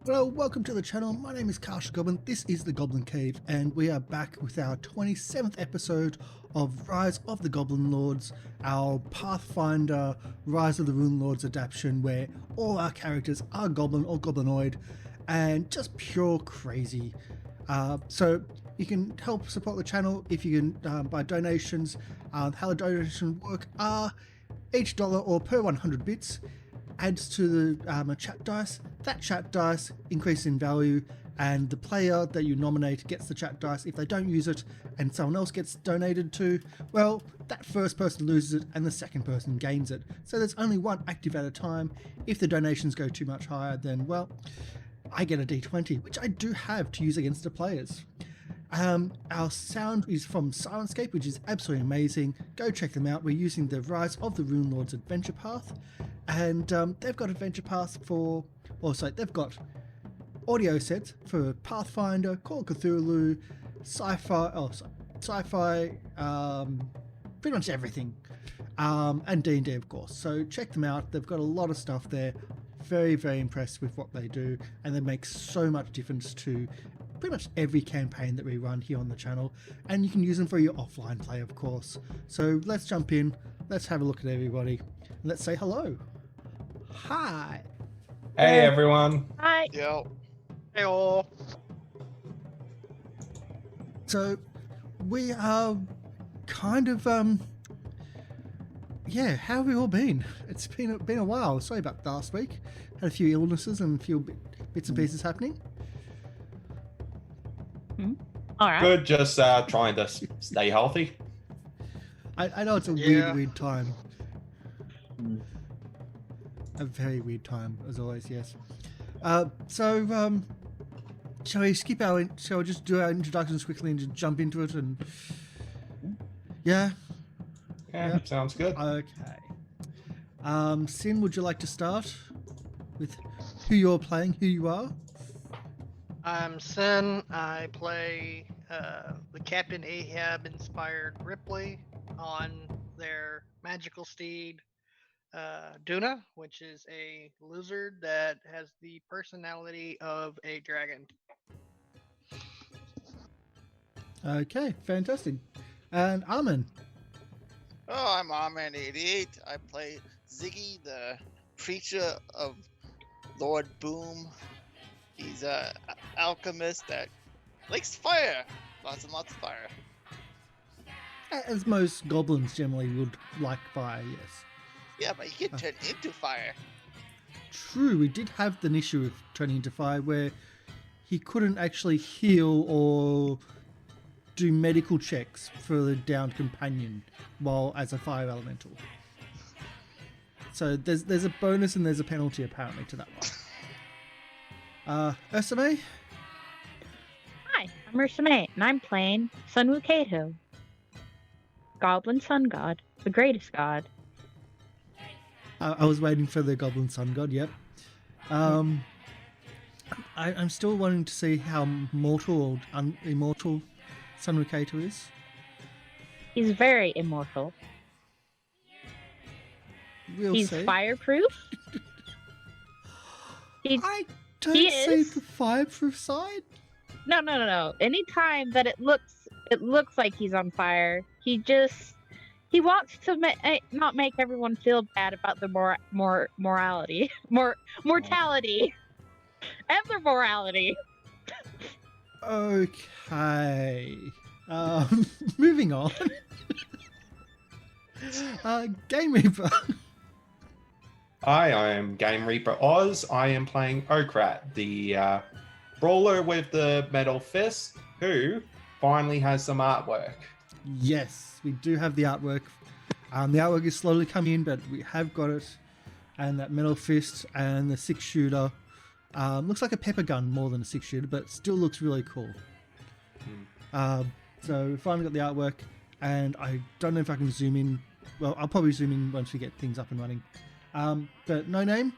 Well, welcome to the channel. My name is Karsh Goblin. This is the Goblin Cave, and we are back with our 27th episode of Rise of the Goblin'Lords, our Pathfinder Rise of the Runelords adaptation, where all our characters are goblin or goblinoid, and just pure crazy. So you can help support the channel if you can by donations. How the donations work are each dollar or per 100 bits adds to the a chat dice. That chat dice increases in value, and the player that you nominate gets the chat dice. If they don't use it and someone else gets donated to, well, that first person loses it and the second person gains it. So there's only one active at a time. If the donations go too much higher, then, well, I get a d20, which I do have to use against the players. Our sound is from Syrinscape, which is absolutely amazing. Go check them out. We're using the Rise of the Runelords adventure path, and they've got adventure paths for, also they've got audio sets for Pathfinder, Call of Cthulhu, sci-fi, pretty much everything, and D&D of course. So check them out. They've got a lot of stuff there. Very, very impressed with what they do, and they make so much difference to pretty much every campaign that we run here on the channel, and you can use them for your offline play, of course. So let's jump in, let's have a look at everybody, and let's say hello. Hi. Hey everyone. Hi. Yo. Hey all. So we are kind of yeah, how have we all been? It's been a while. Sorry about last week. Had a few illnesses and a few bits and pieces happening. All right. Good, just trying to stay healthy. I know it's a Yeah. weird time. A very weird time, as always, yes. So, shall we shall we just do our introductions quickly and just jump into it? And yeah? Yeah, sounds good. Okay. Sin, would you like to start with who you're playing, who you are? I'm Sin. I play the Captain Ahab inspired Ripley on their magical steed, Duna, which is a lizard that has the personality of a dragon. Okay, fantastic. And Armin? Oh, I'm Arman88. I play Ziggy, the creature of Lord Boom. He's a alchemist that likes fire. Lots and lots of fire. As most goblins generally would like fire, yes. Yeah, but he can turn into fire. True, we did have an issue with turning into fire where he couldn't actually heal or do medical checks for the downed companion while as a fire elemental. So there's a bonus and there's a penalty apparently to that one. Ursame? Hi, I'm Ursame, and I'm playing Sunwoo Kato, Goblin Sun God, the greatest god. I was waiting for the Goblin Sun God, yep. I'm still wanting to see how mortal or immortal Sunwoo Kato is. He's very immortal. He's see. fireproof. I don't he see is. the fireproof side. No. Anytime that it looks like he's on fire, he wants to not make everyone feel bad about the mortality, and their morality. Okay. Moving on. Game Reaper. Hi, I am Game Reaper Oz. I am playing Okrat, the brawler with the metal fist, who finally has some artwork. Yes, we do have the artwork. The artwork is slowly coming in, but we have got it. And that metal fist and the 6-shooter. Looks like a pepper gun more than a 6-shooter, but still looks really cool. So we finally got the artwork, and I don't know if I can zoom in. Well, I'll probably zoom in once we get things up and running. But no name?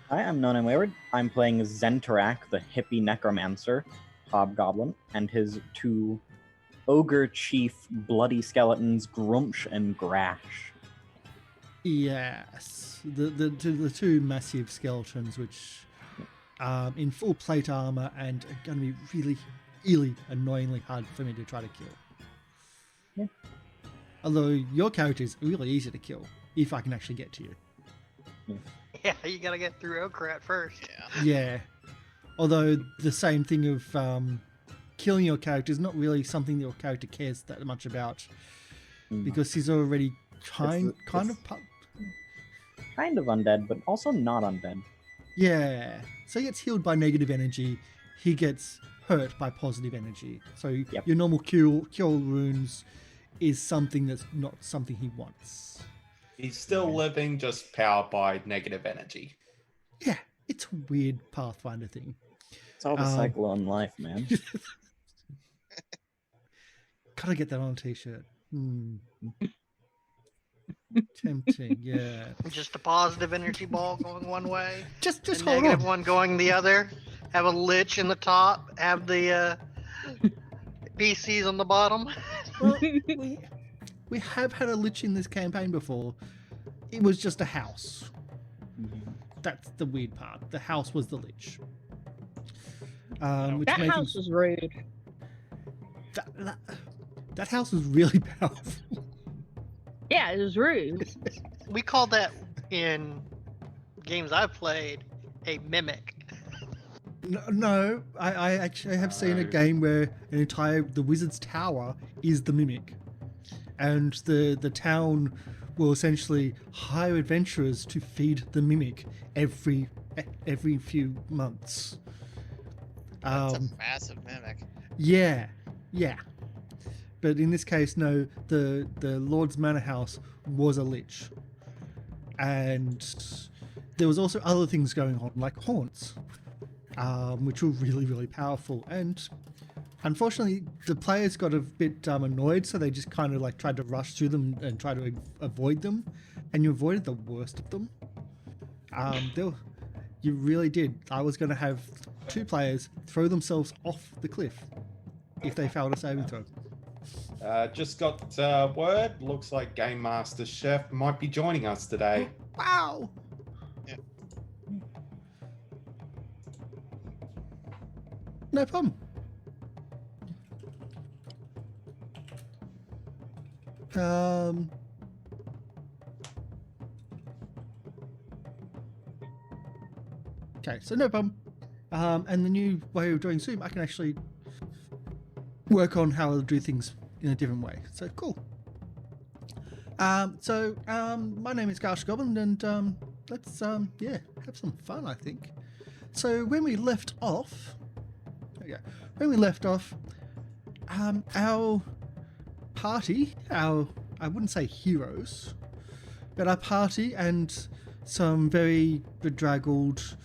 Hi, I'm No Name Wayward. I'm playing Zentorak, the hippie necromancer, hobgoblin, and his two ogre chief bloody skeletons, Grumsh and Grash. Yes, the two massive skeletons, which in full plate armor and are going to be really, really annoyingly hard for me to try to kill. Yeah. Although your character is really easy to kill if I can actually get to you. Yeah, you gotta get through Okrat first. Yeah. Yeah. Although the same thing of killing your character is not really something your character cares that much about, because he's already kind of kind of undead, but also not undead. yeah. So he gets healed by negative energy. He gets hurt by positive energy. So your normal cure wounds is something that's not something he wants. He's still living, just powered by negative energy. Yeah, it's a weird Pathfinder thing. It's all the cycle on life, man. Gotta get that on a t-shirt. Tempting, yeah. Just a positive energy ball going one way, Just a hold negative on. one going the other. Have a lich in the top. Have the PCs on the bottom. Well, we have had a lich in this campaign before. It was just a house. That's the weird part. The house was the lich. Which That made house things- was rude. that house was really powerful. Yeah, it was rude. We call that in games I've played a mimic. No, I actually have seen a No. game where the wizard's tower is the mimic, and the town will essentially hire adventurers to feed the mimic every few months. That's a massive mimic. Yeah. But in this case, no, the Lord's Manor House was a lich. And there was also other things going on, like haunts, which were really, really powerful. And unfortunately, the players got a bit annoyed, so they just kind of like tried to rush through them and try to avoid them. And you avoided the worst of them. You really did. I was going to have 2 players throw themselves off the cliff if they failed a saving throw. Just got word. Looks like Game Master Chef might be joining us today. Wow! Yeah. No problem. Okay, so no problem. And the new way of doing Zoom, I can actually work on how I'll do things in a different way. So cool. My name is Garsh Goblin, and let's have some fun, I think. So when we left off, our party, I wouldn't say heroes, but our party and some very bedraggled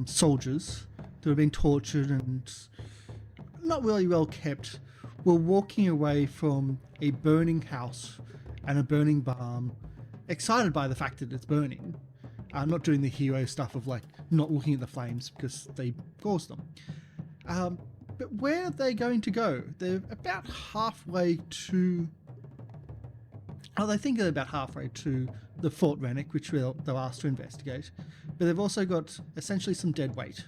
soldiers that have been tortured and not really well kept were walking away from a burning house and a burning barn, excited by the fact that it's burning. Not doing the hero stuff of like not looking at the flames because they caused them. But where are they going to go? They're about halfway to... they think they're about halfway to the Fort Rennick, which they're asked to investigate. But they've also got essentially some dead weight.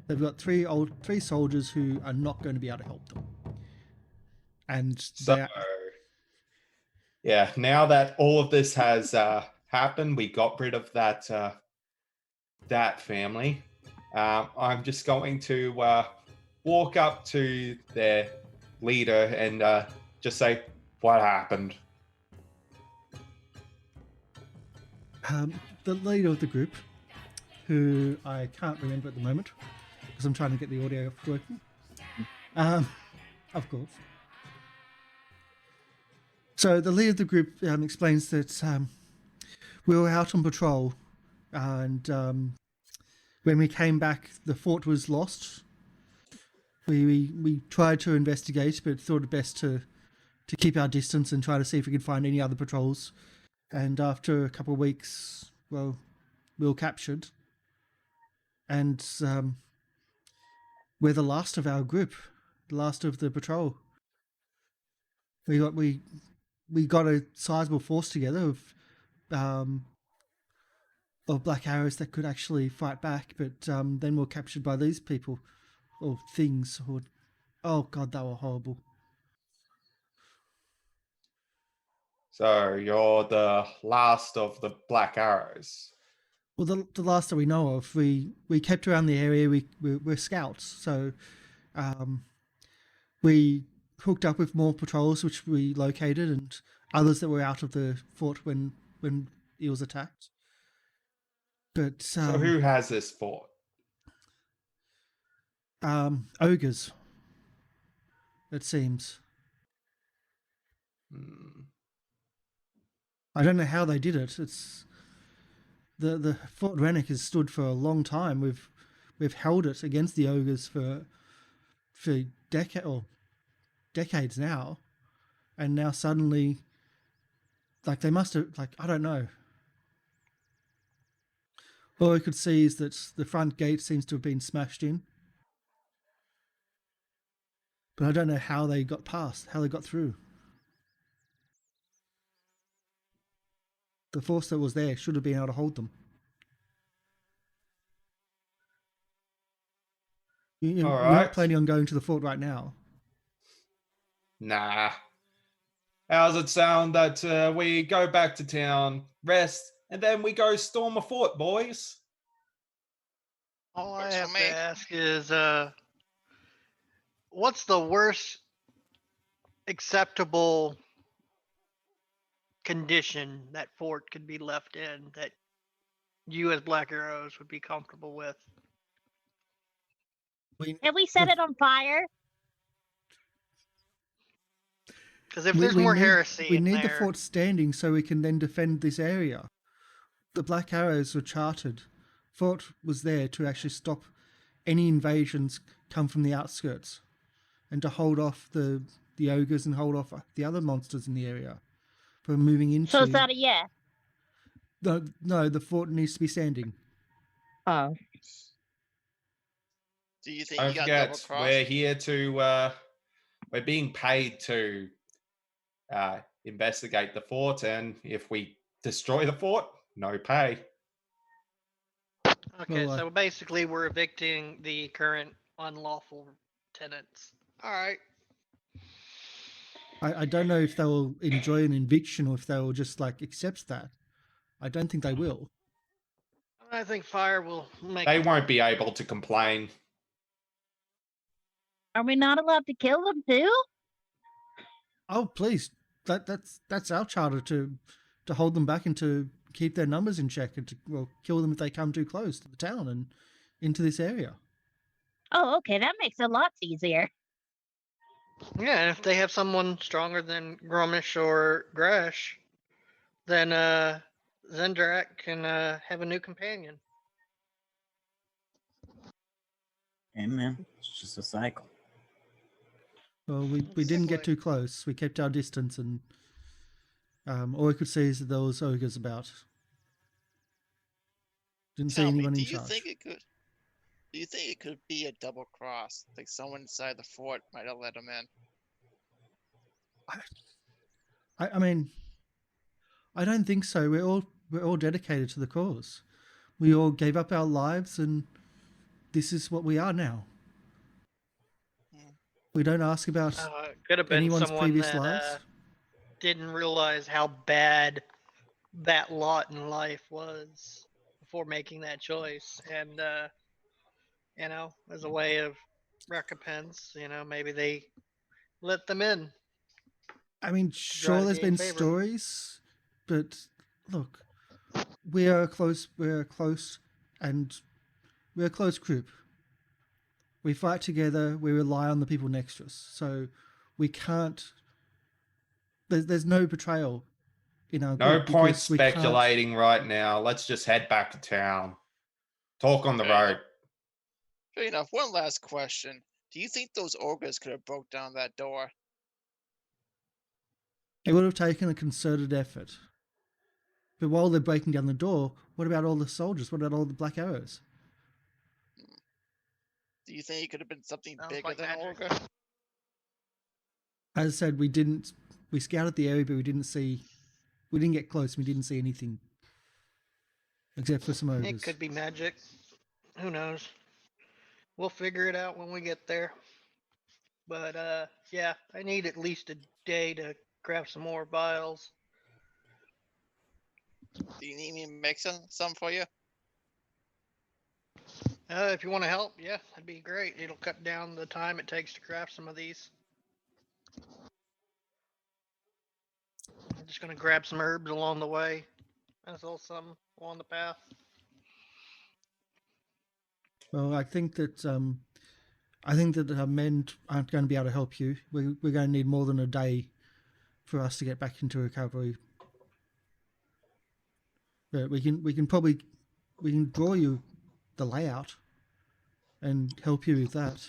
They've got three soldiers who are not going to be able to help them. And So, yeah, now that all of this has happened, we got rid of that family. I'm just going to walk up to their leader and just say, "What happened?" The leader of the group, who I can't remember at the moment because I'm trying to get the audio working. Of course. So the leader of the group explains that we were out on patrol, and when we came back, the fort was lost. We tried to investigate, but thought it best to keep our distance and try to see if we could find any other patrols. And after a couple of weeks, well, we were captured, and we're the last of our group, the last of the patrol. We got a sizable force together of black arrows that could actually fight back, but then were captured by these people or things. Or oh god, they were horrible. So you're the last of the Black Arrows. Well, the last that we know of, we kept around the area. We're scouts, so we hooked up with more patrols, which we located, and others that were out of the fort when it was attacked. But So who has this fort? ogres, it seems. I don't know how they did it. It's the Fort Rennick has stood for a long time. We've held it against the ogres for decades now, and now suddenly, like they must have, like I don't know. All I could see is that the front gate seems to have been smashed in, but I don't know how they got past, how they got through. The force that was there should have been able to hold them. You're not planning on going to the fort right now? Nah. How's it sound that we go back to town, rest, and then we go storm a fort, boys? All I Works for have me. to ask is, what's the worst acceptable condition that fort could be left in that you as Black Arrows would be comfortable with? Can we set it on fire? Because if there's more heresy we in need there, the fort standing so we can then defend this area. The Black Arrows were chartered. Fort was there to actually stop any invasions come from the outskirts, and to hold off the ogres and hold off the other monsters in the area from moving into. So is that a yes? No, the fort needs to be standing. Oh. Do you think Don't you got double forget, crossed? we're here to, we're being paid to investigate the fort, and if we destroy the fort, no pay. okay, Well, so basically we're evicting the current unlawful tenants. All right. I don't know if they will enjoy an eviction or if they will just like accept that. I don't think they will. I think fire will make. They won't be able to complain. Are we not allowed to kill them too? Oh, please! That's our charter to hold them back and to keep their numbers in check and to kill them if they come too close to the town and into this area. Oh, okay, that makes it lots easier. Yeah, and if they have someone stronger than Gromish or Gresh, then Zendrak can have a new companion. Amen. It's just a cycle. Well, we didn't get too close. We kept our distance, and all we could see is that there was ogres about. Didn't see Tell me, anyone do in you charge. think it could? Do you think it could be a double cross? Like someone inside the fort might have let them in. I mean, I don't think so. We're all dedicated to the cause. We all gave up our lives, and this is what we are now. We don't ask about Could have been anyone's someone previous that lives. didn't realize how bad that lot in life was before making that choice, and as a way of recompense, maybe they let them in. I mean, sure, there's been stories, but look, we're a close and we're a close group. We fight together. We rely on the people next to us, so we can't. There's no betrayal in our No group. point because we can't- speculating right now. Let's just head back to town. Talk on the Fair road. Fair enough. One last question. Do you think those ogres could have broke down that door? It would have taken a concerted effort. But while they're breaking down the door, what about all the soldiers? What about all the Black Arrows? Do you think it could have been something Sounds bigger like than magic. ogre? As I said, we scouted the area, but we didn't get close. We didn't see anything. except for some ogres. It could be magic. Who knows? We'll figure it out when we get there. But yeah, I need at least a day to grab some more vials. Do you need me to make some for you? If you want to help, yeah, that'd be great. It'll cut down the time it takes to craft some of these. I'm just gonna grab some herbs along the way. That's all some along the path. Well, I think that men aren't going to be able to help you. We're going to need more than a day for us to get back into recovery. But we can draw you the layout and help you with that.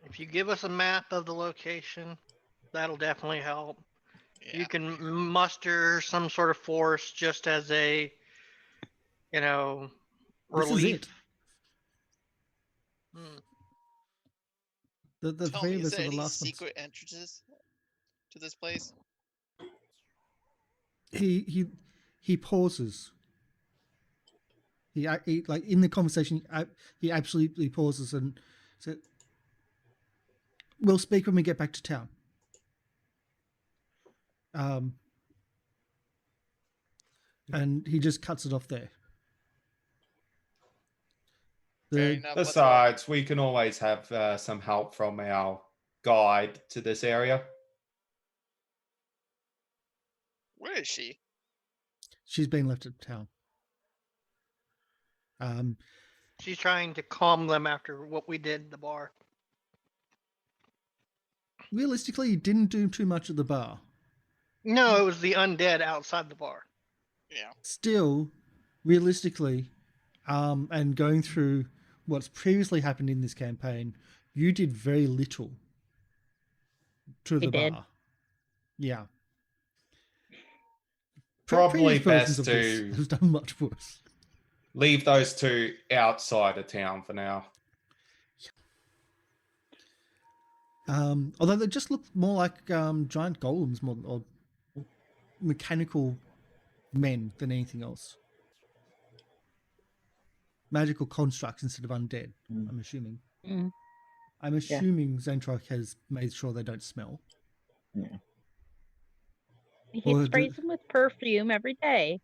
If you give us a map of the location, that'll definitely help. Yeah. You can muster some sort of force just as a, This relief. is it. Hmm. The Tell three me, of is us are there the any last ones. secret entrances to this place? He pauses. He like in the conversation. He absolutely pauses and says, "We'll speak when we get back to town." And he just cuts it off there. Fair The, enough. Besides, we can always have some help from our guide to this area. Where is she? she's been left at town. She's trying to calm them after what we did at the bar. Realistically, he didn't do too much at the bar. No, it was the undead outside the bar. Yeah. Still, realistically, and going through what's previously happened in this campaign, you did very little to the did. bar. Yeah. Probably Previous versions best of this to have done much worse. leave those two outside of town for now. Although they just look more like giant golems, or mechanical men than anything else. Magical constructs instead of undead. I'm assuming. Mm. I'm assuming Zentrok has made sure they don't smell. Yeah. He Or sprays them with perfume every day.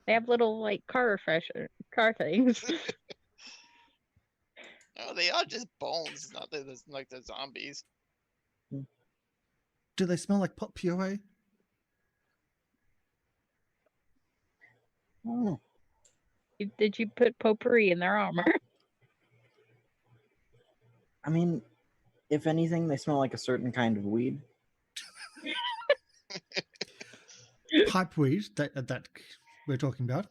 They have little like car things. No, they are just bones, not like the zombies. Do they smell like pot puree? Oh, Did you put potpourri in their armor? I mean, if anything, they smell like a certain kind of weed. Pipeweed that we're talking about.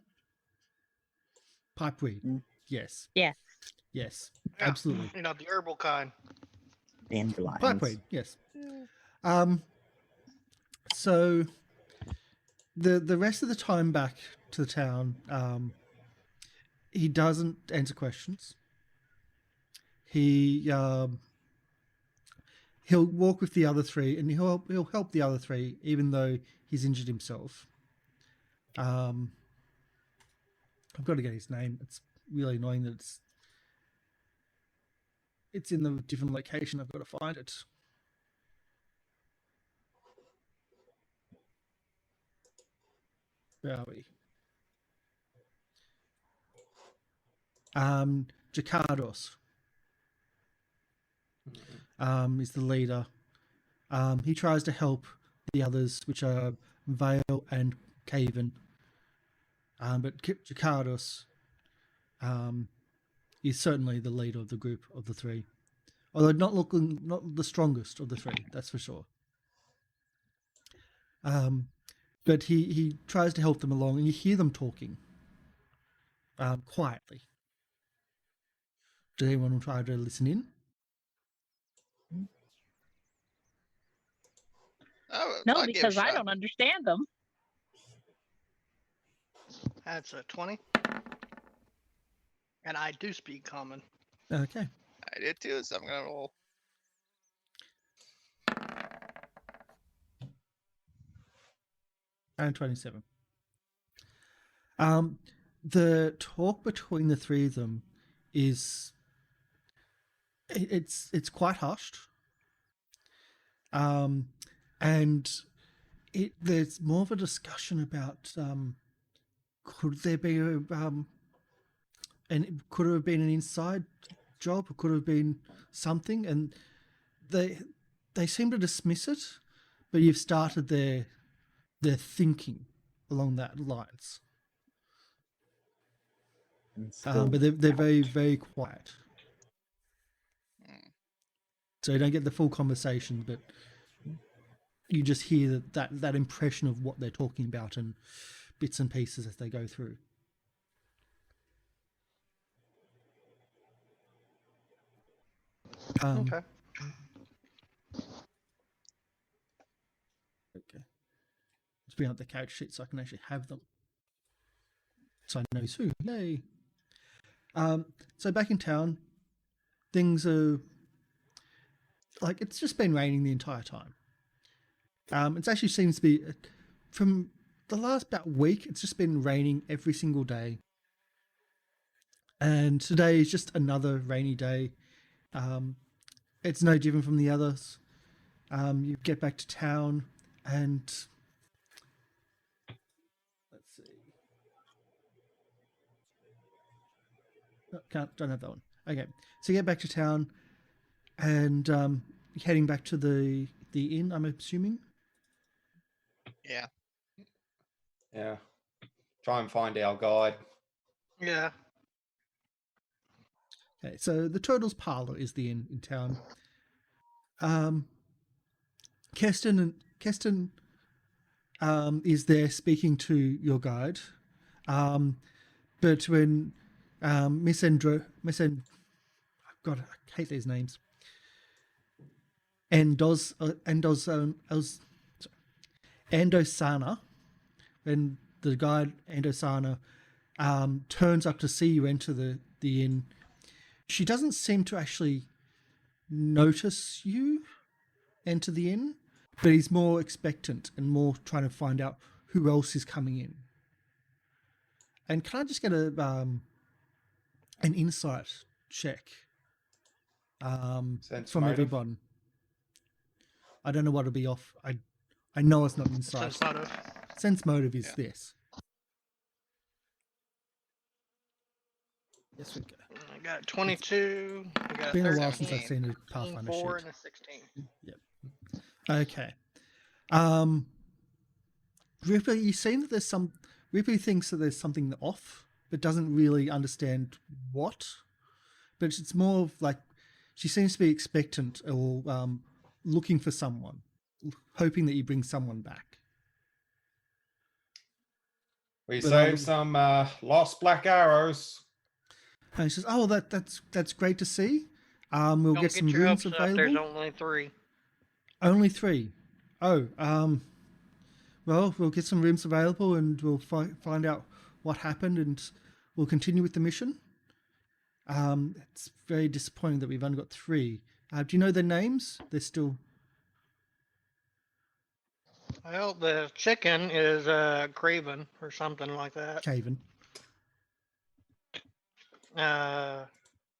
Pipeweed. Mm. Yes. Yeah. Yes. Yeah. Absolutely. The herbal kind. Dandelions. Pipeweed. Yes. So the rest of the time back to the town, he doesn't answer questions. He'll walk with the other three, and he'll help the other three, even though he's injured himself. I've got to get his name. It's really annoying that it's in the different location. I've got to find it. Where are we? Jakardos is the leader. He tries to help the others, which are Vale and Caven. But Jakardos is certainly the leader of the group of the three. Although not the strongest of the three, that's for sure. But he tries to help them along, and you hear them talking quietly. Does anyone try to listen in? Oh, No, I'll give it a because I shot. don't understand them. That's a 20. And I do speak common. Okay. I did too, so I'm gonna roll. And 27. the talk between the three of them is it's quite hushed, and there's more of a discussion about could there be and it could have been an inside job, or could have been something, and they seem to dismiss it, but you've started their thinking along that lines. And still, But they're very, very quiet. Mm. So you don't get the full conversation, but you just hear that impression of what they're talking about and bits and pieces as they go through. Okay. Okay. Let's bring up the character sheet so I can actually have them. So I know who's who. Yay. So back in town, things are like it's just been raining the entire time. It actually seems to be from the last about week. It's just been raining every single day, and today is just another rainy day. It's no different from the others. You get back to town, and let's see. Oh, don't have that one. Okay, so you get back to town, and you're heading back to the inn, I'm assuming. Yeah. Yeah. Try and find our guide. Yeah. Okay, so the Turtles Parlor is the inn in town. Keston is there speaking to your guide, but when God, I hate these names. Andosana, when the guide Andosana turns up to see you enter the inn, she doesn't seem to actually notice you enter the inn, but he's more expectant and more trying to find out who else is coming in. And can I just get an insight check Sense from motive. everyone? I don't know what will be off. I know it's not insight. Sense motive. Sense motive is Yeah. this. Yes, we go. I got 22. I got It's been a while since 13, I've seen a Pathfinder 4, sheet. and a 16. Okay. Ripley, you seen that there's some. Ripley thinks that there's something off, but doesn't really understand what. But it's more of like she seems to be expectant or looking for someone, hoping that you bring someone back. We But, saved some lost black arrows. And she says, "Oh, that's great to see. We'll Don't get get some your rooms hopes up. There's available. only 3. Only 3. Oh, well, we'll get some rooms available and we'll find out what happened and we'll continue with the mission. It's very disappointing that we've only got 3. Do you know their names? They're still Well, the chicken is Craven or something like that. Caven.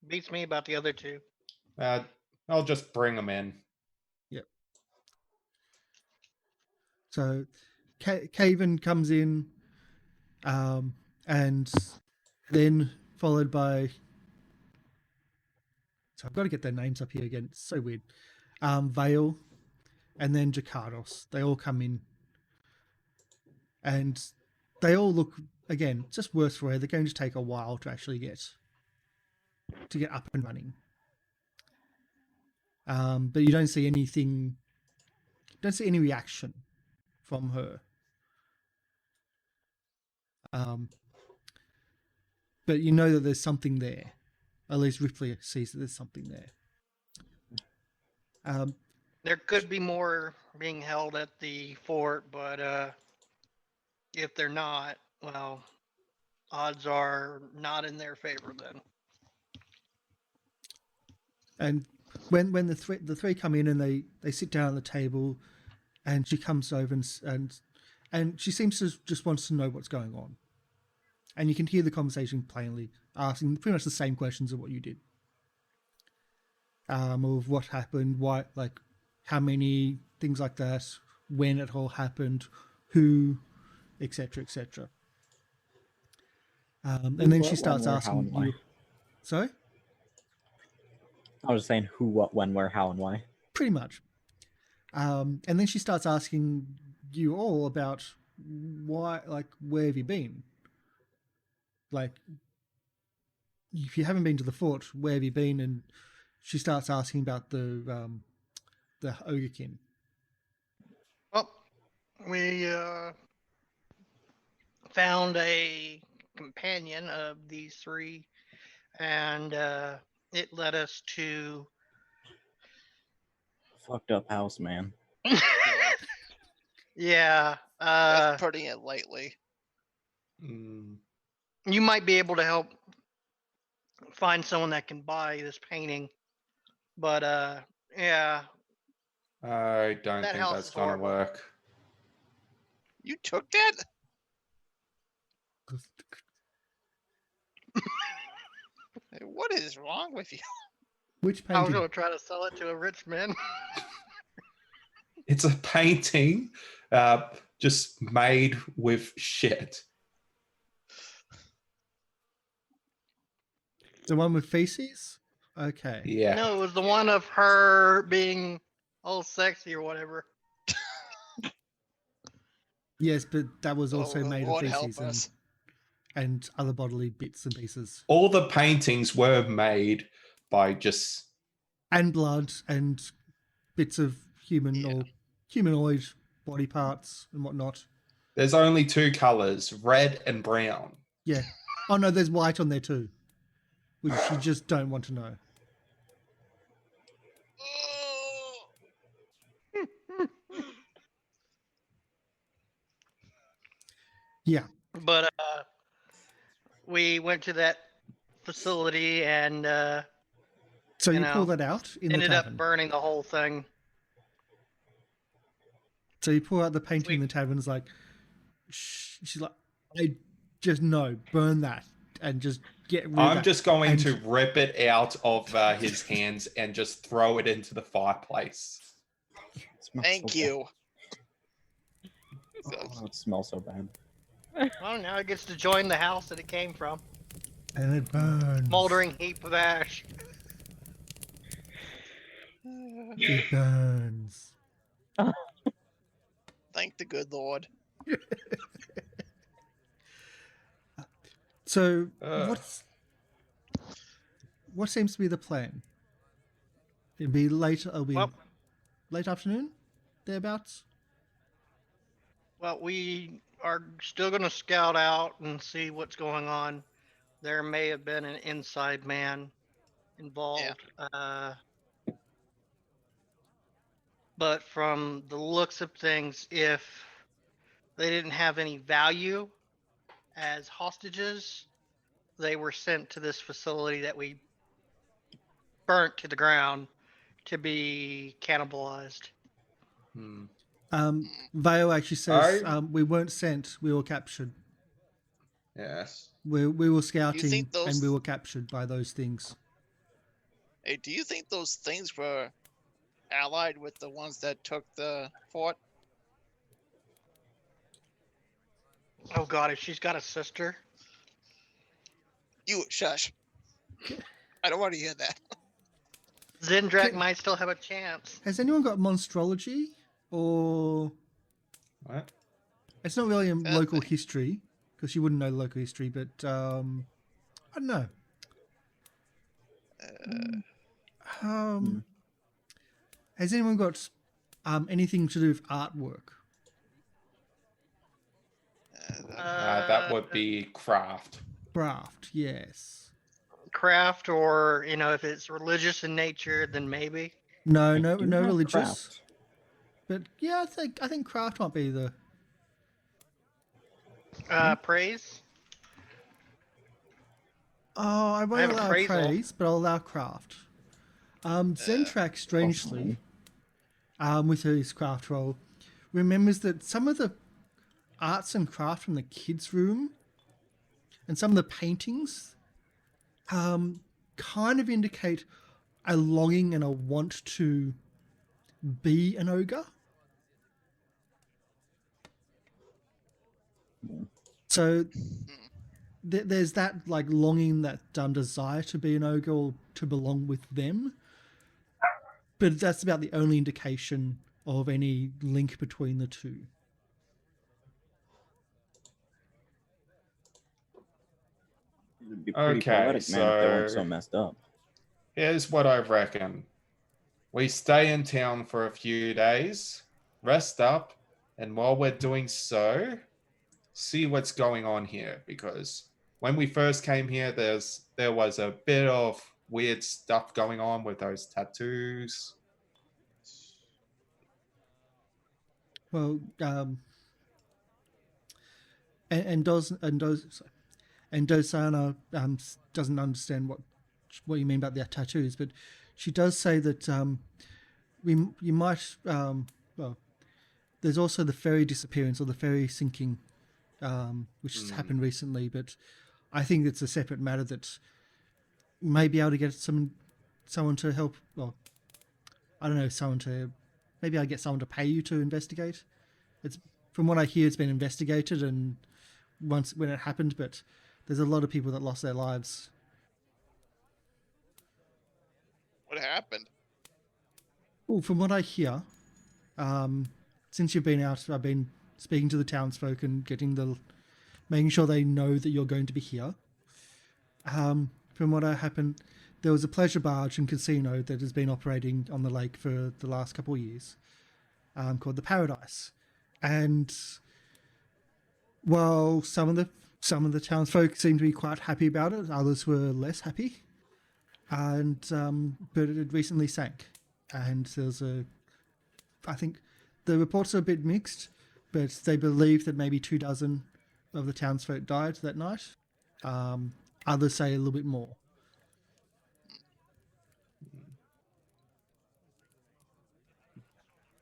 Beats me about the other 2. I'll just bring them in. So Caven comes in, and then followed by. So I've got to get their names up here again. It's so weird. Vale, and then Jakardos. They all come in, and they all look again just worse for wear. They're going to take a while to actually get up and running. But you don't see anything. Don't see any reaction from her. But you know that there's something there. At least Ripley sees that there's something there. There could be more being held at the fort, but if they're not, well, odds are not in their favor then. And when the three come in and they sit down at the table, and she comes over and she seems to just wants to know what's going on. and you can hear the conversation plainly, asking pretty much the same questions of what you did. Of what happened, why, like, how many, things like that, when it all happened, who, etc., etc. And then she starts when, where, how, asking and why. you. Sorry? I was just saying who, what, when, where, how, and why. Pretty much. And then she starts asking you all about why, like, where have you been? Like, if you haven't been to the fort, where have you been? And she starts asking about the Ogrekin. Well, we found a companion of these three, and it led us to. Fucked up house, man. Yeah, That's putting it lightly. Mm, you might be able to help find someone that can buy this painting, but yeah, I don't That think house that's is gonna horrible. work. You took that? Hey, what is wrong with you? Which I was painting? gonna try to sell it to a rich man. It's a painting, just made with shit. The one with feces? Okay. Yeah. No, it was the one of her being all sexy or whatever. Yes, but that was Oh, also made of Lord help feces us. and other bodily bits and pieces. All the paintings were made by just And blood and bits of human Yeah. or humanoid body parts and whatnot. there's only two colors, red and brown. Yeah. Oh no, there's white on there too, which you just don't want to know. Oh, Yeah. But we went to that facility and So You you pull know, that out in the ended up tavern. burning the whole thing. So you pull out the painting in We- the tavern. It's like, she's like, I just know, burn that and just get rid of I'm that. just going And- to rip it out of his hands and just throw it into the fireplace. It smells thank so you. Bad. Oh, it smells so bad. Well, now it gets to join the house that it came from. And it burns. Smoldering heap of ash. It burns. Thank the good Lord. So Ugh. what seems to be the plan? It'll be late. Well, late afternoon, thereabouts. well, we are still going to scout out and see what's going on. There may have been an inside man involved. But from the looks of things, if they didn't have any value as hostages, they were sent to this facility that we burnt to the ground to be cannibalized. Vale actually says I- we weren't sent. We were captured. Yes. We were scouting think those- and we were captured by those things. Hey, do you think those things were allied with the ones that took the fort? Oh God, if she's got a sister. You shush. I don't want to hear that. Zendrak Okay. might still have a chance. Has anyone got monstrology or? What? It's not really a Fair local thing. history because you wouldn't know local history, but I don't know. Has anyone got anything to do with artwork? That would be craft. Craft, yes. Craft, or if it's religious in nature, then maybe. No, I no, do no have religious. craft. But yeah, I think craft might be the. Praise. Oh, I won't have allow appraisal. praise, but I'll allow craft. Zentrak, strangely, with his craft roll, remembers that some of the arts and craft from the kids' room and some of the paintings kind of indicate a longing and a want to be an ogre. So there's that like longing, that desire to be an ogre or to belong with them. But that's about the only indication of any link between the two. It'd be pretty Okay, poetic, man, if they weren't so- so messed up. Here's what I reckon. We stay in town for a few days, rest up, and while we're doing so, see what's going on here. Because when we first came here, there was a bit of weird stuff going on with those tattoos. Well, and Dosana doesn't understand what you mean about the tattoos, but she does say that you might well, there's also the ferry disappearance or the ferry sinking, which has happened recently. But I think it's a separate matter that you may be able to get someone to help. Well, I don't know, maybe I get someone to pay you to investigate. It's from what I hear, it's been investigated, and once when it happened, but there's a lot of people that lost their lives. What happened? Well, from what I hear, since you've been out, I've been speaking to the townsfolk and making sure they know that you're going to be here. From what happened, there was a pleasure barge and casino that has been operating on the lake for the last couple of years, called the Paradise. And while some of the townsfolk seemed to be quite happy about it, others were less happy. And but it had recently sank, and I think the reports are a bit mixed, but they believe that maybe 24 of the townsfolk died that night. Others say a little bit more.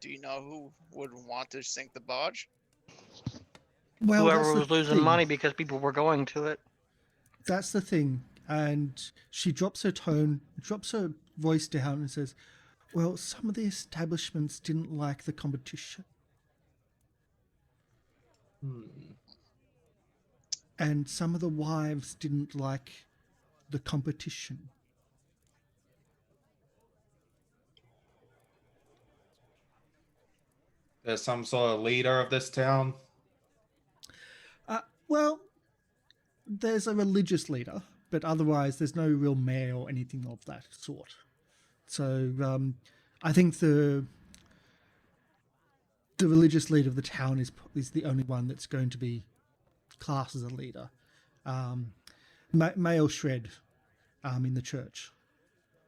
Do you know who would want to sink the barge? Well, Whoever that's the was losing thing. money because people were going to it. That's the thing. And she drops her voice down and says, well, some of the establishments didn't like the competition. And some of the wives didn't like the competition. There's some sort of leader of this town. Well, there's a religious leader, but otherwise there's no real mayor or anything of that sort. So I think the religious leader of the town is the only one that's going to be classed as a leader. Male Shred in the church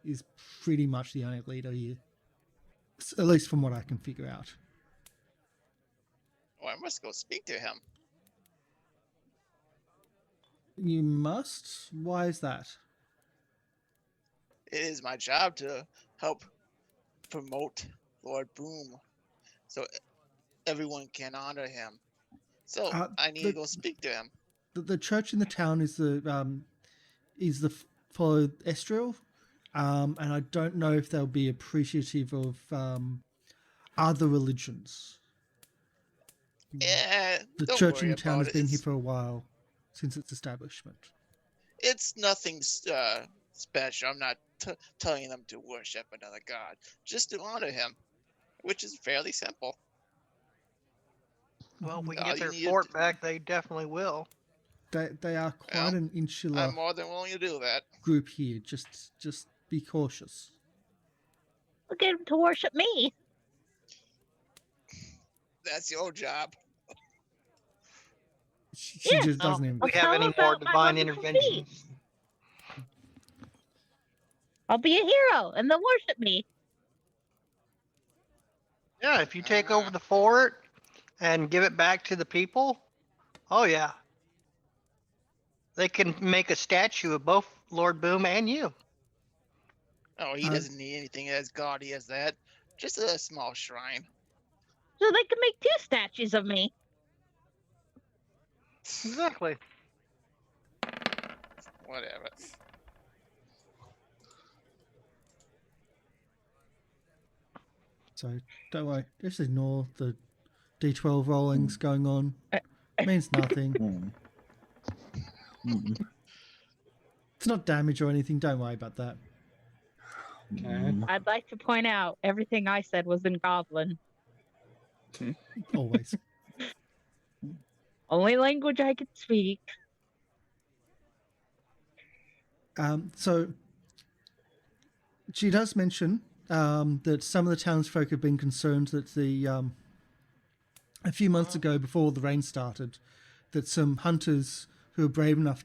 is pretty much the only leader here, at least from what I can figure out. Oh, I must go speak to him. You must? Why is that? It is my job to help promote Lord Boom, so everyone can honor him. So I need to go speak to him. The church in the town is for Estriel, and I don't know if they'll be appreciative of other religions. Yeah, The don't church worry in the town about has it. been here for a while, since its establishment. It's nothing special. I'm not telling them to worship another god, just to honor him, which is fairly simple. Well, if we All can get you their need fort to- back, they definitely will. They are quite Well, an insular I'm more than willing to do that. group here. Just be cautious. We'll get him to worship me. That's your job. She Yeah, just doesn't If even. we I'll have tell any about more my divine wonderful interventions. I'll be a hero, and they'll worship me. Yeah, if you take over the fort and give it back to the people, oh yeah. They can make a statue of both Lord Boom and you. Oh, he doesn't need anything as gaudy as that. Just a small shrine. So they can make 2 statues of me. Exactly. Whatever. So don't worry. Just ignore the D12 rollings going on. Means nothing. Hmm. Hmm. It's not damage or anything. Don't worry about that. Okay. I'd like to point out everything I said was in Goblin. Always. Only language I could speak. So she does mention that some of the townsfolk have been concerned that a few months ago, before the rain started, that some hunters who were brave enough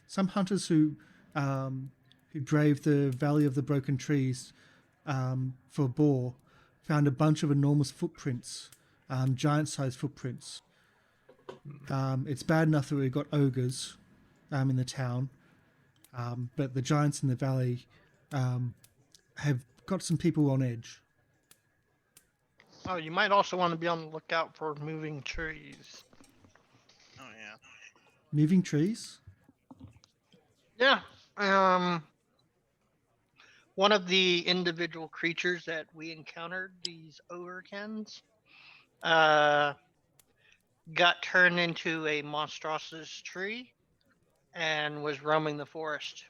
some hunters who braved the Valley of the Broken Trees for boar found a bunch of enormous footprints, giant-sized footprints. It's bad enough that we've got ogres in the town, but the giants in the valley have got some people on edge. Oh, you might also want to be on the lookout for moving trees. Oh yeah. Moving trees? Yeah. One of the individual creatures that we encountered, these ogrekins, got turned into a monstrous tree and was roaming the forest.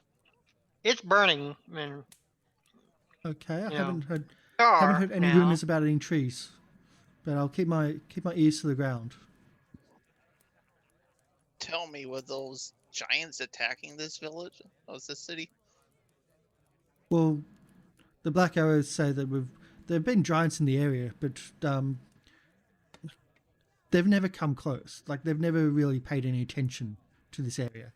It's burning, and Okay, I You haven't know, heard any now. rumors about any trees, but I'll keep my ears to the ground. Tell me, were those giants attacking this village? Oh, this city? Well, the Black Arrows say that there have been giants in the area, but they've never come close. Like, they've never really paid any attention to this area.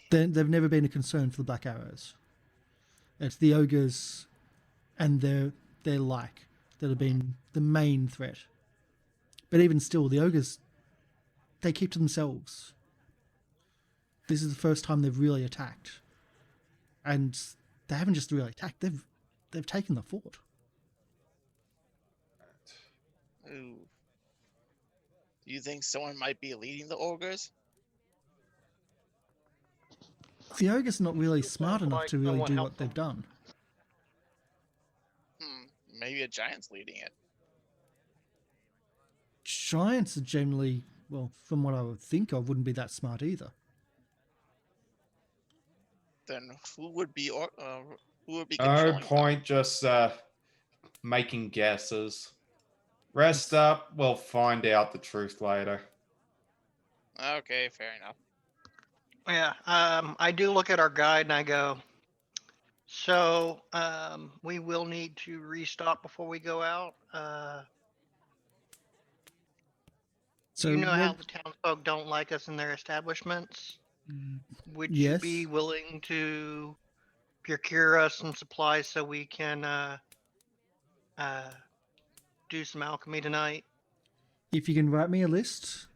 They've never been a concern for the Black Arrows. It's the ogres and their like that have been the main threat. But even still, the ogres, they keep to themselves. This is the first time they've really attacked. And they haven't just really attacked, they've taken the fort. Ooh. Do you think someone might be leading the ogres? The ogres are not really It smart sounds enough like to really someone do helped what they've done. Maybe a giant's leading it. Giants are generally, well, from what I would think of, wouldn't be that smart either. Then who would be No controlling them? point just making guesses. Rest up. We'll find out the truth later. Okay, fair enough. Yeah, I do look at our guide and I go, so we will need to restock before we go out. So you know how what- the townsfolk don't like us in their establishments? Would Yes. you be willing to procure us some supplies so we can do some alchemy tonight? If you can write me a list,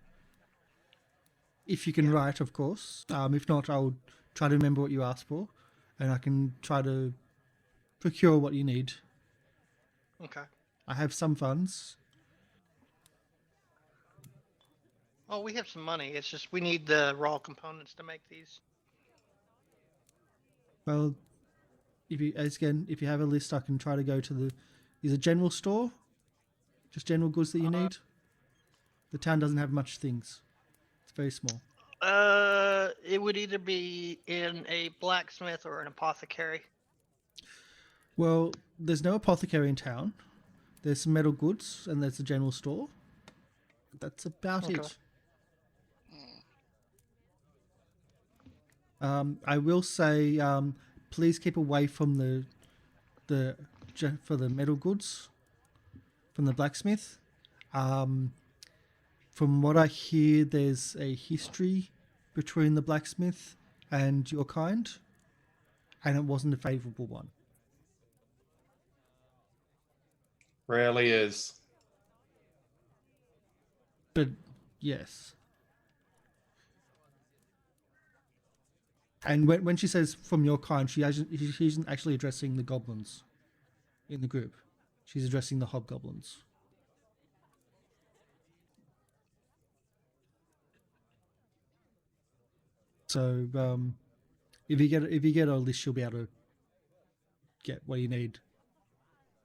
if you can Yeah. write, of course. If not, I'll try to remember what you asked for, and I can try to procure what you need. Okay. I have some funds. Oh, we have some money. It's just we need the raw components to make these. Well, if you have a list, I can try to go to is a general store, just general goods that you need. The town doesn't have much things. It's very small. It would either be in a blacksmith or an apothecary. Well, there's no apothecary in town. There's some metal goods and there's a general store. That's about Okay. it. I will say, please keep away from for the metal goods from the blacksmith. From what I hear, there's a history between the blacksmith and your kind, and it wasn't a favourable one. Rarely is. But yes. And when she says from your kind, she isn't actually addressing the goblins in the group. She's addressing the hobgoblins. So if you get a list, you'll be able to get what you need.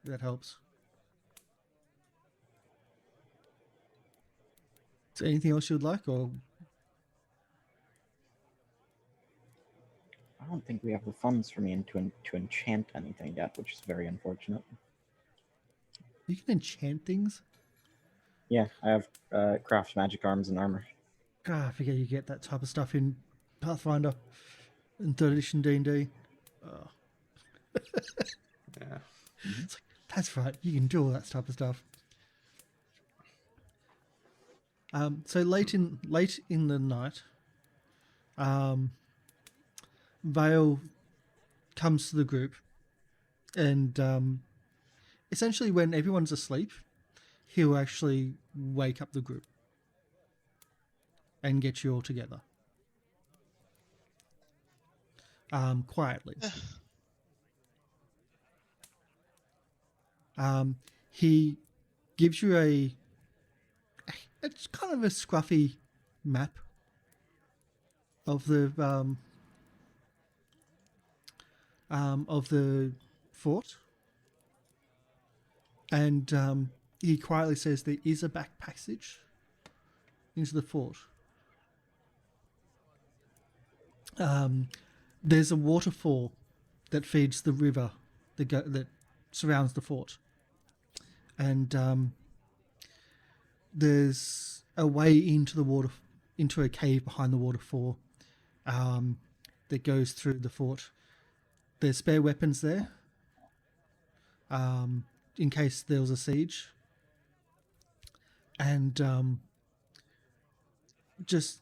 That helps. Is there anything else you'd like, or I don't think we have the funds for me to enchant anything yet, which is very unfortunate. you can enchant things? Yeah, I have craft magic arms and armor. God, I forget you get that type of stuff in Pathfinder in 3rd edition D&D. Oh. Yeah. It's like, that's right, you can do all that type of stuff. So late in the night, Vale comes to the group, and essentially when everyone's asleep, he'll actually wake up the group and get you all together quietly. He gives you it's kind of a scruffy map of the fort, and he quietly says there is a back passage into the fort. There's a waterfall that feeds the river that surrounds the fort, and there's a way into the water, into a cave behind the waterfall that goes through the fort. There's spare weapons there in case there was a siege, and just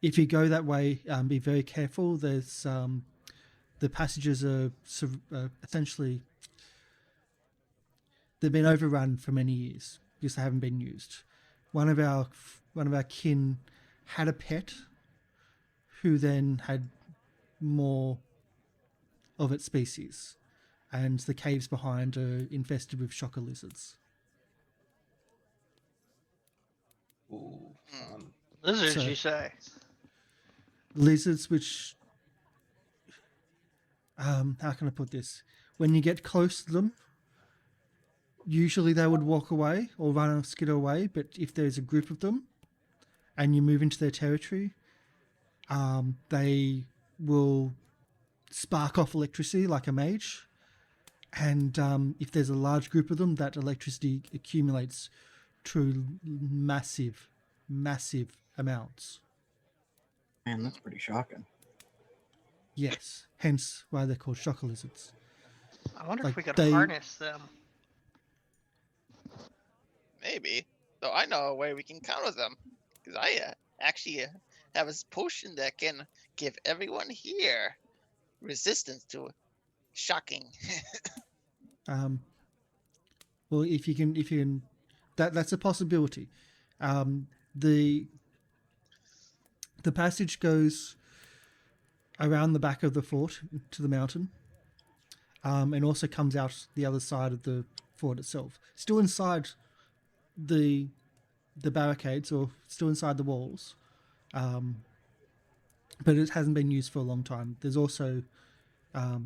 if you go that way, be very careful. There's the passages are essentially they've been overrun for many years because they haven't been used. One of our kin had a pet who then had more of its species, and the caves behind are infested with shocker lizards. Ooh, fun. Lizards, So- you say? Lizards which how can I put this? When you get close to them, usually they would walk away or run or skitter away, but if there's a group of them and you move into their territory, they will spark off electricity like a mage, and if there's a large group of them, that electricity accumulates to massive amounts. Man, that's pretty shocking. Yes, hence why they're called shocker lizards. I wonder Like, if we could they- harness them. Maybe. Though I know a way we can counter them. Because I actually have a potion that can give everyone here resistance to shocking. Well, if you can, that's a possibility. The passage goes around the back of the fort to the mountain, and also comes out the other side of the fort itself. Still inside the barricades, or still inside the walls, but it hasn't been used for a long time. There's also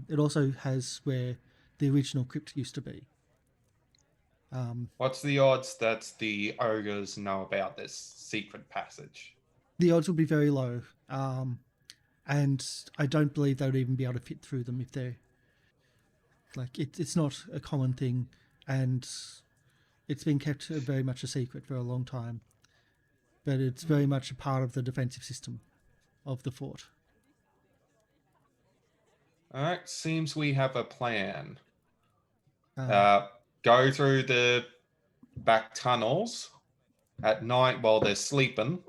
it also has where the original crypt used to be. What's the odds that the ogres know about this secret passage? The odds will be very low, and I don't believe they would even be able to fit through them if they're like it's not a common thing, and it's been kept very much a secret for a long time. But it's very much a part of the defensive system of the fort. All right, seems we have a plan. Um, Go through the back tunnels at night while they're sleeping.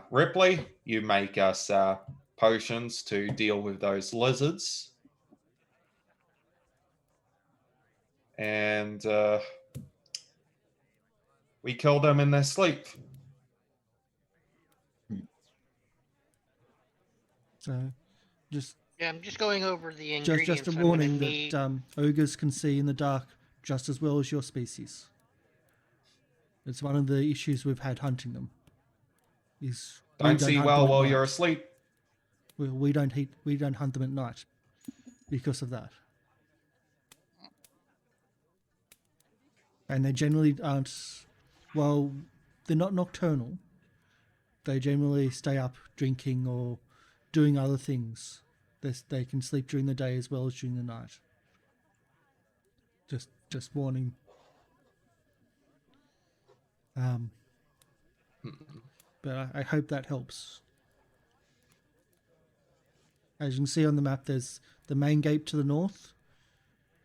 Ripley, you make us potions to deal with those lizards. And we kill them in their sleep. so just Yeah, I'm just going over the ingredients. just a I'm gonna warning need. that ogres can see in the dark just as well as your species. It's one of the issues we've had hunting them. Is Don't see hunt well them at while you're night. asleep. We don't hunt them at night because of that. And they generally aren't. Well, they're not nocturnal. They generally stay up drinking or doing other things. They can sleep during the day as well as during the night. Just warning. But I hope that helps. As you can see on the map, there's the main gate to the north.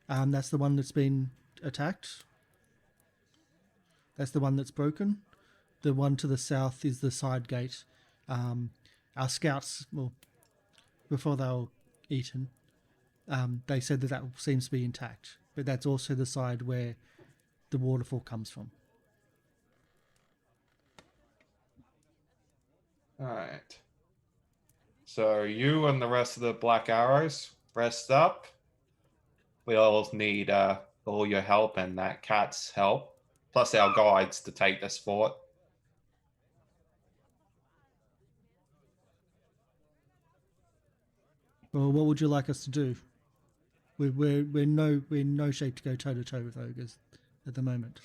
That's the one that's been attacked. That's the one that's broken. The one to the south is the side gate. Our scouts, well, before they were eaten, they said that seems to be intact. But that's also the side where the waterfall comes from. All right. So you and the rest of the Black Arrows rest up. We all need all your help and that cat's help, plus our guides to take this fort. Well, what would you like us to do? We're in no shape to go toe to toe with ogres at the moment.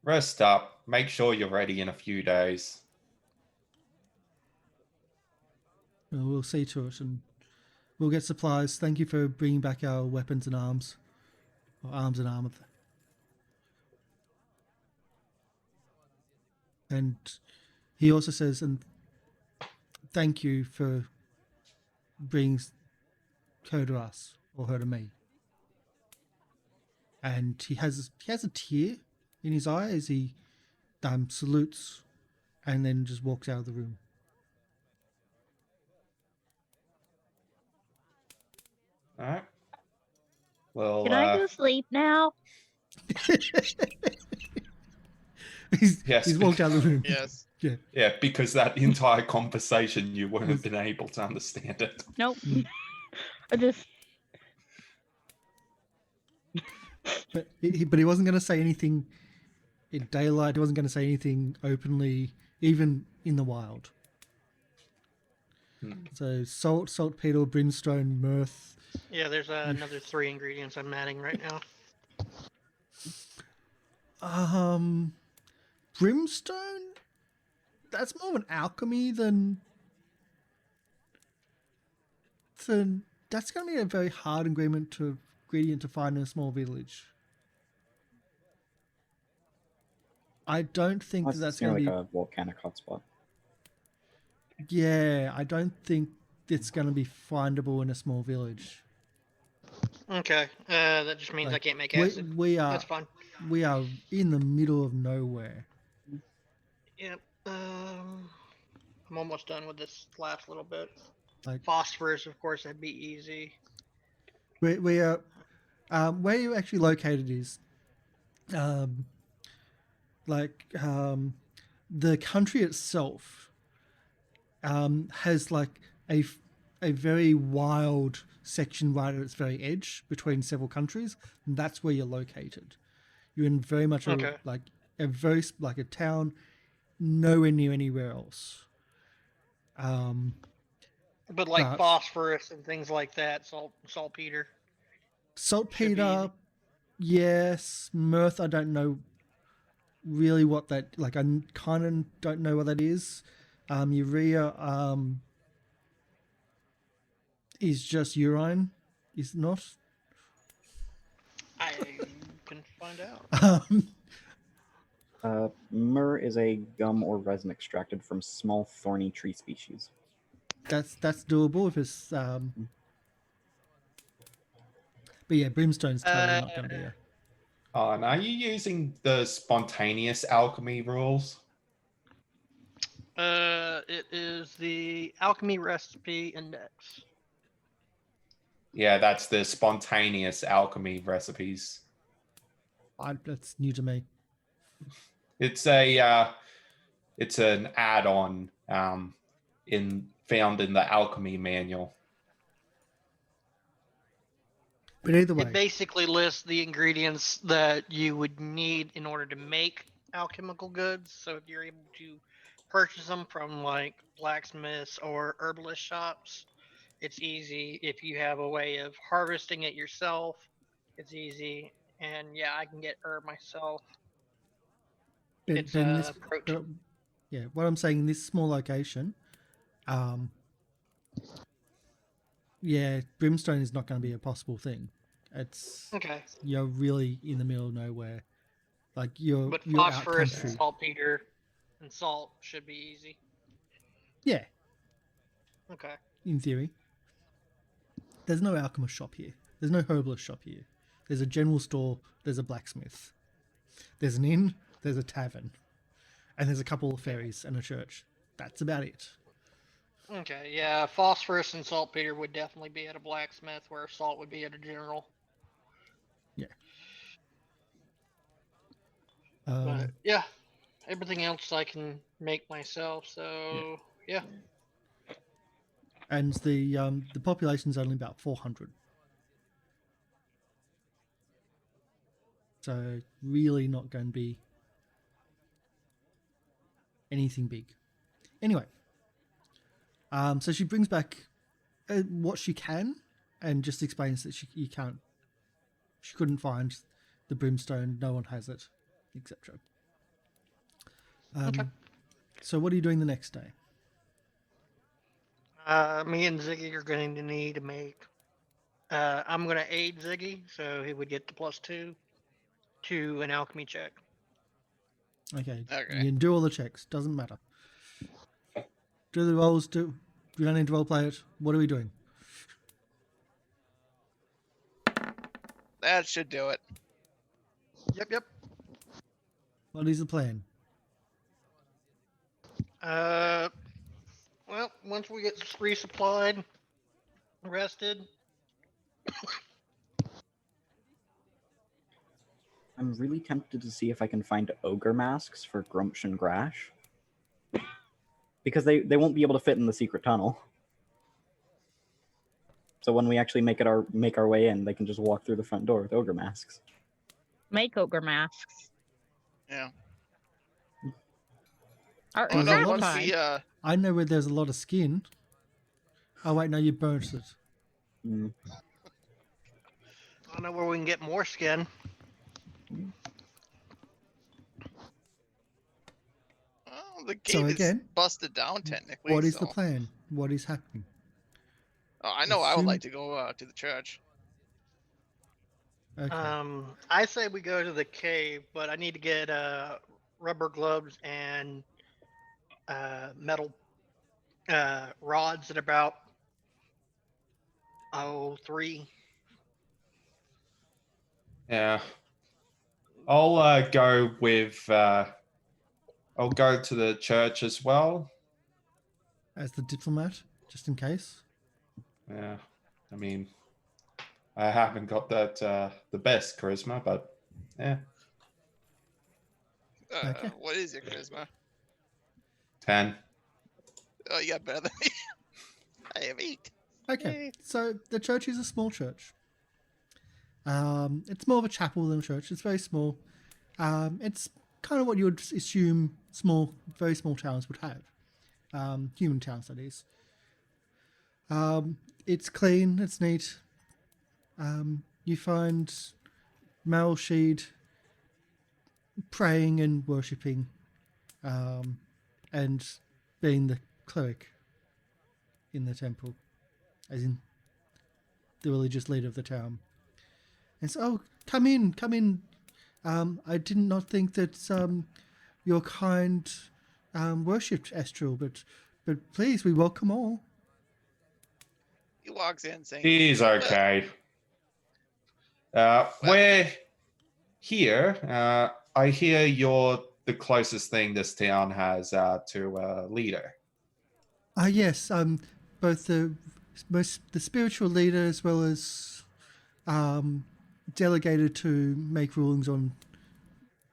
Rest up. Make sure you're ready in a few days. Well, we'll see to it, and we'll get supplies. Thank you for bringing back our weapons and arms, or arms and armor. And he also says, and thank you for bringing her to us, or her to me. And he has a tear in his eye as he salutes and then just walks out of the room. All right. Well, Can I go sleep now? He's walked out of the room. Yes. Yeah. yeah, because that entire conversation you wouldn't have been able to understand it. Nope. I just But he wasn't going to say anything in daylight. He wasn't going to say anything openly, even in the wild. So saltpeter, brimstone, mirth. Yeah, there's another 3 ingredients I'm adding right now. Brimstone? That's more of an alchemy than that's going to be a very hard ingredient to find in a small village. I don't think that's going to be like a volcanic hotspot. Yeah, I don't think it's going to be findable in a small village. Okay, that just means I can't make acid. We are That's fine. We are in the middle of nowhere. Yep. I'm almost done with this last little bit. Like Phosphorus, of course, that'd be easy. we are where you actually located is the country itself has like a very wild section right at its very edge between several countries, and that's where you're located. You're in very much a town, nowhere near anywhere else. But like phosphorus and things like that, saltpeter. Saltpeter, yes. Mirth, I don't know really what that, like, I kind of don't know what that is. Urea is just urine, is it not? I can find out. Myrrh is a gum or resin extracted from small thorny tree species. That's doable if it's but yeah, brimstone's totally not going to be a... Oh, and are you using the spontaneous alchemy rules? It is the alchemy recipe index. Yeah, that's the spontaneous alchemy recipes. That's new to me. It's it's an add-on found in the alchemy manual. But either way, It basically lists the ingredients that you would need in order to make alchemical goods. So if you're able to purchase them from like blacksmiths or herbalist shops, it's easy. If you have a way of harvesting it yourself, it's easy. And yeah, I can get herb myself. It's But in this, approach. yeah, what I'm saying in this small location, um, yeah, brimstone is not going to be a possible thing. It's Okay. you're really in the middle of nowhere, like you're But out phosphorus and country. saltpeter and salt should be easy. Yeah, Okay. in theory. There's no alchemist shop here. There's no herbalist shop here. There's a general store. There's a blacksmith. There's an inn. There's a tavern, and there's a couple of ferries and a church. That's about it. Okay, yeah, phosphorus and saltpeter would definitely be at a blacksmith, where salt would be at a general. Yeah. But yeah, everything else I can make myself. So yeah. And the population's only about 400. So really not going to be anything big. Anyway, so she brings back what she can and just explains that she couldn't find the brimstone, no one has it, etc. Okay. So what are you doing the next day? Me and Ziggy are going to need to make. I'm going to aid Ziggy, so he would get the +2 to an alchemy check. Okay. Okay. You can do all the checks. Doesn't matter. Do the rolls. You don't need to role play it. What are we doing? That should do it. Yep. What is the plan? Well, once we get resupplied, rested. I'm really tempted to see if I can find ogre masks for Grumsh and Grash. Because they won't be able to fit in the secret tunnel. So when we actually make our way in, they can just walk through the front door with ogre masks. Make ogre masks. Yeah. Or Well, is no, that once fine? I know where there's a lot of skin. Oh wait, no, you burnt it. Mm. I know where we can get more skin. Well, the gate So is again, busted down technically. What is so. the plan? What is happening? Oh, I know. I would Assume- like to go to the church. Okay. I say we go to the cave, but I need to get rubber gloves and metal rods at about 3. Yeah. I'll go with. I'll go to the church as well. As the diplomat, just in case. Yeah. I mean, I haven't got that the best charisma, but yeah, Okay. What is your charisma? 10. Oh, you got better than me. I have 8. Okay. So the church is a small church. It's more of a chapel than a church. It's very small. It's kind of what you would assume very small towns would have. Human towns, that is. It's clean. It's neat. You find Malshid praying and worshipping, and being the cleric in the temple, as in the religious leader of the town. And so, oh, come in. I did not think that your kind worshipped Astral, but please, we welcome all. He walks in saying, He's okay. We're here. I hear you're the closest thing this town has to a leader. Yes, both the spiritual leader as well as delegated to make rulings on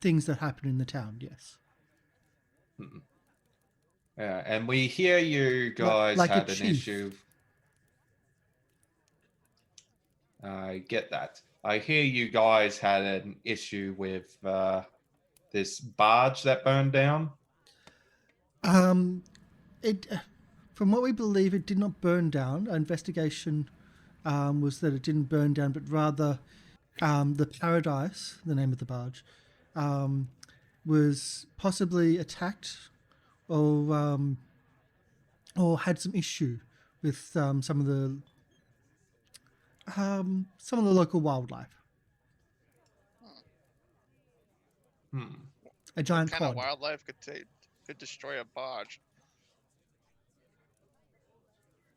things that happen in the town. Yes. Yeah, and we hear you guys like a had an chief. issue. I get that. I hear you guys had an issue with this barge that burned down? It, from what we believe, it did not burn down. Our investigation was that it didn't burn down, but rather the Paradise, the name of the barge, was possibly attacked or had some issue with some of the local wildlife. A giant What kind of cod. wildlife could destroy a barge?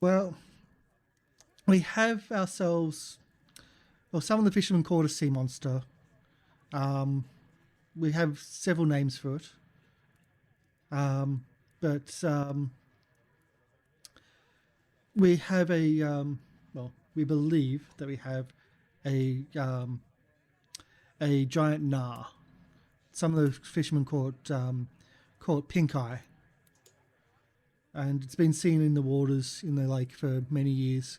Well, we have ourselves. Well, some of the fishermen call it a sea monster. We have several names for it. But we have we believe that we have a giant nar. Some of the fishermen call it pink eye. And it's been seen in the waters in the lake for many years.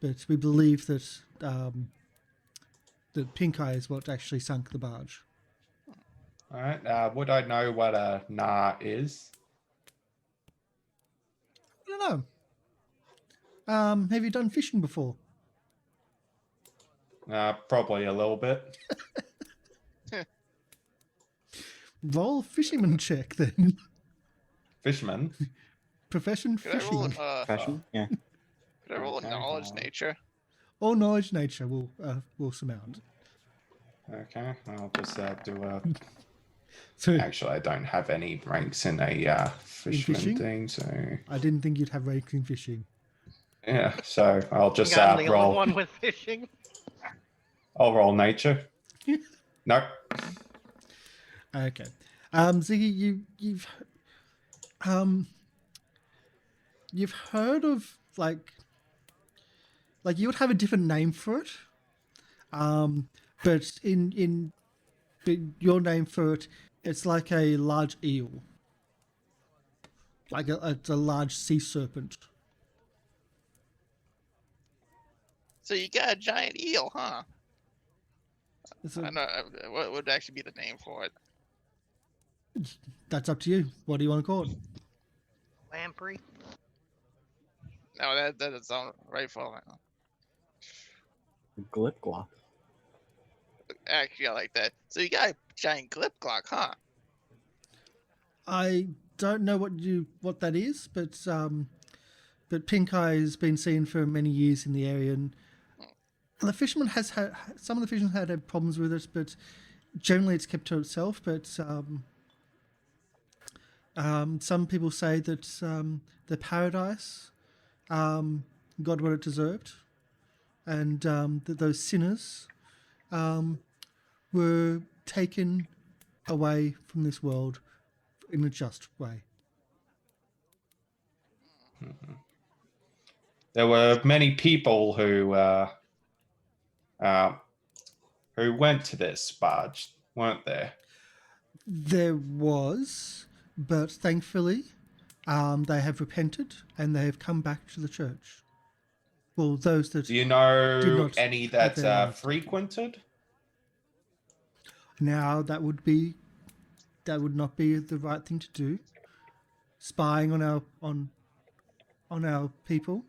But we believe that that pink eye is what actually sunk the barge. All right. Would I know what a nar is? I don't know. Have you done fishing before? Probably a little bit. Roll fisherman check then. Fisherman. Profession Could I roll fishing. Fashion? Yeah. Could I roll Okay, knowledge hold on. nature? All knowledge nature will surmount. Okay. I'll just do a. So Actually, I don't have any ranks in a fisherman fishing? thing, so I didn't think you'd have ranks in fishing. yeah. So I'll I just think I'm the only roll. one with fishing. I'll roll nature. Nope. Okay. Ziggy, you've heard of like you would have a different name for it. But but your name for it, it's like a large eel. It's a large sea serpent. So you got a giant eel, huh? It's I don't know. What would actually be the name for it? That's up to you. What do you want to call it? Lamprey. No, that doesn't sound right for it. Glipglop. Actually, I like that. So you got a giant glipglock, huh? I don't know what that is, but pink eye has been seen for many years in the area, and the fisherman has had some of the fishermen had problems with it, but generally it's kept to itself. But some people say that the Paradise got what it deserved, and that those sinners were taken away from this world in a just way. There were many people who went to this barge, weren't there? There was, but thankfully, they have repented and they have come back to the church. Well, those that Do you did know not any have that their lives frequented? now that would not be the right thing to do. Spying on our people,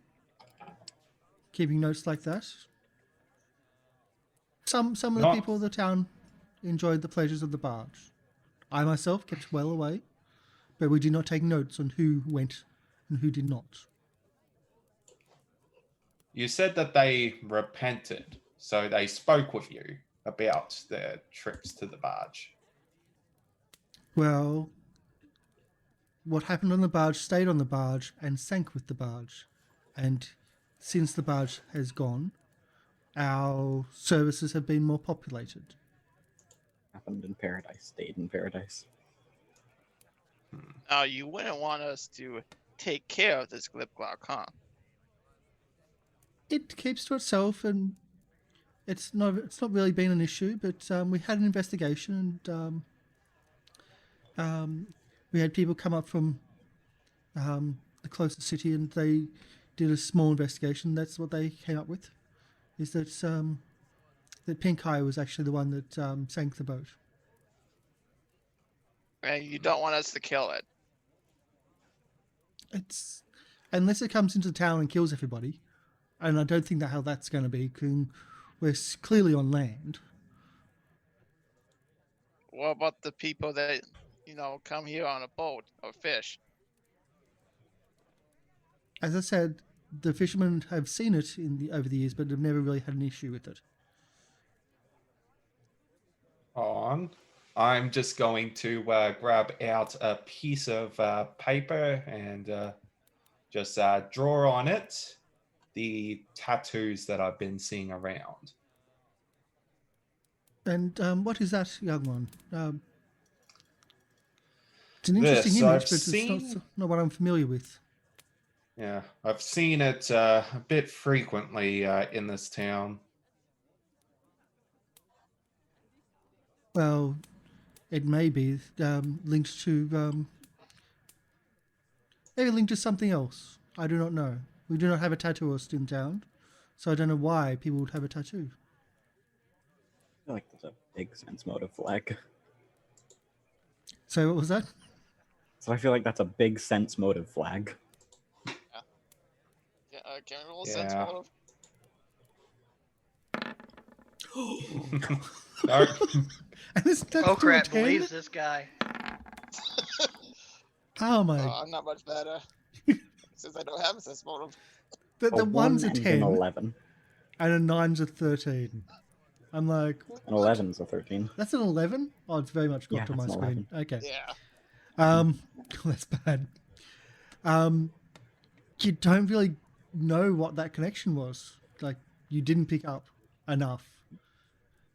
keeping notes like that. Some of the Not- people of the town enjoyed the pleasures of the barge. I myself kept well away, but we did not take notes on who went and who did not. You said that they repented, so they spoke with you about their trips to the barge. Well, what happened on the barge stayed on the barge and sank with the barge. And since the barge has gone, our services have been more populated. Happened in paradise, stayed in paradise. You wouldn't want us to take care of this glipglock, huh? It keeps to itself, and it's not really been an issue. But we had an investigation, and we had people come up from the closest city, and they did a small investigation. That's what they came up with, is that that Pink Eye was actually the one that sank the boat. And you don't want us to kill it. It's unless it comes into town and kills everybody, and I don't think how that's going to be. 'Cause we're clearly on land. What about the people that, come here on a boat or fish? As I said, the fishermen have seen it over the years, but have never really had an issue with it. I'm just going to grab out a piece of paper and just draw on it the tattoos that I've been seeing around. And what is that, young one? It's an interesting image, but it's not what I'm familiar with. Yeah, I've seen it a bit frequently in this town. Well, it may be linked to maybe linked to something else. I do not know. We do not have a tattooist in town, so I don't know why people would have a tattoo. I feel like there's a big sense motive flag. So what was that? So I feel like that's a big sense motive flag. Yeah, can we roll sense motive? No. And it's Oh crap! 10? Believes this guy. Oh my! I'm not much better since I don't have a sense motive. The one's a and 10, an 11. and a 9's a 13. I'm like, An 11's a 13. that's an 11? Oh, it's very much got to my that's an screen. Okay. Yeah. That's bad. You don't really know what that connection was. Like, you didn't pick up enough.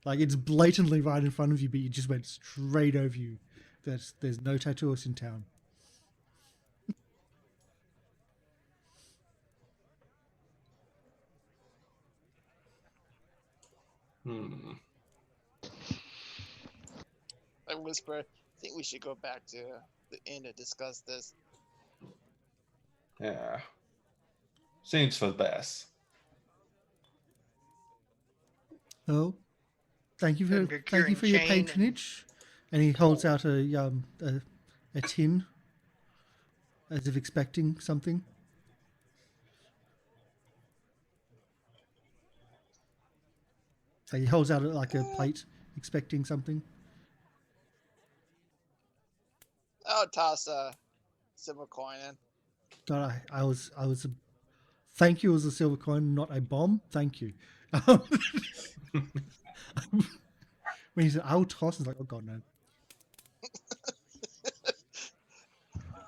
Like, it's blatantly right in front of you, but you just went straight over you. There's no tattooist in town. I whisper, I think we should go back to the inn to discuss this. Yeah. Seems for the best. Oh, thank you for Procuring your chain patronage. And he holds out a tin, as if expecting something. So he holds out like a plate, expecting something. I'll toss a silver coin in. God, I was. Thank you, as a silver coin, not a bomb. Thank you. When he said, "I'll toss," it's like, oh god, no.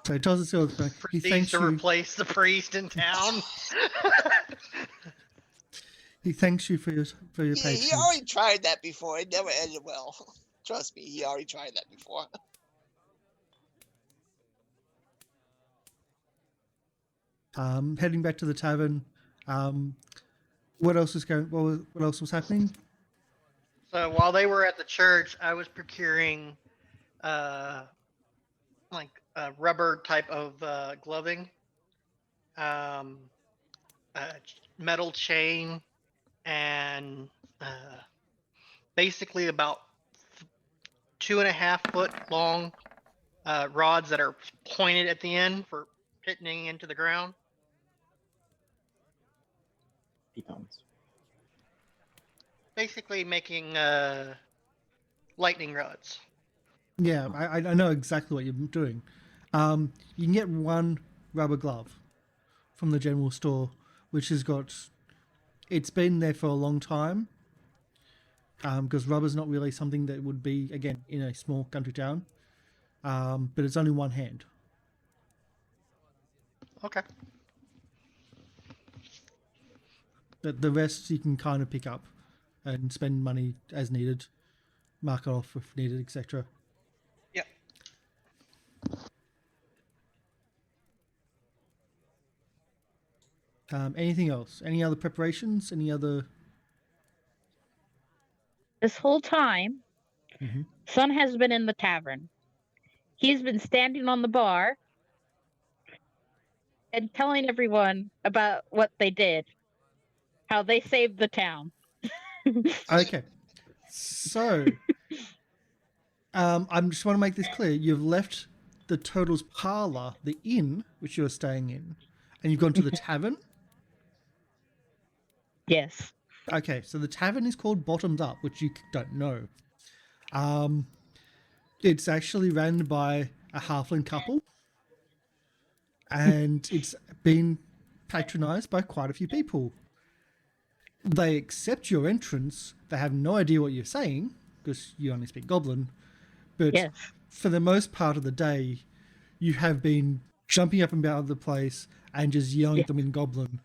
So he tosses a silver coin. He Proceeds thanks to you. replace the priest in town. He thanks you for your patronage. He already tried that before. It never ended well. Trust me, he already tried that before. Heading back to the tavern. What else was What else was happening? So while they were at the church, I was procuring, like a rubber type of gloving, a metal chain, and basically about 2.5 foot long rods that are pointed at the end for hitting into the ground. Pitons. Basically making lightning rods. Yeah, I know exactly what you're doing. You can get one rubber glove from the general store, which has got. It's been there for a long time. Because rubber's not really something that would be, again, in a small country town. But it's only one hand. Okay. But the rest you can kind of pick up and spend money as needed, mark it off if needed, etc. Yep. Anything else? Any other preparations? Any other? This whole time, Son has been in the tavern. He's been standing on the bar and telling everyone about what they did, how they saved the town. Okay. So, I just want to make this clear. You've left the Turtle's parlor, the inn, which you're staying in, and you've gone to the tavern. Yes. Okay, so the tavern is called Bottoms Up, which you don't know. It's actually ran by a halfling couple, and it's been patronized by quite a few people. They accept your entrance. They have no idea what you're saying because you only speak Goblin. But Yes. for the most part of the day, you have been jumping up and down the place and just yelling at them in Goblin.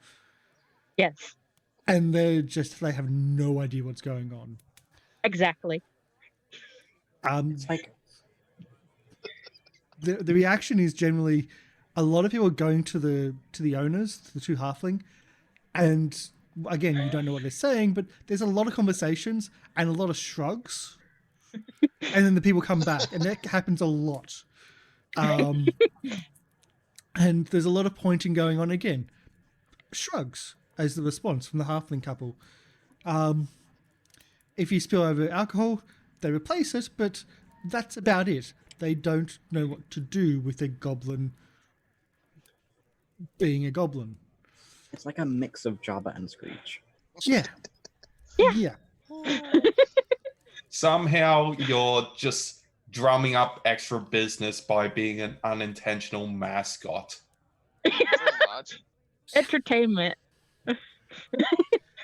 Yes. And they have no idea what's going on. Exactly. It's like, The reaction is generally a lot of people are going to the owners, the two halfling, and again, you don't know what they're saying, but there's a lot of conversations and a lot of shrugs, and then the people come back, and that happens a lot. And there's a lot of pointing going on again. Shrugs as the response from the halfling couple. If you spill over alcohol, they replace it, but that's about it. They don't know what to do with a goblin being a goblin. it's like a mix of Jabba and Screech. Yeah. Yeah. Somehow you're just drumming up extra business by being an unintentional mascot. Pretty much. Entertainment.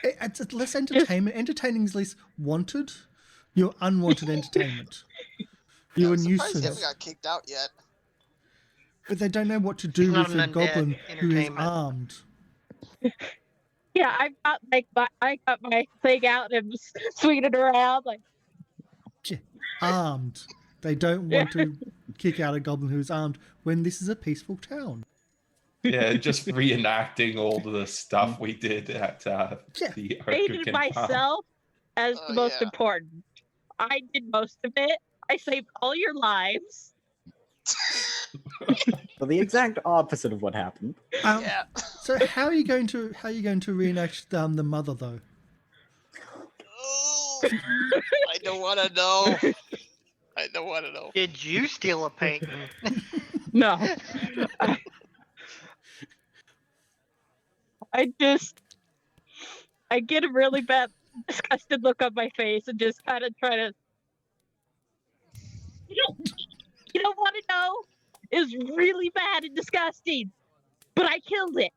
It's less entertainment. Entertaining is less wanted. You're unwanted entertainment. You're a I'm surprised you nuisance. haven't got kicked out yet. But they don't know what to do Not with a an undead goblin who is entertainment. armed. Yeah, I got my thing out and was swinging it around like. Armed. They don't want to kick out a goblin who is armed when this is a peaceful town. Yeah, just reenacting all the stuff we did at the Rated Oaken Farm. myself as the most Yeah. important. I did most of it. I saved all your lives. So the exact opposite of what happened. Yeah. So how are you going to reenact the mother though? Oh, I don't want to know. I don't want to know. Did you steal a painting? No. I get a really bad, disgusted look on my face and just kind of try to. You don't want to know? It's really bad and disgusting. But I killed it.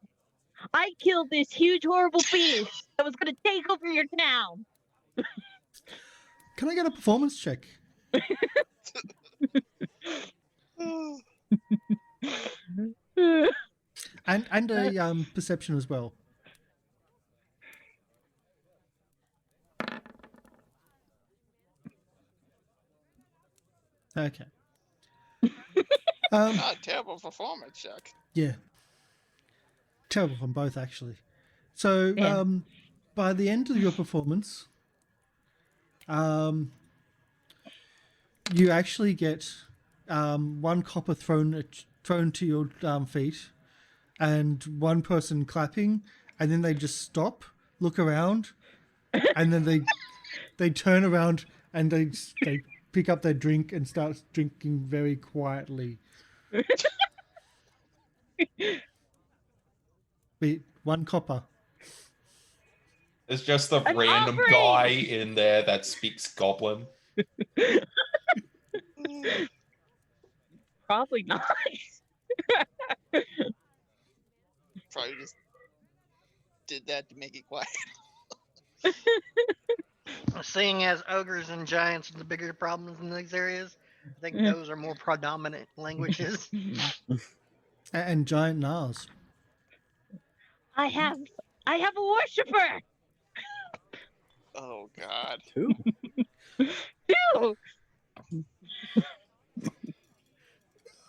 I killed this huge, horrible beast that was going to take over your town. Can I get a performance check? And a perception as well. Okay. Not a terrible performance, Chuck. Yeah. Terrible from both, actually. So, Yeah. by the end of your performance, you actually get one copper thrown to your feet, and one person clapping, and then they just stop, look around, and then they turn around and they pick up their drink and start drinking very quietly. One copper. There's just a An random offering! guy in there that speaks Goblin. Probably not. Probably just did that to make it quiet. Seeing as ogres and giants are the bigger problems in these areas, I think those are more predominant languages. And giant Nars. I have a worshiper. Oh God. Two. Ew.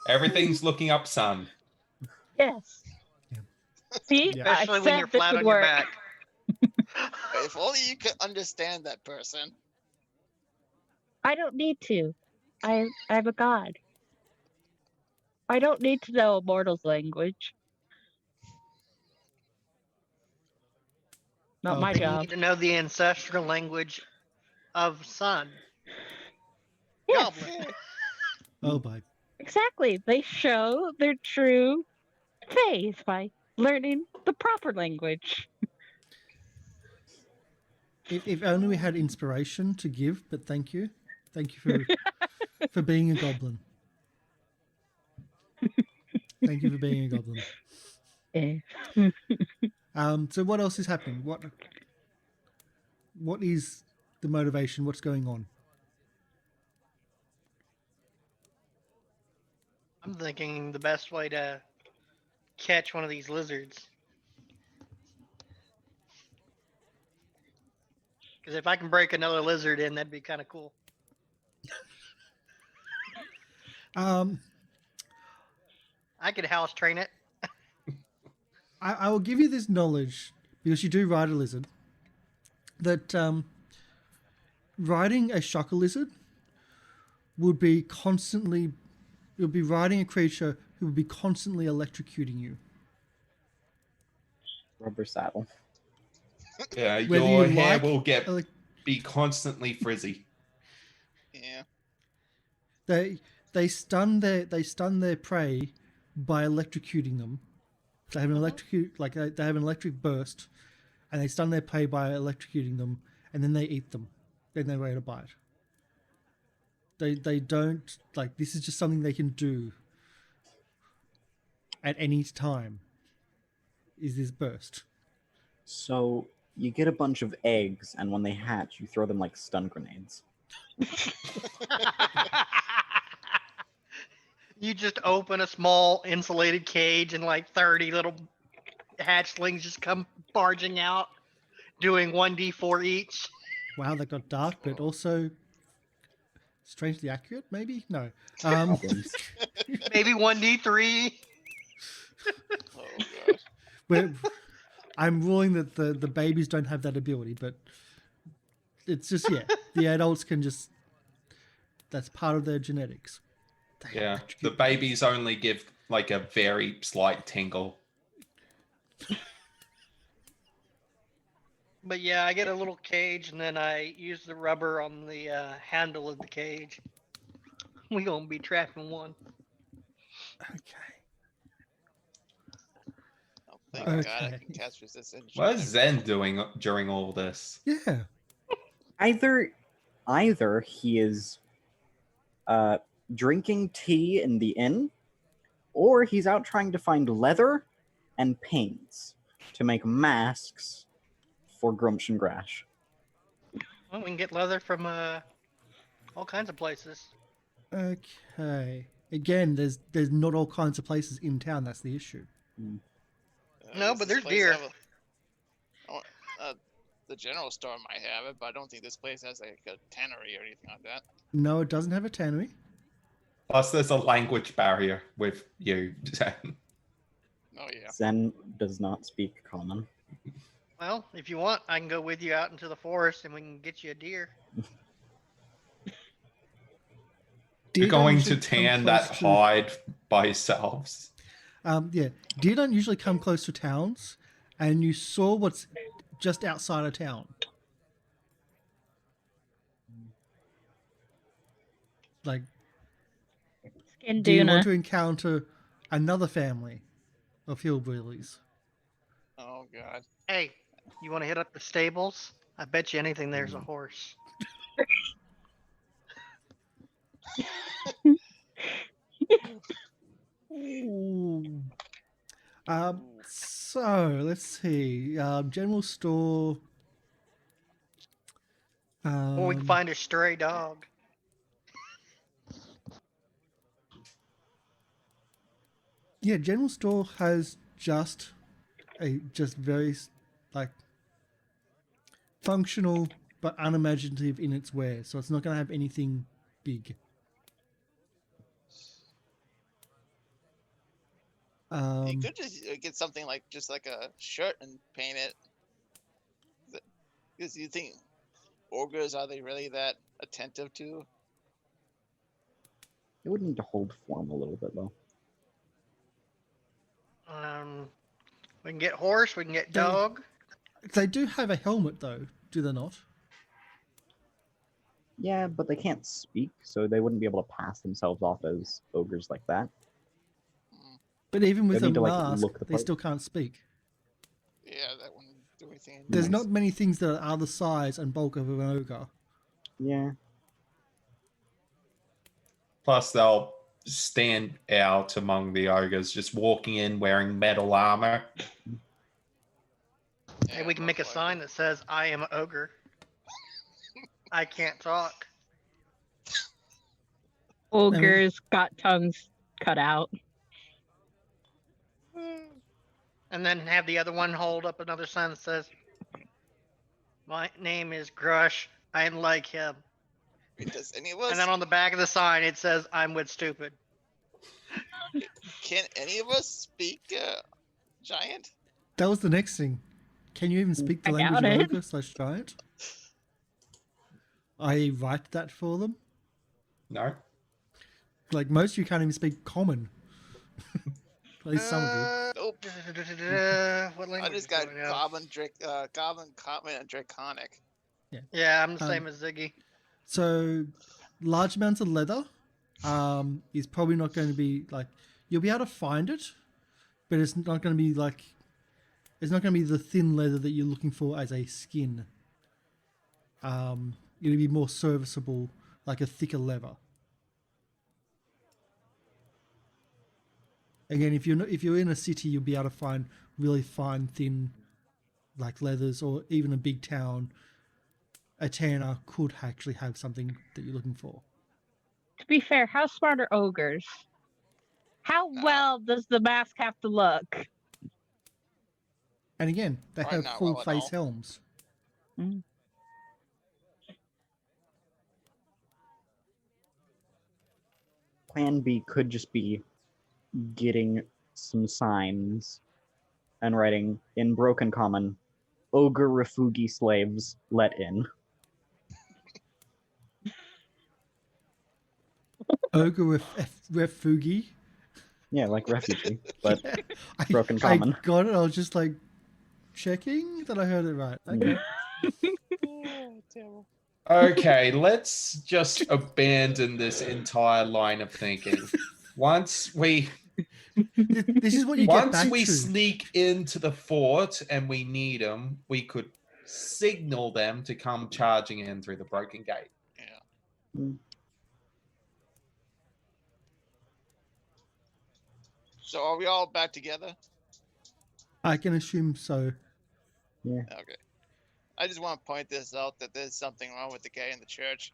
Everything's looking up, son. Yes. Yeah. See, Yeah. I Especially when said you're this flat would on your work. back. If only you could understand that person. I don't need to. I'm a god. I don't need to know a mortal's language. Not Oh, my but You job. need to know the ancestral language of sun. Yes, goblin. Oh, boy. exactly. They show their true face by learning the proper language. If only we had inspiration to give, but thank you. Thank you for being a goblin. Thank you for being a goblin. Eh. So what else is happening? What is the motivation? What's going on? I'm thinking the best way to catch one of these lizards. Because if I can break another lizard in, that'd be kind of cool. Um, I could house train it. I will give you this knowledge because you do ride a lizard. That riding a shocker lizard would be constantly. You'll be riding a creature who would be constantly electrocuting you. Rubber saddle. Yeah, Whether your you hair like will elec- be constantly frizzy. Yeah. they stun their prey by electrocuting them. They have an they have an electric burst, and they stun their prey by electrocuting them, and then they eat them. Then they're ready to bite. They don't like this is just something they can do at any time. Is this burst? So you get a bunch of eggs, and when they hatch, you throw them like stun grenades. You just open a small insulated cage and like 30 little hatchlings just come barging out, doing 1d4 each. Wow, that got dark, but also strangely accurate. Maybe no. Goblins. Maybe 1d3. Oh god. We're, I'm ruling that the babies don't have that ability, but it's just the adults can just. That's part of their genetics. They Yeah, the electrocute- babies only give like a very slight tingle. But yeah, I get a little cage and then I use the rubber on the handle of the cage. We gonna be trapping one. Okay. Oh, thank God I Okay. can cast resistance. What is Zen doing during all this? Yeah. Either he is drinking tea in the inn, or he's out trying to find leather and paints to make masks for Grumsh and Grash. Well, we can get leather from all kinds of places. Okay. Again, there's not all kinds of places in town. That's the issue. No, does but this there's place deer. have the general store might have it, but I don't think this place has like a tannery or anything like that. No, it doesn't have a tannery. Plus, there's a language barrier with you, Zen. Oh yeah. Zen does not speak common. Well, if you want, I can go with you out into the forest and we can get you a deer. Deer You're don't going usually to come tan that close to- hide by yourselves. Deer don't usually come close to towns, and you saw what's just outside of town. Like, do you want Skinduna. to encounter another family of hillbillies? Oh god. Hey, you want to hit up the stables? I bet you anything there's a horse. Ooh. So let's see. General store. Or we can find a stray dog. Yeah, general store has just very like functional but unimaginative in its wares, so it's not going to have anything big. You could just get something like just like a shirt and paint it. Because you think ogres, are they really that attentive to? It would need to hold form a little bit though. We can get horse. We can get dog. They do have a helmet though, do they not? Yeah, but they can't speak, so they wouldn't be able to pass themselves off as ogres like that. But even with They'd a need to, like, mask, look the they part. still can't speak. Yeah, that wouldn't do anything. There's Nice. not many things that are the size and bulk of an ogre. Yeah. Plus, they'll stand out among the ogres, just walking in wearing metal armor. Hey, we can make a most sign likely. that says, I am an ogre. I can't talk. Ogres got tongues cut out. And then have the other one hold up another sign that says, my name is Grush. I'm like him. Wait, does any of us? And then on the back of the sign, it says, I'm with stupid. Can any of us speak giant? That was the next thing. Can you even speak the I language of doubt it. ogre/giant? I write that for them. No. Like most of you can't even speak common. At least some of you. Nope. What I language just do got I have? Goblin, Common, and Draconic. Yeah, I'm the Um, same as Ziggy. So large amounts of leather is probably not going to be like you'll be able to find it, but it's not going to be like it's not going to be the thin leather that you're looking for as a skin. It'll be more serviceable, like a thicker leather. Again, if you're in a city, you'll be able to find really fine, thin, like leathers, or even a big town. A tanner could actually have something that you're looking for. To be fair, how smart are ogres? How well does the mask have to look? And again, they Probably have not full well at face all. helms. Plan B could just be getting some signs and writing in broken common, ogre refugi slaves let in. Ogre refugi. Yeah, like refugee, but I, broken common. I got it. I was just like checking that I heard it right. Okay. Terrible. Okay, let's just abandon this entire line of thinking. Once we This is what you get once back we to. sneak into the fort and we need them, we could signal them to come charging in through the broken gate. Yeah. Mm. So are we all back together? I can assume so. Yeah. Okay. I just want to point this out that there's something wrong with the guy in the church.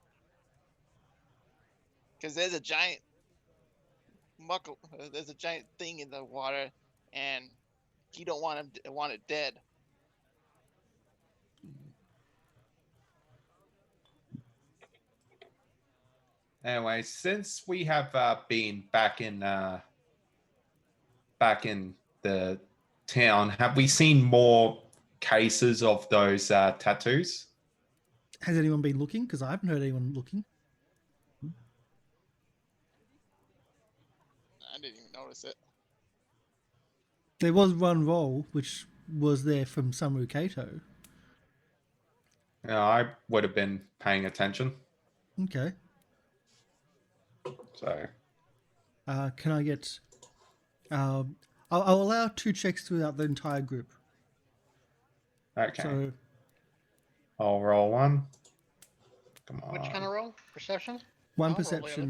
Because there's a giant there's a giant thing in the water, and he don't want it dead. Anyway, since we have been back in the town, have we seen more cases of those tattoos? Has anyone been looking? Because I haven't heard anyone looking. I didn't even notice it. There was one roll which was there from Samu Kato. I would have been paying attention. Okay. So Can I get? I'll allow 2 checks throughout the entire group. okay, So I'll roll one. Come on. Which kind of roll? Perception? one I'll roll the perception.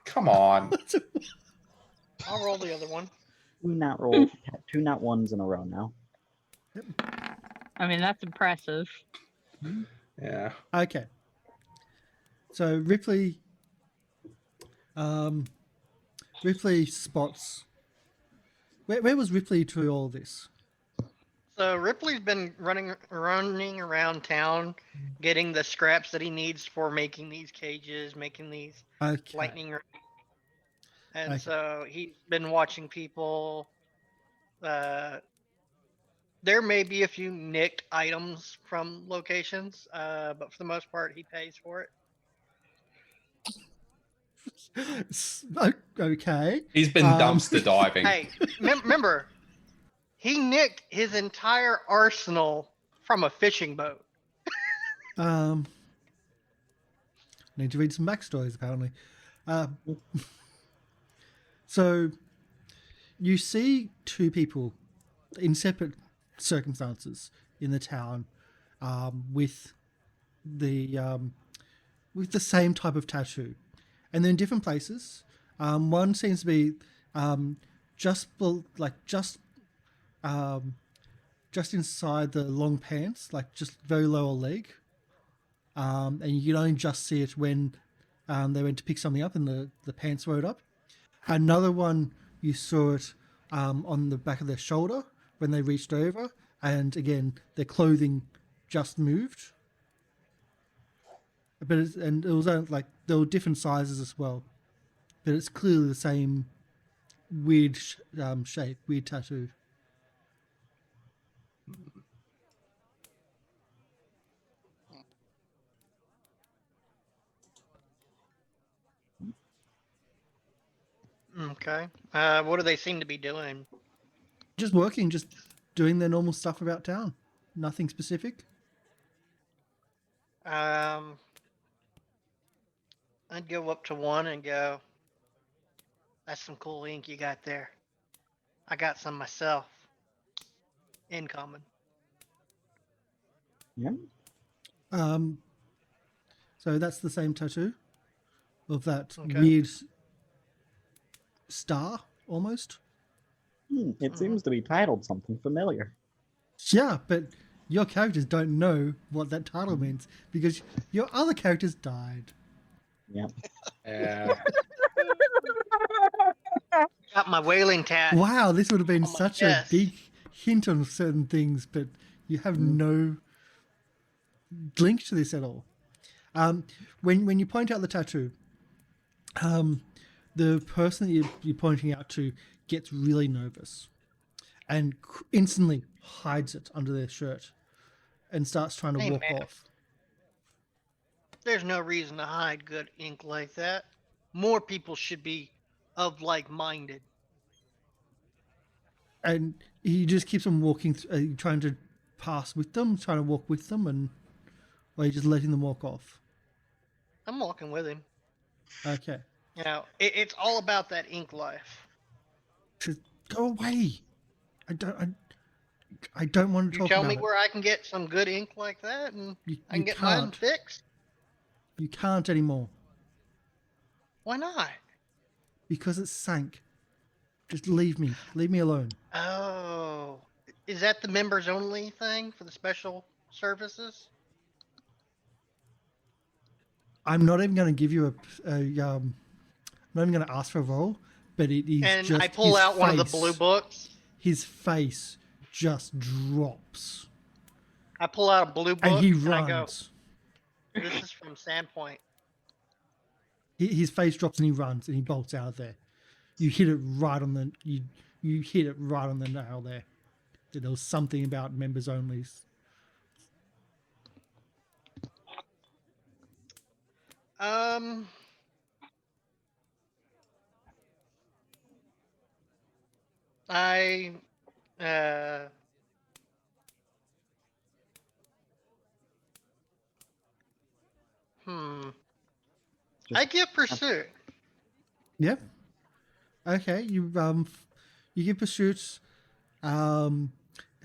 Come on. I'll roll the other one. Two nat ones in a row now. I mean, that's impressive. Yeah. Okay. So Ripley spots. Where was Ripley to all this? So Ripley's been running around town, getting the scraps that he needs for making these cages, making these Okay. lightning. And Okay. so he's been watching people. There may be a few nicked items from locations, but for the most part, he pays for it. Okay. He's been dumpster diving. Hey, remember, he nicked his entire arsenal from a fishing boat. Need to read some backstories, apparently. So you see two people in separate circumstances in the town with the same type of tattoo, and they're in different places. One seems to be just just inside the long pants, like just very lower leg, and you can only just see it when they went to pick something up and the pants rode up. Another one, you saw it on the back of their shoulder when they reached over, and again, their clothing just moved. But it was like there were different sizes as well, but it's clearly the same weird shape, weird tattoo. Okay. What do they seem to be doing? Just working, just doing their normal stuff about town. Nothing specific. I'd go up to one and go, "That's some cool ink you got there. I got some myself. In common." Yeah. So that's the same tattoo of that Okay. weird star, almost. It seems to be titled something familiar. Yeah, but your characters don't know what that title means because your other characters died. Yeah. Yeah. Got my whaling tat. Wow, this would have been Oh my such chest. a big hint on certain things, but you have no link to this at all. When you point out the tattoo, the person that you're pointing out to gets really nervous and instantly hides it under their shirt and starts trying to Hey, walk man. off. There's no reason to hide good ink like that. More people should be of like-minded. And he just keeps on walking, trying to pass with them, trying to walk with them, and or you just letting them walk off. I'm walking with him. Okay, You know, it's all about that ink life. just go away. I don't want to You talk tell about me it. where I can get some good ink like that, and I can get mine can't. fixed. You can't anymore Why not? because it's sank. Just leave me. Leave me alone. Oh, is that the members only thing for the special services? I'm not even going to give you I'm not even going to ask for a roll, but it is And just I pull his out one of the face- blue books. His face just drops, I pull out a blue book and he I go, runs. "This is from Sandpoint." His face drops, and he runs, and he bolts out of there. You hit it right on the you hit it right on the nail there. There was something about members only. I uh I give pursuit. Yep. Okay, you give pursuit. It's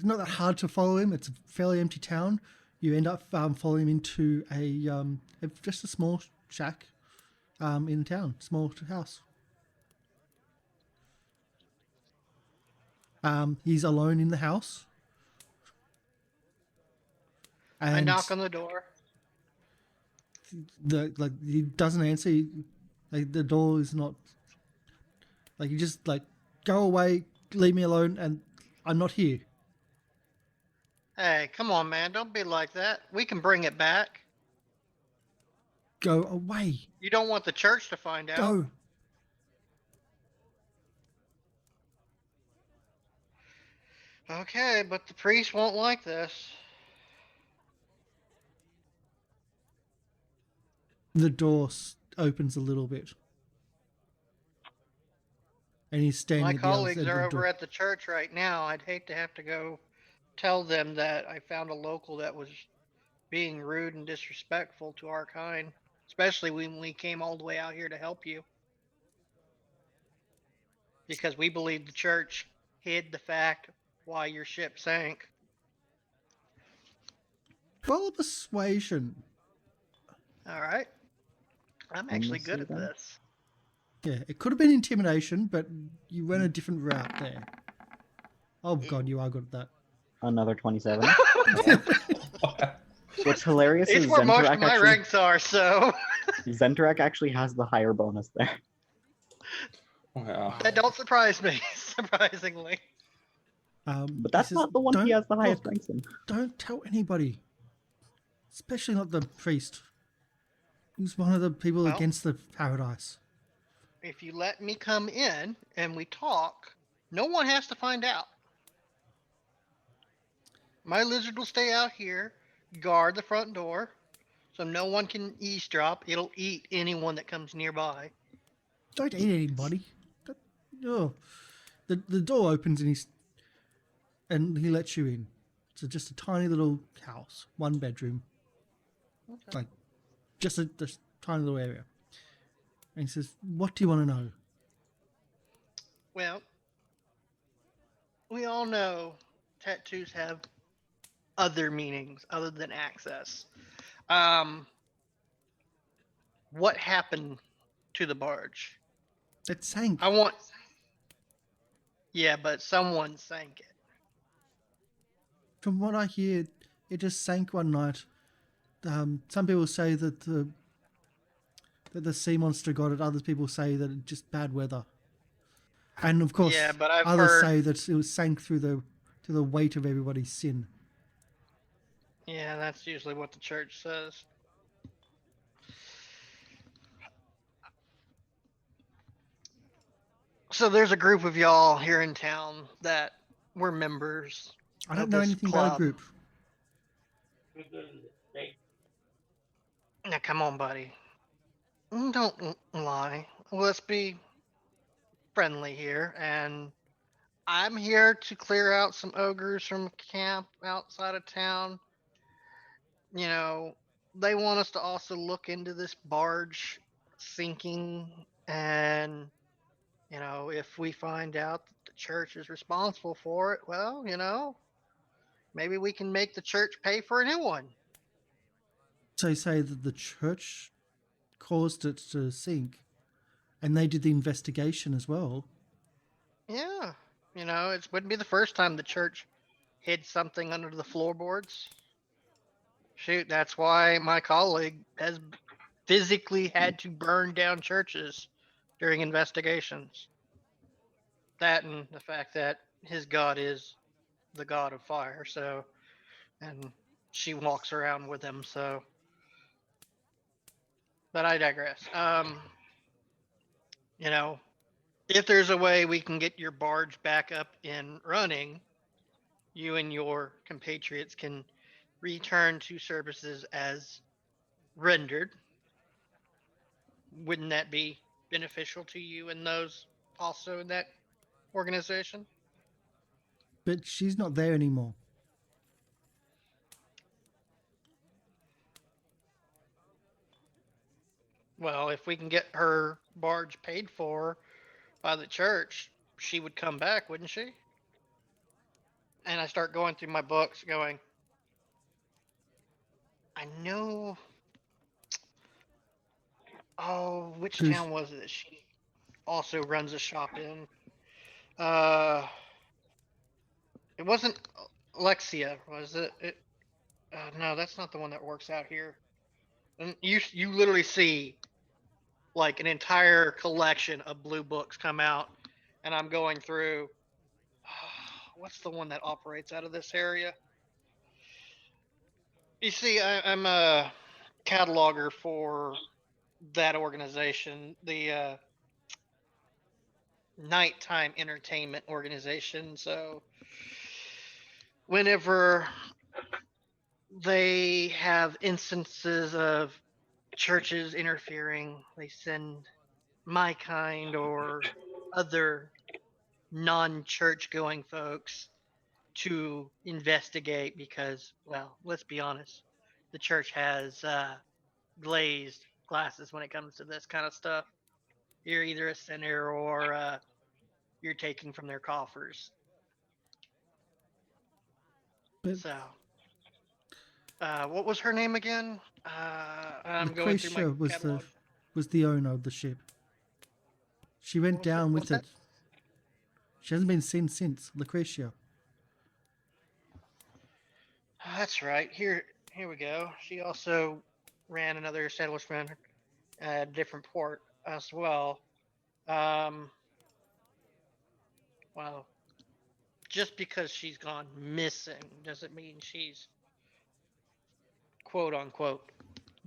not that hard to follow him. It's a fairly empty town. You end up following him into just a small shack in town, small house. He's alone in the house. And I knock on the door. he doesn't answer. The door is not. You just go away, leave me alone, and I'm not here. Hey, come on, man! Don't be like that. We can bring it back. Go away. You don't want the church to find out. Go. Okay, but the priest won't like this. The door opens a little bit, and he's standing. My at the other colleagues side of are the over door. at the church right now. I'd hate to have to go tell them that I found a local that was being rude and disrespectful to our kind. especially when we came all the way out here to help you. Because we believe the church hid the fact why your ship sank. Roll a persuasion. All right. I'm actually good at then. this. Yeah, it could have been intimidation, but you went a different route there. Oh god, you are good at that. Another 27. What's hilarious It's is where most of Zentorak my actually, ranks are, so Zentorak actually has the higher bonus there. Wow. that don't surprise me, surprisingly. But that's he says, not the one he "Don't- has the highest look, ranks in. Don't tell anybody. Especially not the priest. He's one of the people Well- against the paradise. If you let me come in and we talk, no one has to find out. My lizard will stay out here, guard the front door, so no one can eavesdrop. It'll eat anyone that comes nearby. Don't eat anybody. Oh. The door opens and he lets you in. It's just a tiny little house, 1 bedroom. Okay. Like, just a tiny little area. And he says, "What do you want to know?" Well, we all know tattoos have other meanings other than access. What happened to the barge? It sank. I want. Yeah, but someone sank it. From what I hear, it just sank one night. Some people say that the sea monster got it. Other people say that it's just bad weather. And of course, Yeah, but I've others heard- say that it was sank through the weight of everybody's sin. Yeah, that's usually what the church says. So there's a group of y'all here in town that were members. I don't of know this anything about a club. group. Now, come on, buddy. Don't lie. Let's be friendly here. And I'm here to clear out some ogres from camp outside of town. You know, they want us to also look into this barge sinking. And, you know, if we find out that the church is responsible for it, well, you know, maybe we can make the church pay for a new one. So you say that the church caused it to sink, and they did the investigation as well. Yeah. You know, it wouldn't be the first time the church hid something under the floorboards. Shoot, that's why my colleague has physically had to burn down churches during investigations. That and the fact that his god is the god of fire, so, and she walks around with him, so. But I digress. You know, if there's a way we can get your barge back up and running, you and your compatriots can return to services as rendered. Wouldn't that be beneficial to you and those also in that organization? But she's not there anymore. Well, if we can get her barge paid for by the church, she would come back, wouldn't she? And I start going through my books going, I know. Oh, which Who's- town was it that she also runs a shop in? It wasn't Alexia, was it? No, that's not the one that works out here. And you literally see like an entire collection of blue books come out, and I'm going through. What's the one that operates out of this area? You see, I'm a cataloger for that organization, the nighttime entertainment organization. So whenever they have instances of churches interfering, they send my kind or other non-church going folks to investigate because, well, let's be honest, the church has glazed classes when it comes to this kind of stuff. You're either a sinner or you're taking from their coffers. But So, what was her name again? I'm going through my Lucretia catalog. was the owner of the ship. She went What was it- down what's with it. She hasn't been seen since. Lucretia. That's right. Here we go. She also ran another establishment at a different port as well. Well, just because she's gone missing doesn't mean she's quote unquote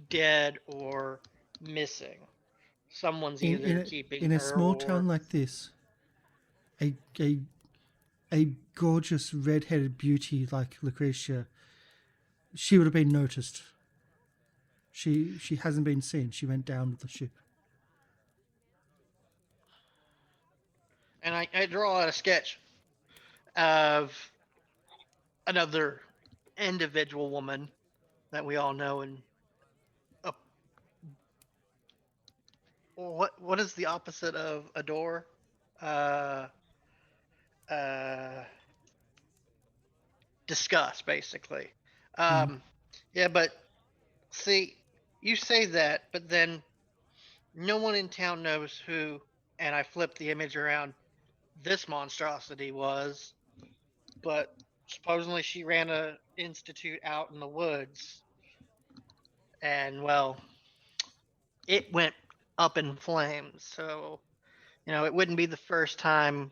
dead or missing. Someone's either keeping In a her small or town like this, a gorgeous red-headed beauty like Lucretia, she would have been noticed. She hasn't been seen. She went down with the ship. and I draw out a sketch of another individual woman that we all know and what is the opposite of adore? Discuss basically. Yeah, but see, you say that, but then no one in town knows who, and I flipped the image around, this monstrosity was, but supposedly she ran a institute out in the woods, and well, it went up in flames. So, it wouldn't be the first time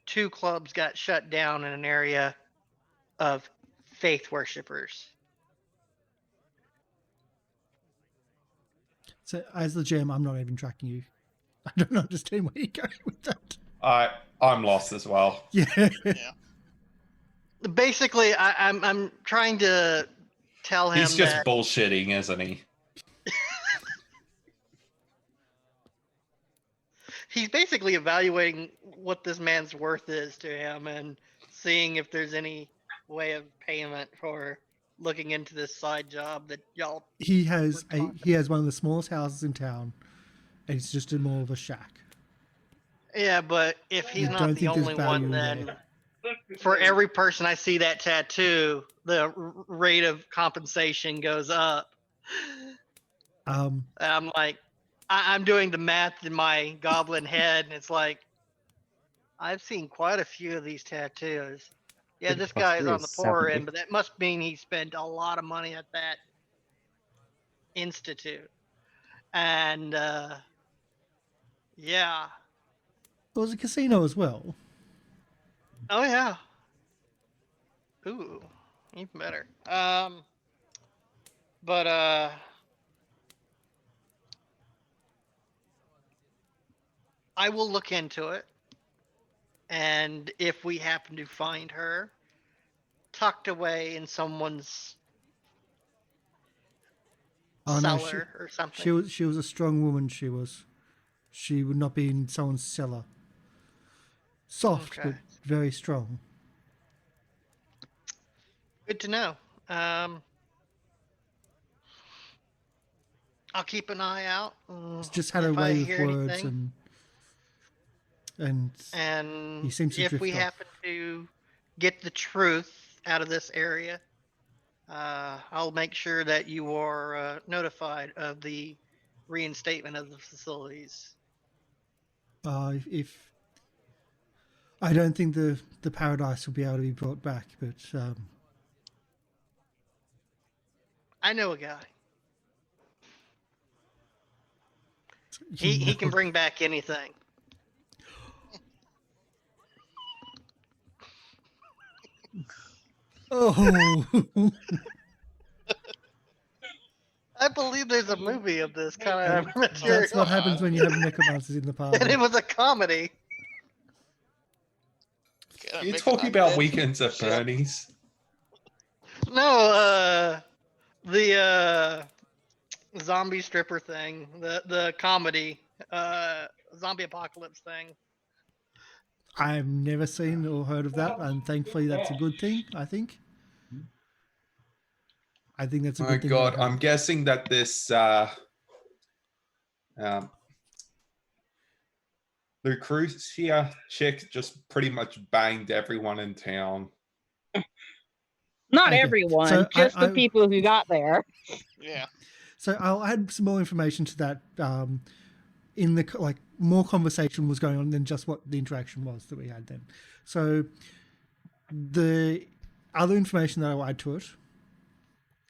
two clubs got shut down in an area of faith worshippers. So, as the GM, I'm not even tracking you. I don't understand where you're going with that. I'm lost as well. Yeah. Yeah. Basically, I'm trying to tell him He's just that bullshitting, isn't he? he's basically evaluating what this man's worth is to him and seeing if there's any way of payment for looking into this side job that y'all. He has one of the smallest houses in town, and it's just more of a shack. Yeah, but if he's I not don't the think there's only one, value then for every person I see that tattoo, the rate of compensation goes up. And I'm like, I'm doing the math in my goblin head, and it's like, I've seen quite a few of these tattoos. Yeah, 30 this plus guy is 3 on the is poorer 70. end, but that must mean he spent a lot of money at that institute. And yeah. There was a casino as well. Oh yeah. Ooh, even better. But I will look into it, and if we happen to find her tucked away in someone's cellar or something. She was a strong woman. She would not be in someone's cellar. Soft, Okay. but very strong. Good to know. I'll keep an eye out. He's just had a if I way with hear words anything. and he seems to if drift we off. happen to get the truth out of this area, I'll make sure that you are notified of the reinstatement of the facilities. If I don't think the paradise will be able to be brought back, but I know a guy. He can bring back anything. Oh, I believe there's a movie of this kind of material. that's what happens when you have necromancers in the party. And it was a comedy. You're talking about Weekends at Bernie's. No, the zombie stripper thing, the comedy, zombie apocalypse thing. I've never seen or heard of that, and thankfully that's a good thing. I think that's a My good thing. God, I'm guessing that this Lucretia chick just pretty much banged everyone in town. Not Okay, everyone, so just the people who got there. Yeah. So I'll add some more information to that. In the more conversation was going on than just what the interaction was that we had then. So the other information that I'll add to it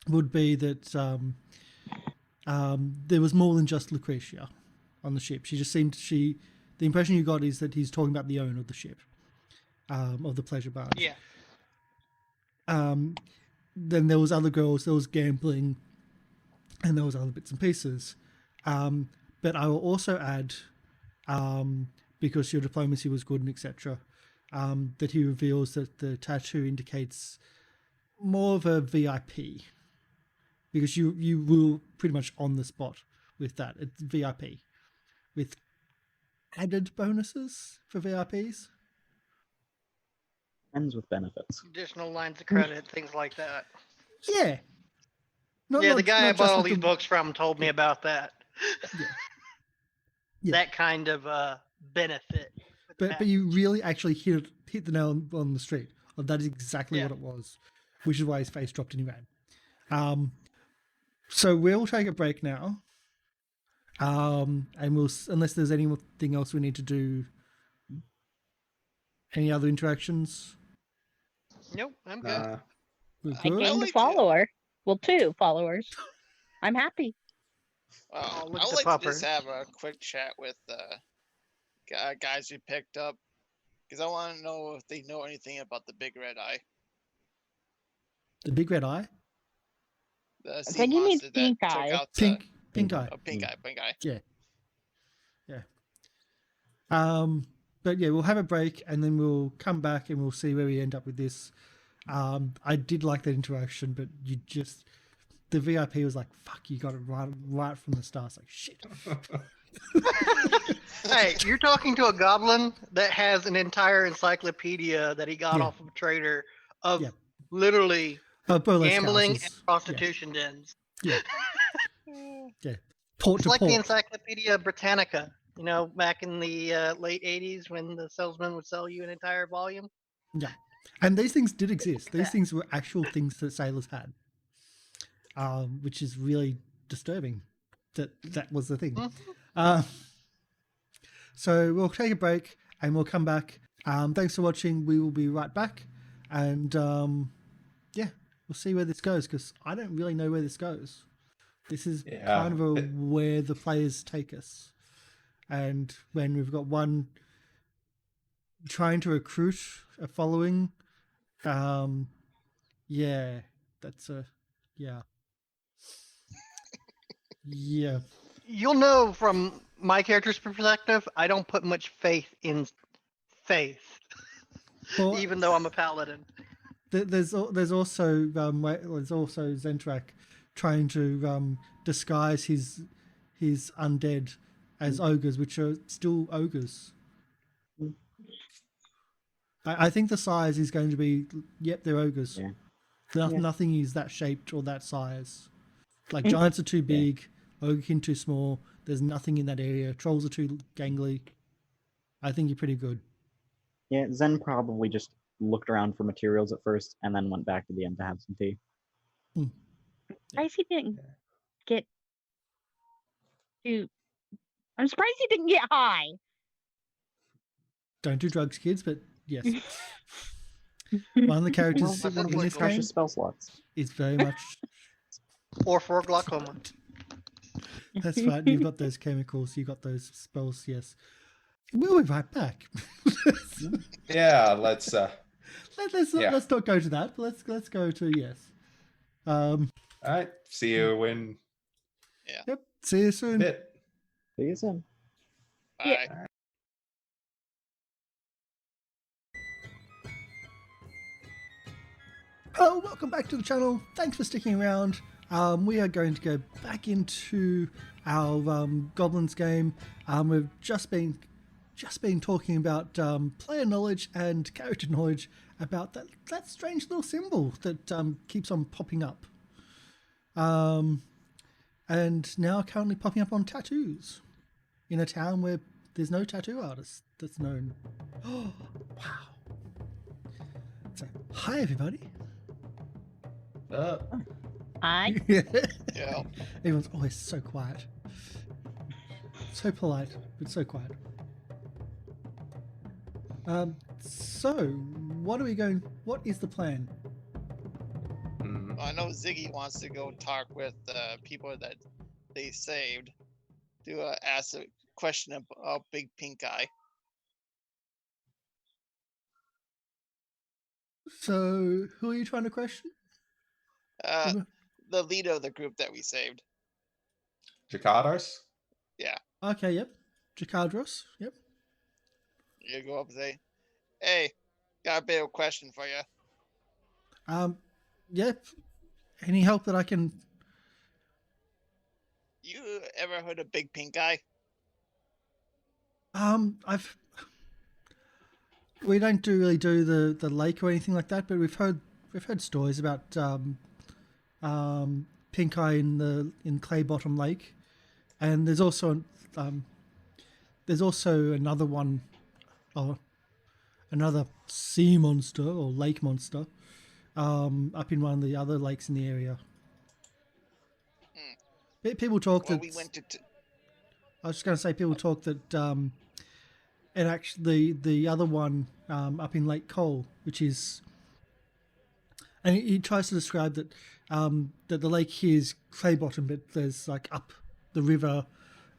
would be that there was more than just Lucretia on the ship. She just seemed the impression you got is that he's talking about the owner of the ship, of the pleasure barge. Yeah. Then there was other girls, there was gambling, and there was other bits and pieces. But I will also add, because your diplomacy was good and etc., that he reveals that the tattoo indicates more of a VIP, because you were pretty much on the spot with that. It's VIP with added bonuses for VIPs. Ends with benefits. Additional lines of credit, things like that. Yeah. The guy I bought just all with these the- books from told me about that. Yeah. That kind of benefit. But you really actually hit the nail on the street. That is exactly what it was, which is why his face dropped and he ran. So we'll take a break now, and we'll, unless there's anything else we need to do. Any other interactions? Nope, I'm good. We're I good? gained like a follower. Well, 2 followers. I'm happy. Oh, I look at would the like to just pupper. have a quick chat with guys we picked up, because I want to know if they know anything about the big red eye. The big red eye? The sea think he means monster that pink took eye. out Pink eye. pink eye. Yeah. But yeah, we'll have a break and then we'll come back and we'll see where we end up with this. I did like that interaction, but the VIP was like, fuck, you got it right from the start. It's like, shit. Hey, you're talking to a goblin that has an entire encyclopedia that he got Yeah. off of a trader of Yeah. literally Burlesque gambling houses. and prostitution dens. Yeah. Port It's to like the port. Encyclopedia Britannica, back in the late 80s when the salesman would sell you an entire volume. Yeah. And these things did exist. These that. things were actual things that sailors had, which is really disturbing that was the thing. Mhm. So we'll take a break and we'll come back. Thanks for watching. We will be right back. And we'll see where this goes, because I don't really know where this goes. This is kind of where the players take us. And when we've got one trying to recruit a following, that's yeah. You'll know from my character's perspective, I don't put much faith in faith, Well, even though I'm a paladin. there's also Zentrak trying to disguise his undead as ogres, which are still ogres. I think the size is going to be, they're ogres. Yeah. Nothing is that shaped or that size. Like giants are too big, ogrekin too small. There's nothing in that area. Trolls are too gangly. I think you're pretty good. Yeah, Zen probably just looked around for materials at first and then went back to the end to have some tea. Surprised he didn't get to. I'm surprised he didn't get high. Don't do drugs, kids, but yes. One of the characters Well, in this game precious spell slots. is very much. Or for glaucoma. That's right. You've got those chemicals. You've got those spells. Yes. We'll be right back. Yeah, let's Let's not go to that. Let's go to yes. all right. See you in Yep. See you a soon. bit. See you soon. Bye. Yeah. Oh, welcome back to the channel. Thanks for sticking around. We are going to go back into our Goblins game. We've just been talking about player knowledge and character knowledge about that strange little symbol that keeps on popping up. And now currently popping up on tattoos. in a town where there's no tattoo artist that's known. Oh, wow. So, hi everybody. I Yeah. Everyone's always so quiet. So polite, but so quiet. So, what is the plan? Mm. I know Ziggy wants to go talk with the people that they saved to ask a question about Big Pink Eye. So, who are you trying to question? The leader of the group that we saved. Jakardos? Okay, yep. Jakadros, yep. You go up and say, "Hey, got a bit of a question for you. Yep. Any help that I can? You ever heard of Big Pink Eye?" We don't really do the lake or anything like that, but we've heard stories about pink eye in Clay Bottom Lake, and there's also another one, or another sea monster or lake monster, up in one of the other lakes in the area. People talk Well, that. we went to. I was just going to say, people talk that, and actually the other one up in Lake Cole, which is, and he tries to describe that that the lake here is clay bottom, but there's like up the river,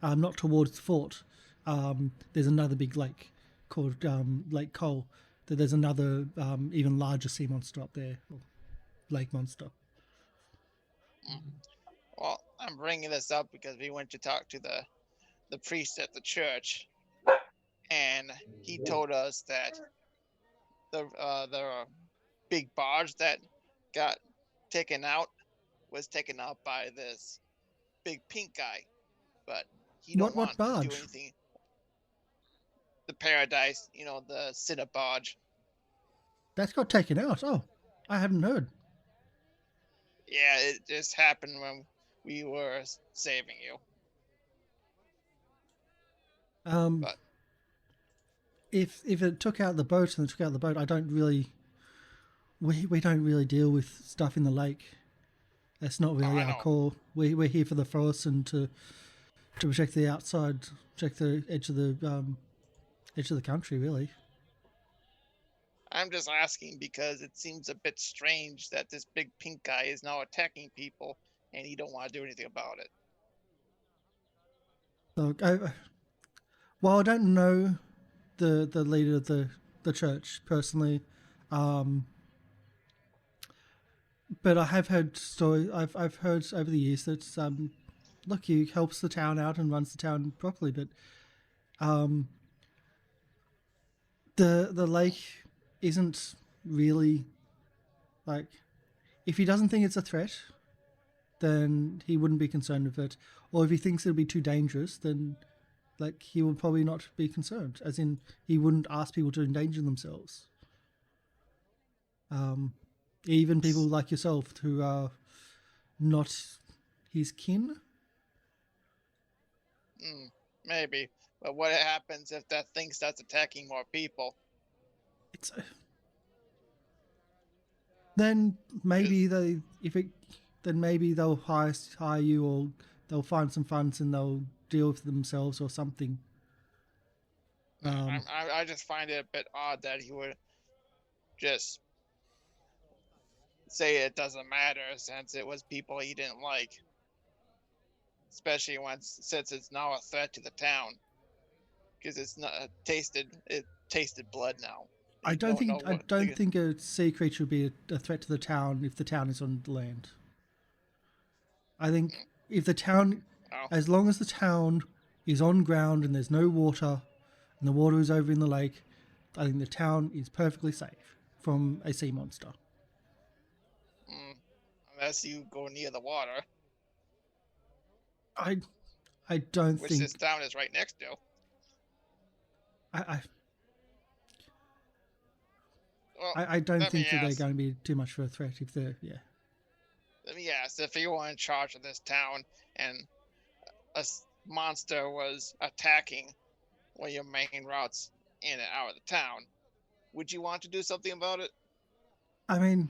not towards the fort. There's another big lake called Lake Cole. That there's another even larger sea monster up there, or lake monster. Well, I'm bringing this up because we went to talk to the priest at the church, and he told us that the big barge that got taken out was taken out by this big pink guy, but he don't What want to do barge? anything. The paradise, the Cinna barge. That's got taken out. Oh, I hadn't heard. Yeah, it just happened when we were saving you. But If it took out the boat and it took out the boat, I don't really. We don't really deal with stuff in the lake. That's not really I our know. core. We're here for the forest and to protect the outside, protect the edge of the country, really. I'm just asking because it seems a bit strange that this big pink guy is now attacking people, and he don't want to do anything about it. So, while I don't know the leader of the church personally, but I have heard story. I've heard over the years that look, he helps the town out and runs the town properly, but the lake isn't really like, if he doesn't think it's a threat, then he wouldn't be concerned with it. Or if he thinks it'll be too dangerous, then like he would probably not be concerned. As in, he wouldn't ask people to endanger themselves. Even people like yourself who are not his kin. Maybe, but what happens if that thing starts attacking more people? It's then maybe then maybe they'll hire you, or they'll find some funds and they'll deal with it themselves or something. I just find it a bit odd that he would just say it doesn't matter since it was people he didn't like, especially since it's now a threat to the town because it's not tasted blood now. I don't think a sea creature would be a threat to the town if the town is on land. I think if the town, as long as the town is on ground and there's no water, and the water is over in the lake, I think the town is perfectly safe from a sea monster. Unless you go near the water. I don't which think this town is right next to. I don't think that they're going to be too much of a threat if they're Let me ask, if you were in charge of this town and monster was attacking one of your main routes in and out of the town. Would you want to do something about it? I mean,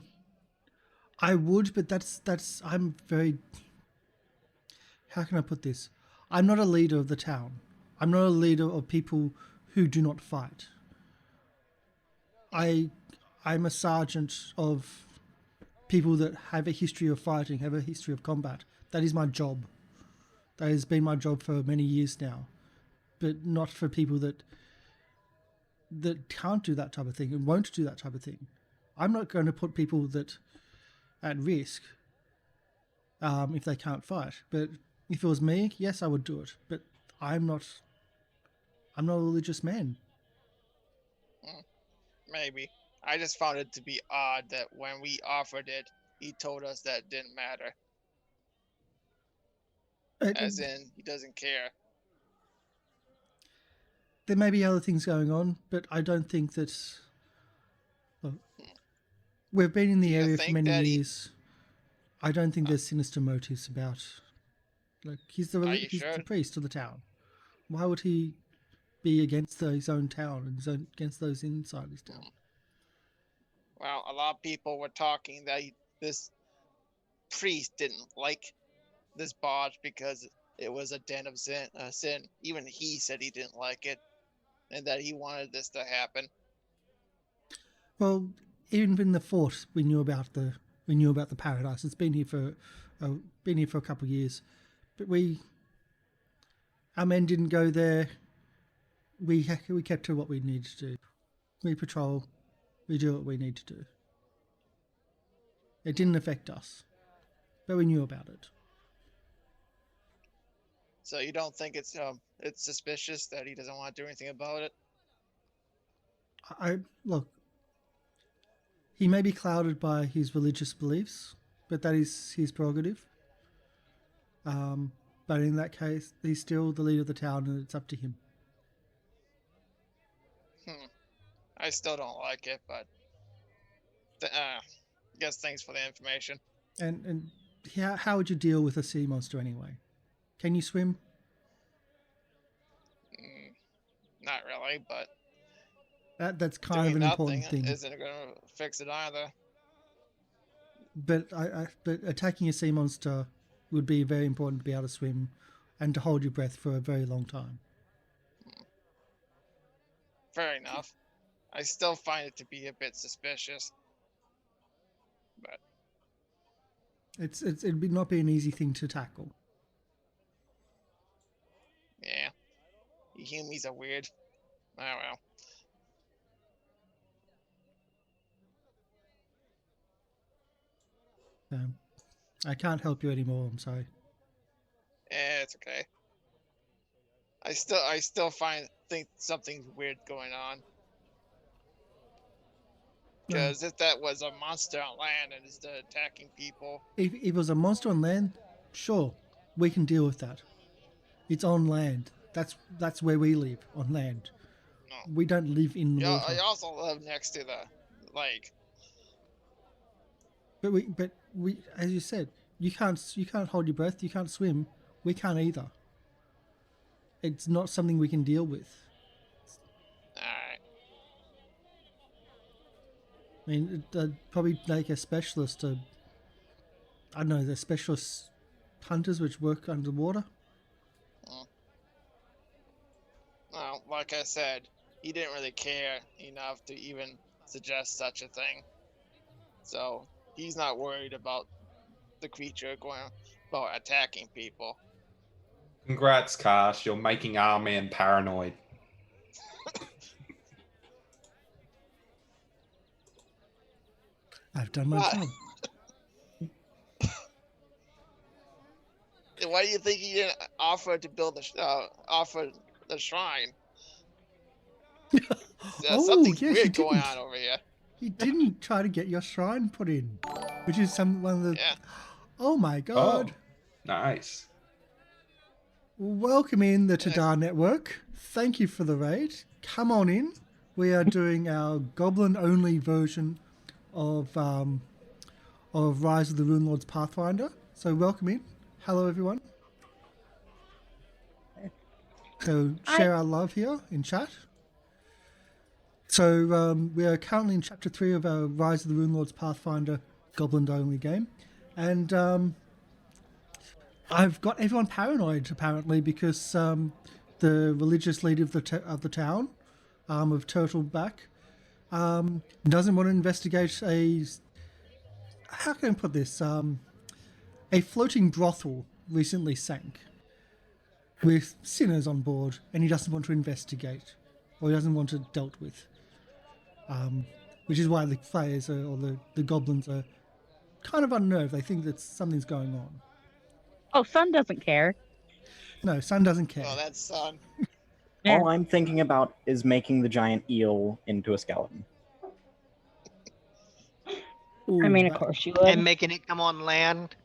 I would, but I'm very. How can I put this? I'm not a leader of the town. I'm not a leader of people who do not fight. I'm a sergeant of people that have a history of fighting, have a history of combat. That is my job. That has been my job for many years now, but not for people that can't do that type of thing and won't do that type of thing. I'm not going to put people that at risk if they can't fight. But if it was me, yes, I would do it. But I'm not a religious man. Maybe. I just found it to be odd that when we offered it, he told us that it didn't matter. As in, he doesn't care. There may be other things going on, but I don't think that... Look, we've been in the area for many years. I don't think there's sinister motives about... Like, he's the priest of the town. Why would he be against his own town and against those inside his town? Well, a lot of people were talking that this priest didn't like this bodge because it was a den of sin. Even he said he didn't like it, and that he wanted this to happen. Well, even in the fort, we knew about the paradise. It's been here for a couple of years, but our men didn't go there. We kept to what we needed to do. We patrol. We do what we need to do. It didn't affect us, but we knew about it. So you don't think it's suspicious that he doesn't want to do anything about it? Look. He may be clouded by his religious beliefs, but that is his prerogative. But in that case, he's still the leader of the town, and it's up to him. I still don't like it, but I guess thanks for the information. And how would you deal with a sea monster anyway? Can you swim? Not really, but that's kind of an important thing. Isn't going to fix it either. But but attacking a sea monster would be very important to be able to swim and to hold your breath for a very long time. Fair enough. I still find it to be a bit suspicious. But it'd not be an easy thing to tackle. Yeah. You humies are weird. Oh well. I can't help you anymore, I'm sorry. Yeah, it's okay. I still think something's weird going on. Because if that was a monster on land and it's attacking people... If it was a monster on land, sure, we can deal with that. It's on land. That's where we live, on land. No. We don't live in the water. I also live next to the lake. But we, as you said, you can't hold your breath. You can't swim. We can't either. It's not something we can deal with. Alright. I mean, it'd probably like a specialist to... I don't know, the specialist hunters which work underwater. Well, like I said, he didn't really care enough to even suggest such a thing. So, he's not worried about the creature going about attacking people. Congrats, Karsh. You're making our man paranoid. I've done my job. Why do you think he didn't offer to build the shrine? Something's weird going on over here. He didn't try to get your shrine put in, which is one of the... Yeah. Oh my god. Oh, nice. Welcome in the Tadar Network. Thank you for the raid. Come on in. We are doing our goblin-only version of Rise of the Runelords Pathfinder. So welcome in. Hello, everyone. So share our love here in chat. So we are currently in Chapter 3 of our Rise of the Runelords Pathfinder Goblin Only game. And I've got everyone paranoid, apparently, because the religious leader of the town, of Turtleback, doesn't want to investigate how can I put this? A floating brothel recently sank with sinners on board, and he doesn't want to investigate, or he doesn't want it dealt with. Which is why the players or the goblins are kind of unnerved. They think that something's going on. Oh, Sun doesn't care. No, Sun doesn't care. Oh, that's Son. Yeah. All I'm thinking about is making the giant eel into a skeleton. Ooh, I mean, of that- course you would. And making it come on land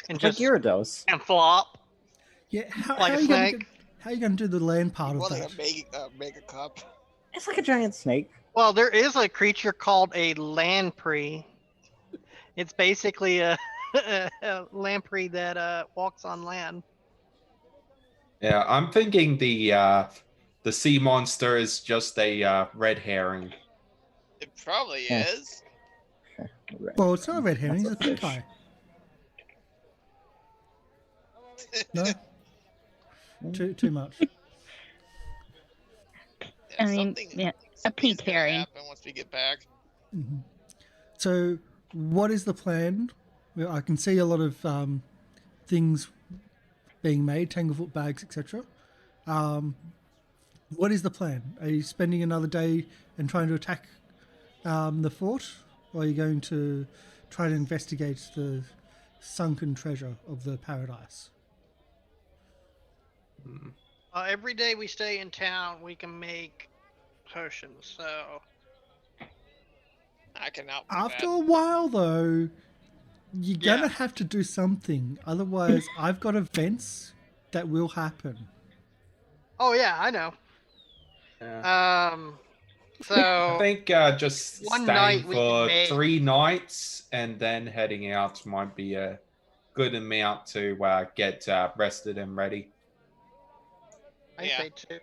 and Like just Gyarados. and flop. Yeah, how Like are a you going snake. how are you going to do the land part of More that? like a mega cup. It's like a giant snake. Well, there is a creature called a lamprey. It's basically a, a lamprey that walks on land. Yeah, I'm thinking the sea monster is just a red herring. It probably Yeah. is. Right. Well, it's not a red herring, it's That's a a pink fish. eye. No? Too much. Yeah, I mean, something- yeah, a something pink is gonna herring. happen once we get back. Mhm. So, what is the plan? Well, I can see a lot of things being made, tanglefoot bags, etc. What is the plan? Are you spending another day and trying to attack the fort, or are you going to try to investigate the sunken treasure of the paradise? Every day we stay in town, we can make potions. So I can help with After that. a while, though, you're Yeah. gonna have to do something. Otherwise, I've got events that will happen. oh yeah, I know. Yeah. I So think just One staying night we can for make- 3 nights and then heading out might be a good amount to get rested and ready. I Yeah. say two.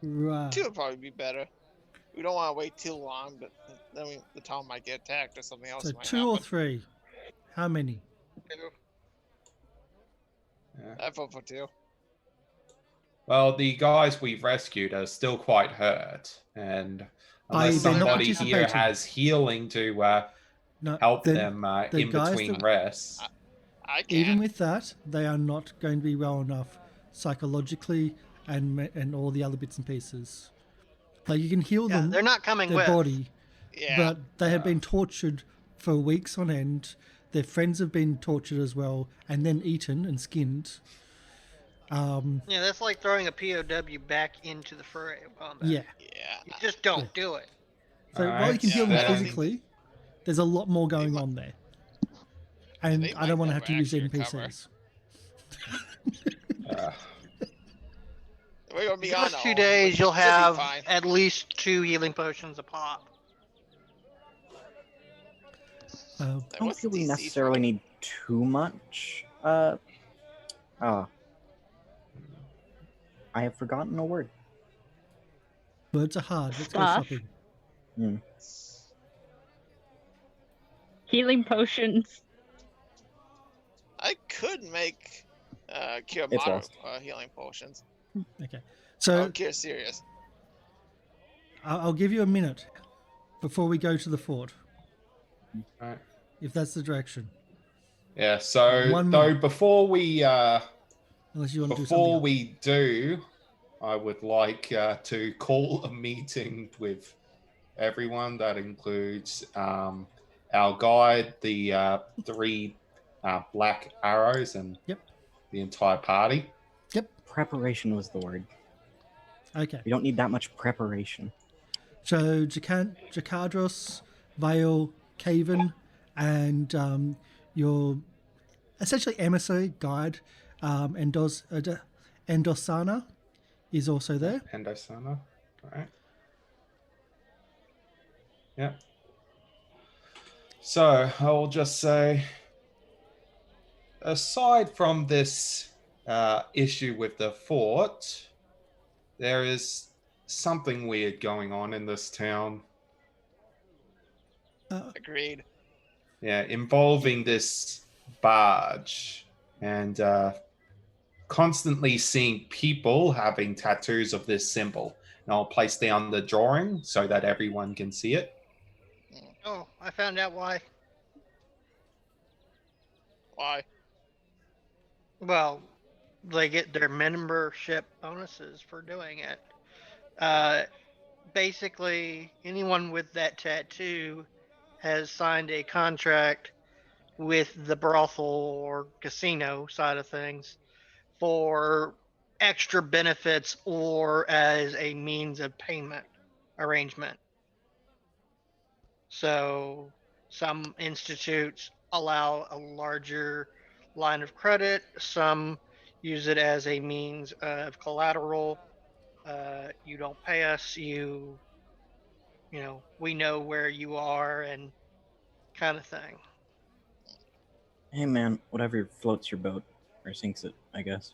Right. 2 would probably be better. We don't want to wait too long, but then the town might get attacked or something else So might 2 or happen. 3? How many? Two. Yeah. I vote for 2. Well, the guys we've rescued are still quite hurt, and unless they're not somebody here participating. has healing to No, help the- them the in guys between that- rests. I can. Even with that, they are not going to be well enough psychologically and all the other bits and pieces. Like you can heal Yeah, them, they're not coming their with. body, yeah. but they have been tortured for weeks on end. Their friends have been tortured as well, and then eaten and skinned. Yeah, that's like throwing a POW back into the fray of combat. Yeah. yeah. You just don't do it. So while you Alright, can heal them yeah, physically, there's a lot more going might- on there. And they I don't might want to have to never use actually recover. NPCs. Uh, We're gonna be Give on us all, 2 but days, you'll should be have fine. at least 2 healing potions a pop. Uh, I don't What's feel we DC necessarily for? need too much. I have forgotten a word. words are hard. Let's go Stuff. shopping. Healing potions. I could make cure It's moderate lost. healing potions. Okay. So Oh, cure serious. I'll give you a minute before we go to the fort, Alright. if that's the direction. Yeah. So One though, minute. before we Unless you want to do something. before else. we do, I would like to call a meeting with everyone. That includes our guide, the 3 black arrows, and Yep. the entire party. Preparation was the word. Okay. We don't need that much preparation. So Jakadros, Vale, Caven, and your essentially emissary guide, Endosana, is also there. Endosana. All right. Yeah. So I'll just say, aside from this issue with the fort. There is something weird going on in this town. Agreed. Yeah, involving this barge and constantly seeing people having tattoos of this symbol. And I'll place down the drawing so that everyone can see it. Oh, I found out why. Why? Well, they get their membership bonuses for doing it. Basically, anyone with that tattoo has signed a contract with the brothel or casino side of things for extra benefits or as a means of payment arrangement. So some institutes allow a larger line of credit, some use it as a means of collateral. You don't pay us, we know where you are and kind of thing. Hey man, whatever floats your boat or sinks it, I guess.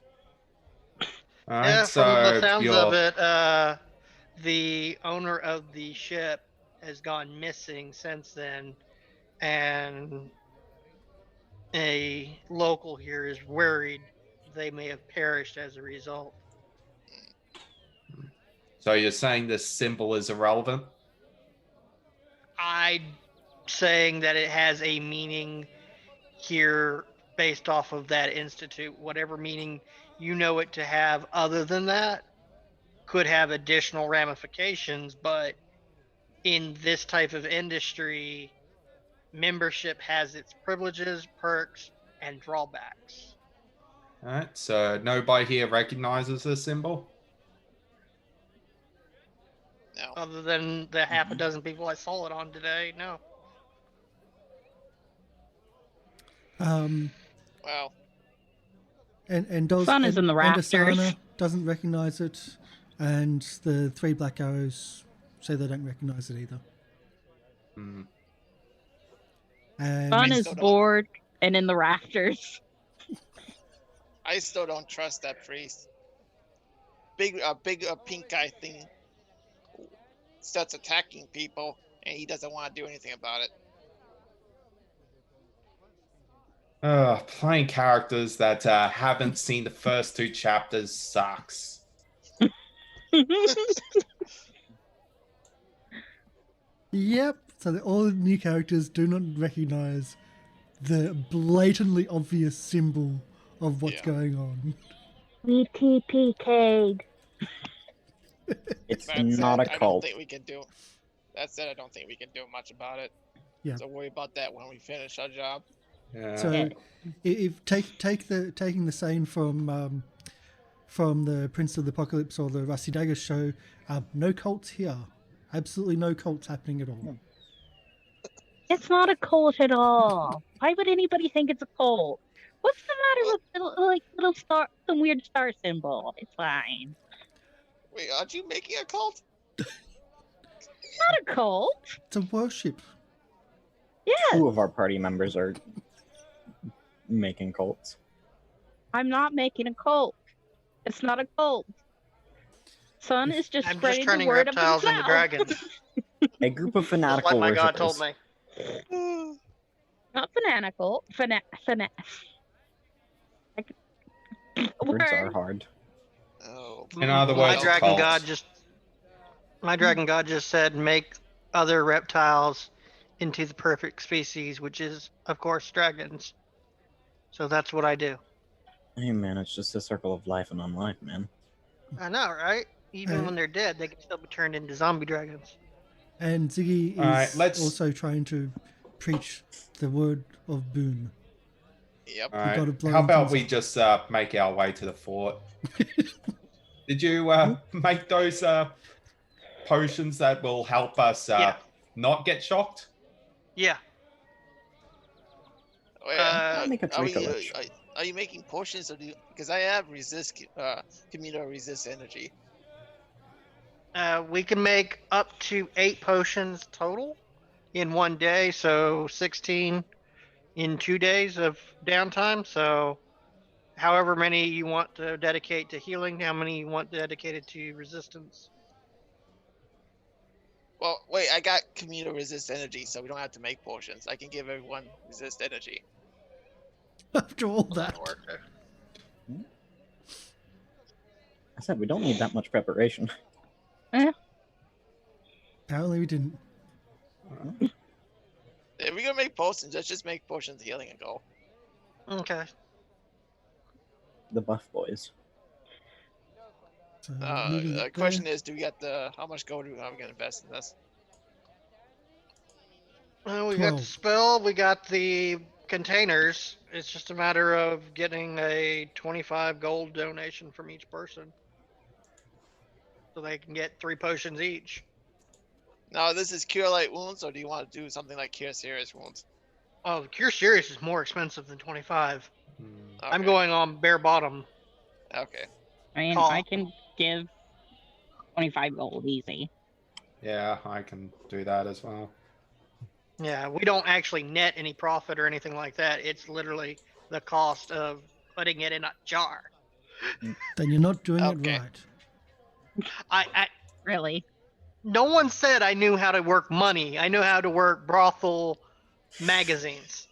All right, Yeah, from the so sounds you're of it, the owner of the ship has gone missing since then, and a local here is worried they may have perished as a result. so you're saying this symbol is irrelevant? I'm saying that it has a meaning here based off of that institute. Whatever meaning you know it to have other than that could have additional ramifications, but in this type of industry, membership has its privileges, perks, and drawbacks. All right, so nobody here recognizes this symbol? No. Other than the half a dozen people I saw it on today, no. Well, And does Sun is in the and rafters. Asana doesn't recognize it, and the three black arrows say they don't recognize it either. Hmm. And Sun I is still don't- bored and in the rafters. I still don't trust that priest. Big pink guy thing starts attacking people, and he doesn't want to do anything about it. Playing characters that haven't seen the first two chapters sucks. yep, so all the new characters do not recognize the blatantly obvious symbol of what's Yeah. going on. We TPK'd. It's That not said, a I don't cult. think we can do. That said, I don't think we can do much about it. Yeah. So worry about that when we finish our job. Yeah. So, if taking the saying from the Prince of the Apocalypse or the Rusty Dagger show, no cults here. Absolutely no cults happening at all. It's not a cult at all. Why would anybody think it's a cult? What's the matter with little star, some weird star symbol? It's fine. Wait, aren't you making a cult? Not a cult. It's a worship. Yeah, Two of our party members are making cults. I'm not making a cult. It's not a cult. Sun is just I'm just spreading the turning word of reptiles into himself. dragons, A group of just fanatical like my god worshippers. told me. Not fanatical. Words are Word. hard. Oh, In other my words, dragon cults. god just said make other reptiles into the perfect species, which is of course dragons. So that's what I do. Hey man, it's just a circle of life and unlife, man. I know, right? Even when they're dead, they can still be turned into zombie dragons. And Ziggy is Alright, let's- also trying to preach the word of boom. yep. All right. gotta blow How about things we up. just make our way to the fort? Did you make those potions that will help us Yeah. not get shocked? Yeah. Wait, I'll make a are, we, Draco Lich. are you making potions, or because I have communal resist energy? We can make up to 8 potions total in one day, so 16 in 2 days of downtime. So however many you want to dedicate to healing, how many you want dedicated to resistance. Well, wait, I got communal resist energy, so we don't have to make potions. I can give everyone resist energy. After all Well, that. that'll work. I said we don't need that much preparation. Apparently we didn't. If we're gonna make potions, let's just make potions of healing and go. Okay. The buff boys. So moving The it question there. is, do we get how much gold are we gonna invest in this? Well, we got the 12. spell, we got the containers. It's just a matter of getting a 25 gold donation from each person. So they can get 3 potions each. Now, this is cure light wounds, or do you want to do something like cure serious wounds? Oh, the Cure Serious is more expensive than 25. Hmm. I'm Okay, going on bare bottom. Okay. I mean, Call. I can give 25 gold easy. Yeah, I can do that as well. Yeah, we don't actually net any profit or anything like that. It's literally the cost of putting it in a jar. Then you're not doing Okay. it right. I Really. no one said I knew how to work money. I know how to work brothel magazines.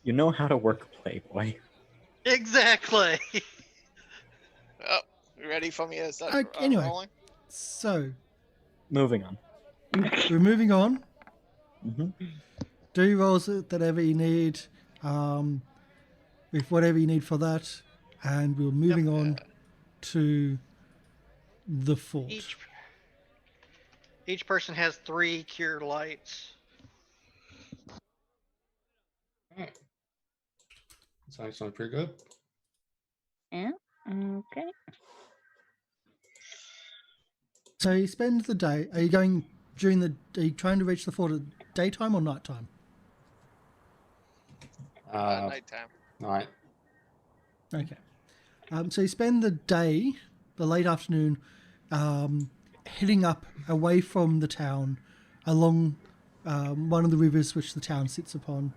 You know how to work Playboy. Exactly. Oh, you ready for me to start Anyway. rolling? So Moving on. we're moving on. hmm Do your rolls whatever you need, with whatever you need for that, and we're moving on to the fort. Each person has 3 cure lights. It's actually pretty good. Yeah. Okay. So you spend the day. Are you going during the? Are you trying to reach the fort at daytime or nighttime? Nighttime. Night. Okay. So you spend the day, the late afternoon, heading up away from the town, along one of the rivers which the town sits upon.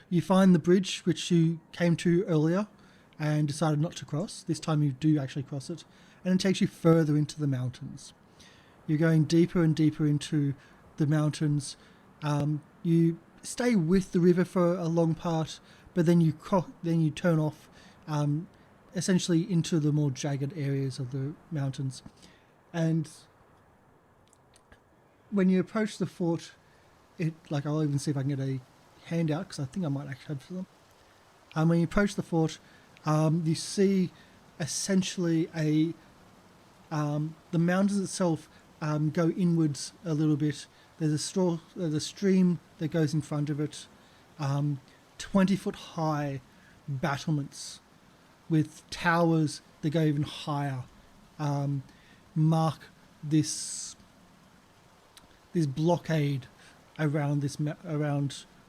You find the bridge which you came to earlier, and decided not to cross. This time you do actually cross it, and it takes you further into the mountains. You're going deeper and deeper into the mountains. You stay with the river for a long part, but then you turn off, essentially into the more jagged areas of the mountains. And when you approach the fort, I'll even see if I can get a handout because I think I might actually have for them. When you approach the fort, you see essentially the mountains itself go inwards a little bit. There's a stream that goes in front of it. 20-foot high battlements with towers that go even higher mark this blockade around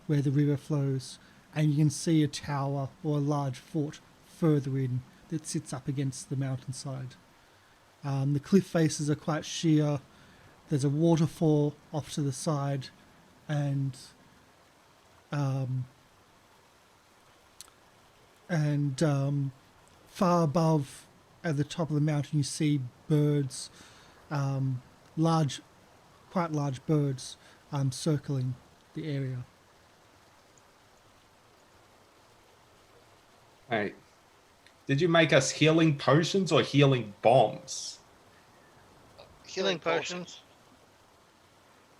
where the river flows, and you can see a tower or a large fort further in that sits up against the mountainside. The cliff faces are quite sheer. There's a waterfall off to the side, and far above at the top of the mountain you see birds, quite large birds circling the area. Hey, did you make us healing potions or healing bombs? Healing potions.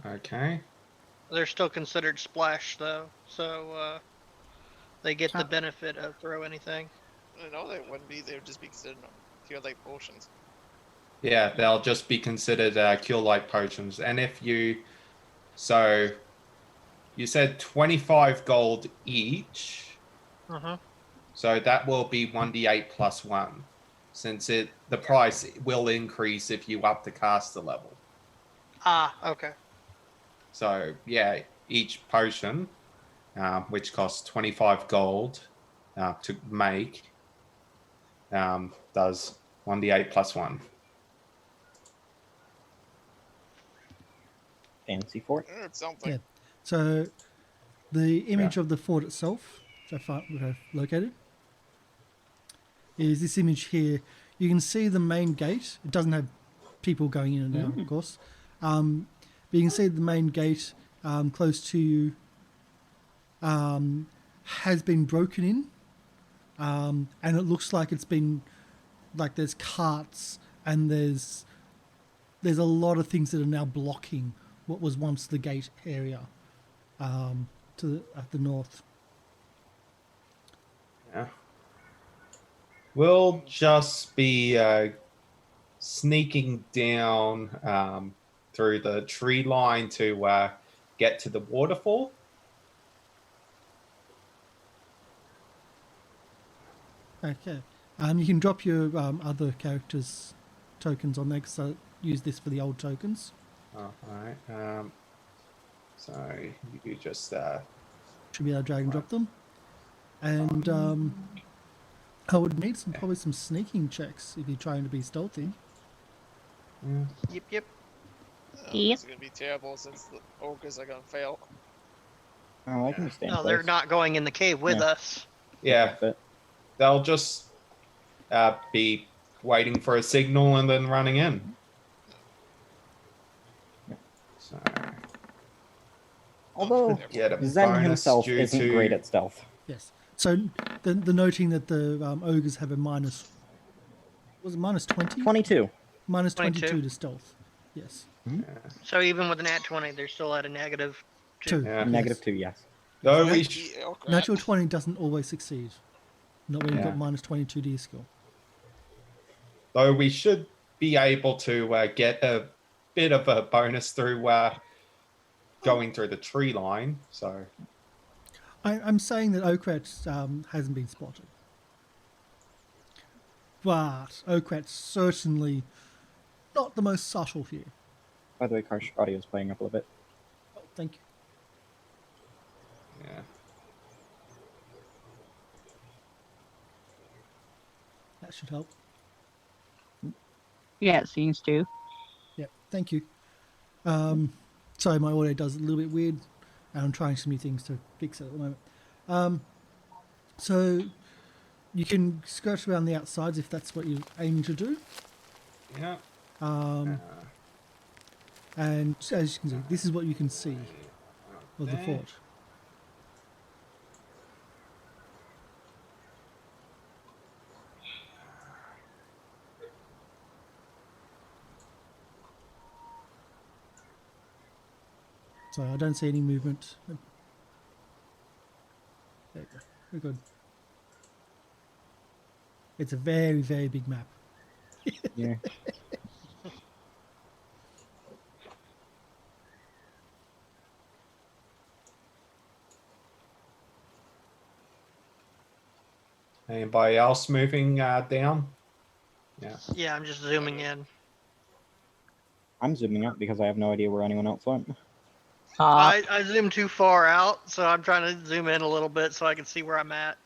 Okay. They're still considered splash though, so they get the How- benefit of throw anything. No, they wouldn't be. They would just be considered cure light potions. Yeah, they'll just be considered cure light potions. And if you, so you said 25 gold each. Uh-huh. So that will be 1d8 plus 1, since the price will increase if you up the caster level. Ah, okay. So yeah, each potion, which costs 25 gold to make, does 1d8 plus 1. Fancy fort. It sounds like Yeah. So The image of the fort itself, which I've located, is this image here. You can see the main gate. It doesn't have people going in and out, of course. But you can see the main gate close to you has been broken in. And it looks like it's been, like there's carts and there's a lot of things that are now blocking what was once the gate area at the north. Yeah. We'll just be sneaking down through the tree line to get to the waterfall. Okay. You can drop your other characters' tokens on there, because I use this for the old tokens. Oh, all right. So you just Should be able to drag and drop them. And I would need probably some sneaking checks if you're trying to be stealthy. Yep, yep. Yep. It's gonna be terrible since the ogres are gonna fail. Oh, I can stay in No, they're place. not going in the cave with Yeah. us. yeah, But they'll just be waiting for a signal and then running in. So although get a Zen bonus himself due isn't to great at stealth. Yes. So the noting that the ogres have a minus, was it minus 20? 22. Minus 22. 22 to stealth. Yes. So even with an at 20, they're still at a negative 2. Two. Yeah. Negative Yes. 2, yes. Though we Oh, crap. Natural 20 doesn't always succeed. Not when you've Yeah. got minus 22 to your skill. though we should be able to get a bit of a bonus through going through the tree line. So I'm saying that Okrat hasn't been spotted. But Okrat's certainly not the most subtle here. By the way, Karsh, audio's playing up a little bit. Oh, thank you. yeah. That should help. Yeah, it seems to. Yeah, thank you. Sorry, my audio does a little bit weird, and I'm trying some new things to fix it at the moment. So you can scratch around the outsides if that's what you're aiming to do. Yeah. And as you can see, this is what you can see of the there. fort. So I don't see any movement. There you go. We're good. It's a very, very big map. Yeah. Anybody else moving down? Yeah. Yeah, I'm just zooming in. I'm zooming out because I have no idea where anyone else went. I zoomed too far out, so I'm trying to zoom in a little bit so I can see where I'm at.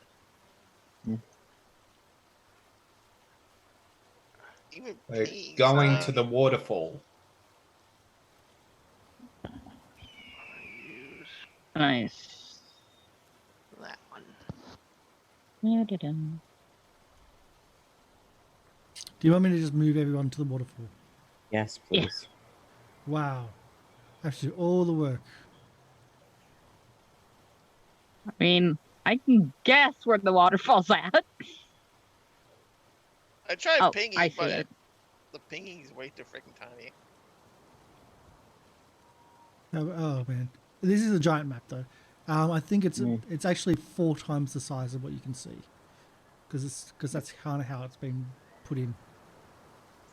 Even We're peas, going to the waterfall. Use Nice. that one. Da-da-dum. Do you want me to just move everyone to the waterfall? Yes, Yeah. please. Wow. I have to do all the work. I mean, I can guess where the waterfall's at. I tried Oh, pinging, I see but it. the pinging is way too freaking tiny. Oh man, this is a giant map though. I think it's Mm. it's actually 4 times the size of what you can see, because that's kind of how it's been put in.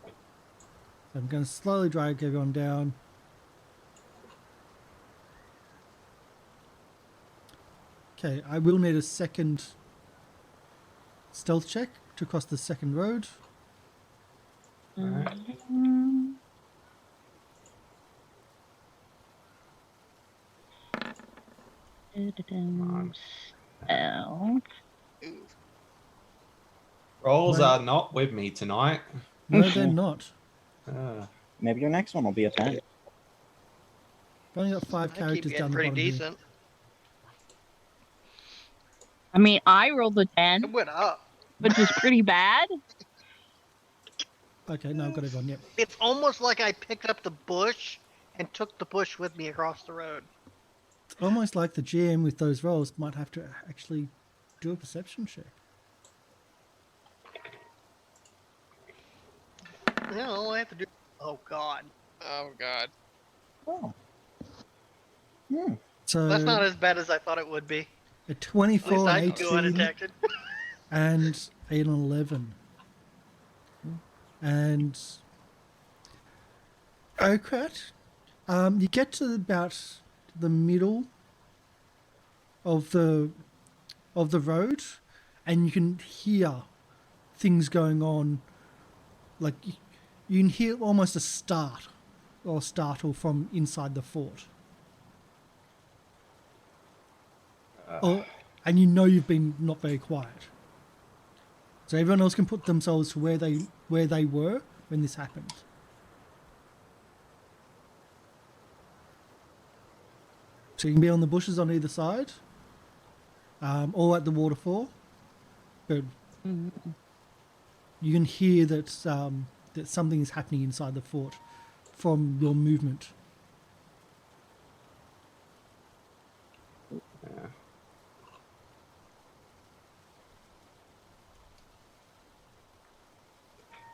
So I'm going to slowly drag everyone down. Okay, I will need a second stealth check to cross the second road. Alright. Mm. Da-da-dum. So, Ooh. Rolls Well- are not with me tonight. No, they're not. Maybe your next one will be a 10. I've only got 5 I keep characters getting down the pretty bottom here. decent. I mean, I rolled a 10, It went up. which is pretty bad. Okay, now I've got everyone. Yep. It's almost like I picked up the bush and took the bush with me across the road. It's almost like the GM with those rolls might have to actually do a perception check. Yeah, all I have to do. Oh God, Oh God. Oh. Hmm. So that's not as bad as I thought it would be. a At 24, least an I can go 18, undetected. and an 11. And Okrat, you get to about the middle of the road, and you can hear things going on. Like you can hear almost a start or startle from inside the fort. And you know you've been not very quiet. So everyone else can put themselves to where they were when this happened. So you can be on the bushes on either side, or at the waterfall, but you can hear that that something is happening inside the fort from your movement.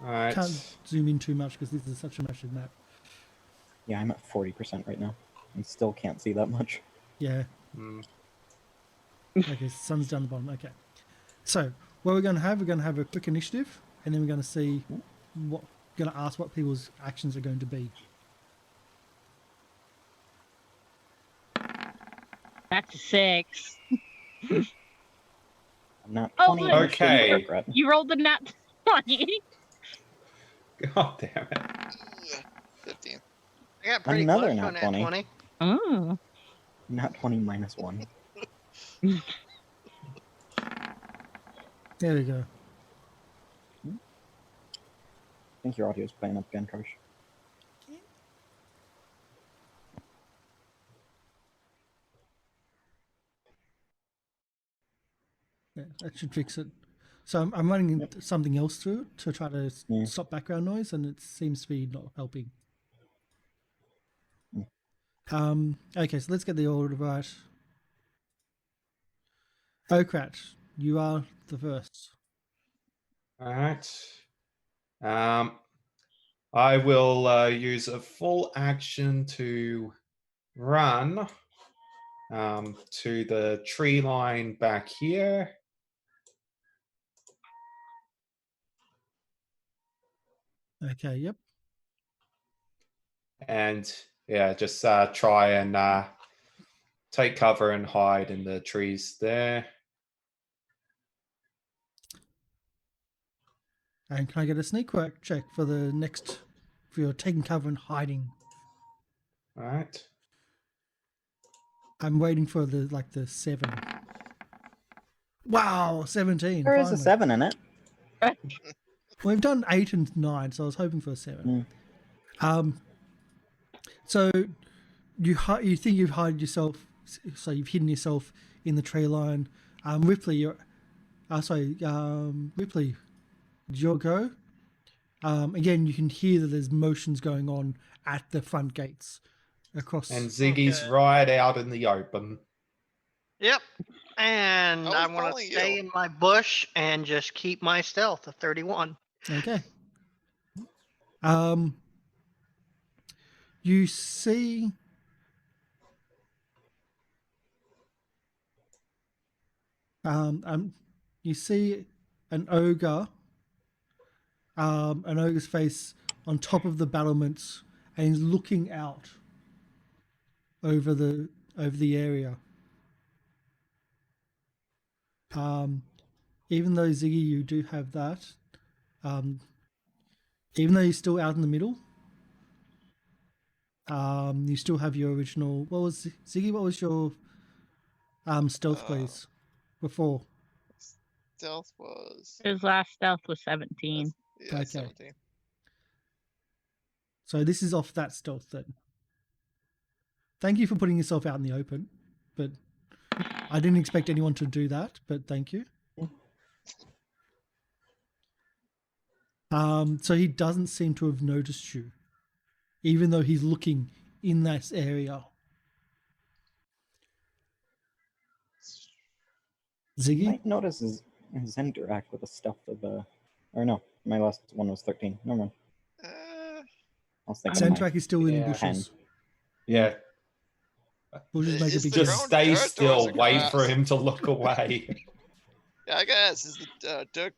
All right. Can't zoom in too much because this is such a massive map. Yeah, I'm at 40% right now, and still can't see that much. Yeah. Mm. Okay, sun's down the bottom. Okay. So what we're going to have a quick initiative, and then we're going to see what. Going to ask what people's actions are going to be. That's a 6. I'm not Oh, 20. look. I'm still Okay. regret. You rolled a nat 20. God damn it. Ugh, 15. I got pretty Another close to nat a nat 20. 20. Oh. Not 20 minus 1. There we go. I think your audio is playing up again, Karsh. Yeah, that should fix it. So I'm running Yep. something else through it to try to Yeah. stop background noise, and it seems to be not helping. Okay, so let's get the order right. Okrat, you are the first. All right. I will use a full action to run to the tree line back here. Okay, yep. And yeah, just try and take cover and hide in the trees there. And can I get a sneak work check for the next, for your taking cover and hiding? All right. I'm waiting for the 7. Wow, 17. There is a finally. 7 in it. We've done 8 and 9, so I was hoping for a 7. So you think you've hidden yourself, so you've hidden yourself in the tree line. Ripley, Ripley, did your go? Again, you can hear that there's motions going on at the front gates across. And Ziggy's Okay. right out in the open. Yep. And I was I want to following stay you. in my bush and just keep my stealth of 31. Okay. You see you see an ogre's face on top of the battlements, and he's looking out over the area. Even though Ziggy, you do have that, even though you're still out in the middle, you still have your original. What was Ziggy? What was your stealth, please? Before. Stealth was. His last stealth was 17. Yeah, Okay. 17. So this is off that stealth then. Thank you for putting yourself out in the open, but I didn't expect anyone to do that, but thank you. So he doesn't seem to have noticed you, even though he's looking in that area. You Ziggy? might notice his interact with the stuff of or no, my last one was 13. Never mind. Uh, I was thinking of my Zentrak is still in the Yeah. bushes. Yeah, Bushes make a Is big the just difference. ground stay dirt or is still. it Wait for grass? him to look away. Yeah, I guess is the dirt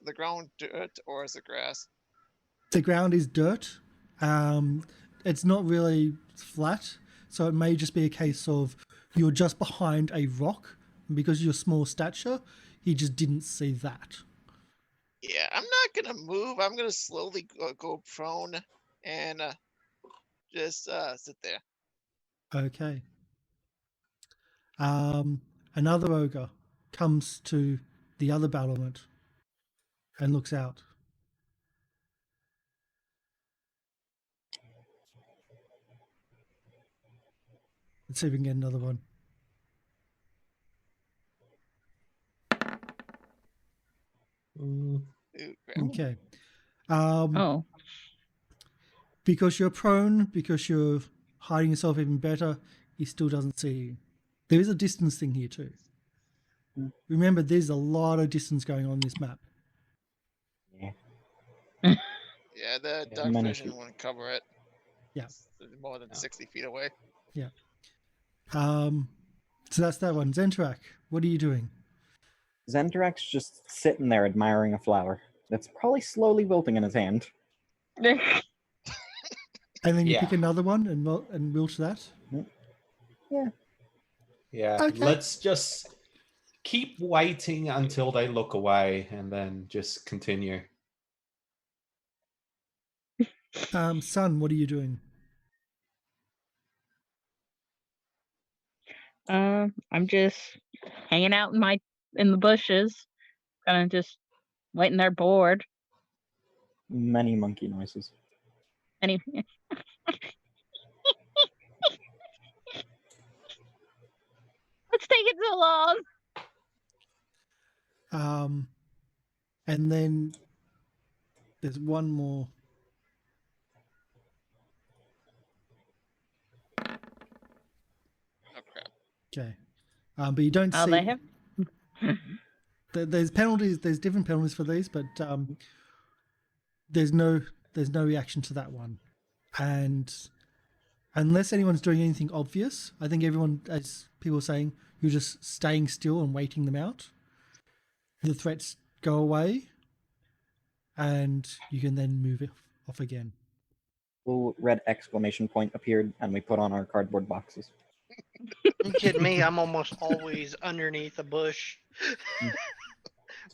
the ground dirt or is it grass? The ground is dirt. It's not really flat, so it may just be a case of you're just behind a rock, and because of your small stature, he just didn't see that. Yeah, I'm not gonna move. I'm gonna slowly go prone and just sit there. Okay. Another ogre comes to the other battlement and looks out. Let's see if we can get another one. Mm, Ooh, crap. Okay. Oh, Because you're prone, because you're hiding yourself even better, he still doesn't see you. There is a distance thing here too. Mm. Remember, there's a lot of distance going on this map. Yeah. Yeah, the Yeah, dark many vision people. wouldn't cover it. Yeah. It's more than No. 60 feet away. So that's that one. Zentrak, what are you doing? Zenterak's just sitting there admiring a flower that's probably slowly wilting in his hand. And then you Yeah. pick another one and wilt that. yeah. Okay. Let's just keep waiting until they look away and then just continue. Son, what are you doing? I'm just hanging out in the bushes, kind of just waiting there bored. Many monkey noises. Any What's taking so long? And then there's one more. Oh crap. Okay. But you don't Oh, see. they have. There's penalties. There's different penalties for these, but there's no reaction to that one, and unless anyone's doing anything obvious, I think everyone, as people are saying, you're just staying still and waiting them out. The threats go away, and you can then move it off again. Little red exclamation point appeared, and we put on our cardboard boxes. You kidding me? I'm almost always underneath a bush. Mm.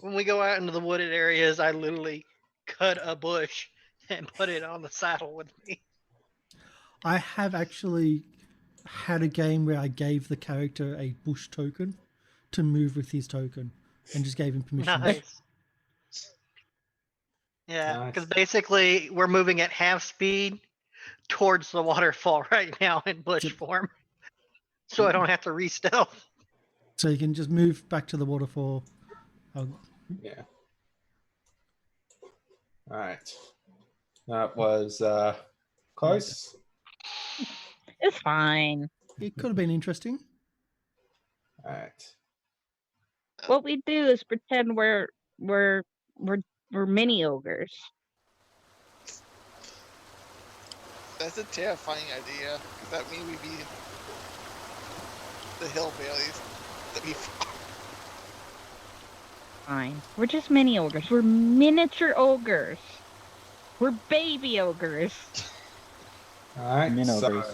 When we go out into the wooded areas, I literally cut a bush and put it on the saddle with me. I have actually had a game where I gave the character a bush token to move with his token, and just gave him permission. Nice. Yeah, Nice. because basically we're moving at half speed towards the waterfall right now in bush Yep. form, so I don't have to re-stealth. So you can just move back to the waterfall. Yeah. All right. That was close. It's fine. It could have been interesting. All right. What we do is pretend we're mini ogres. That's a terrifying idea. Because that means we'd be the hillbillies. That'd be Fine. We're just mini ogres. We're miniature ogres. We're baby ogres. All right. Min So ogres.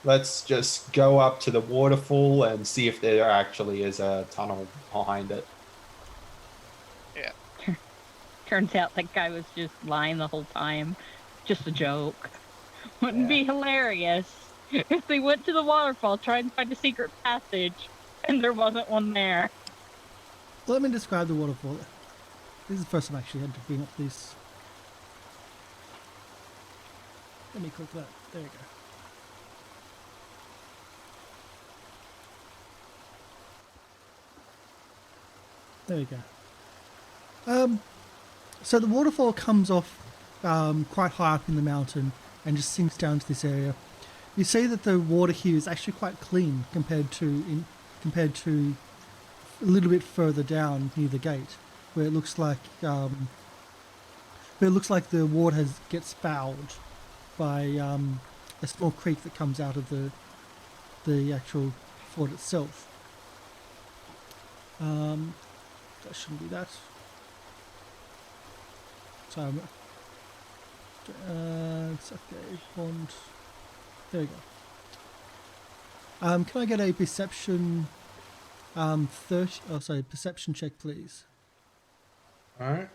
let's just go up to the waterfall and see if there actually is a tunnel behind it. Turns out that guy was just lying the whole time. Just a joke. Wouldn't be hilarious if they went to the waterfall trying to find a secret passage and there wasn't one there. Let me describe the waterfall. This is the first time I actually had to bring up this. Let me click that. There we go. There we go. So the waterfall comes off quite high up in the mountain and just sinks down to this area. You see that the water here is actually quite clean compared to a little bit further down near the gate, where it looks like the water gets fouled by a small creek that comes out of the actual fort itself. That shouldn't be that. So it's okay. Bond. There we go. Can I get a perception 30? Oh, sorry, perception check, please. All right.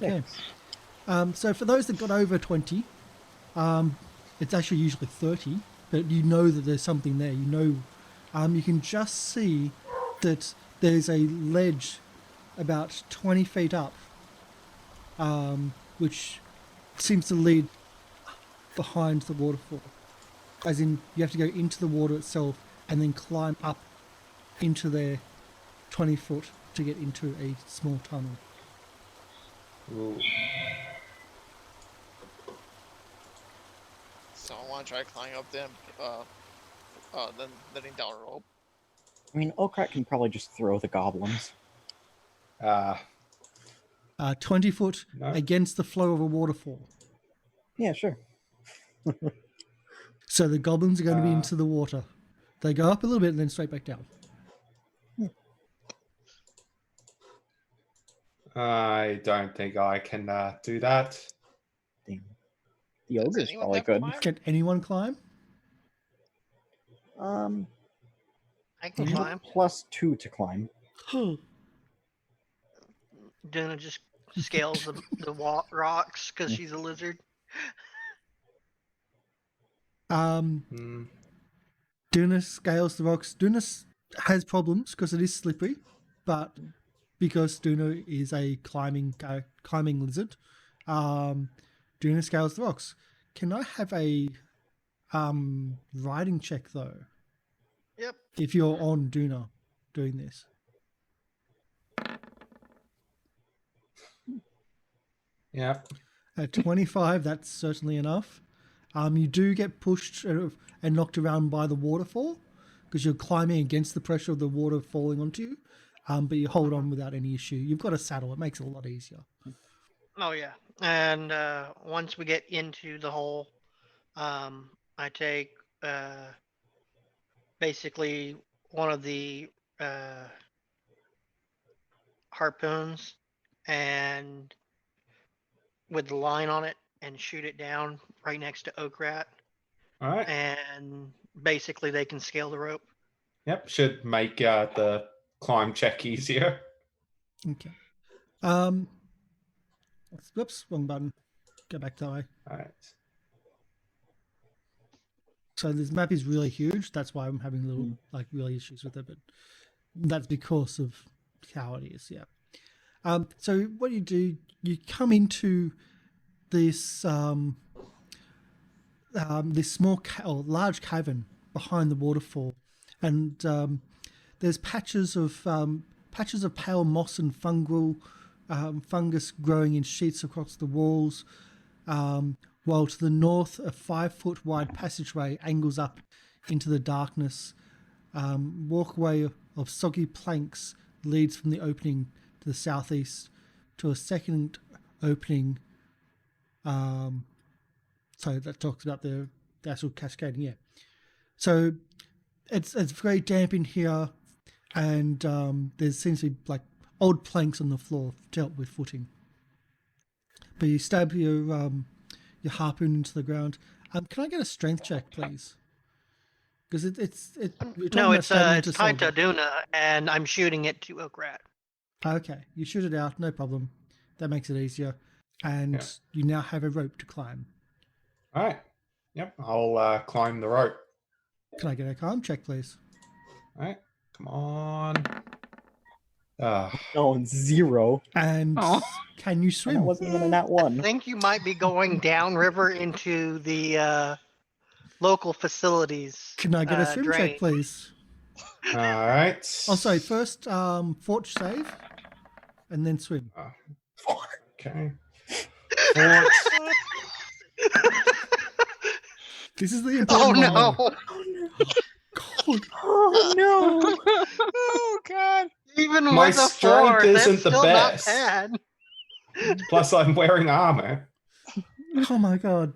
Okay. So for those that got over 20, it's actually usually 30, but you know that there's something there. You know, you can just see that there's a ledge about 20 feet up, which seems to lead behind the waterfall. As in, you have to go into the water itself and then climb up into there 20 foot to get into a small tunnel. Ooh. So I want to try climbing up them, then letting down a rope. I mean, Okrat can probably just throw the goblins. 20 foot No. against the flow of a waterfall. Yeah, sure. So the goblins are going to be into the water. They go up a little bit and then straight back down. I don't think I can do that. Damn. The Does ogre's anyone probably have good. climb? Can anyone climb? I can You have climb. +2 to climb. Duna just scales the rocks because she's a lizard. Hmm. Duna scales the rocks. Duna has problems because it is slippery, but because Duna is a climbing lizard, Duna scales the rocks. Can I have a riding check though? Yep. If you're on Duna doing this. Yeah. At 25, that's certainly enough. You do get pushed and knocked around by the waterfall because you're climbing against the pressure of the water falling onto you, but you hold on without any issue. You've got a saddle. It makes it a lot easier. Oh yeah. And once we get into the hole, I take basically one of the harpoons and with the line on it and shoot it down right next to Okrat. All right. And basically they can scale the rope. Yep. Should make the climb check easier. Okay. Whoops, wrong button. Go back to that way. All right. So this map is really huge. That's why I'm having little really issues with it, but that's because of how it is. Yeah. So what you do, you come into this this small or large cavern behind the waterfall, and there's patches of pale moss and fungus growing in sheets across the walls. While to the north, a 5-foot wide passageway angles up into the darkness. Walkway of soggy planks leads from the opening to the southeast to a second opening. So that talks about the actual cascading. Yeah. So it's very damp in here, and there seems to be like old planks on the floor to help with footing. But you stab your harpoon into the ground. Can I get a strength check, please? Because it's No, it's tied to Duna, and I'm shooting it to Okrat. Okay, you shoot it out, no problem. That makes it easier, and you now have a rope to climb. All right. Yep. I'll climb the rope. Can I get a climb check, please? All right. Come on. No, 0. And Oh. can you And swim? that wasn't even a nat I 1. think you might be going downriver into the local facilities. Can I get a swim check, drain. please? All right. Oh, sorry. First, fort save, and then swim. Okay. Fort. This is the Oh important one. no! God. Oh no! Oh God. Even My with a strength 4, isn't that's the still best. not bad. Plus, I'm wearing armor. Oh my god.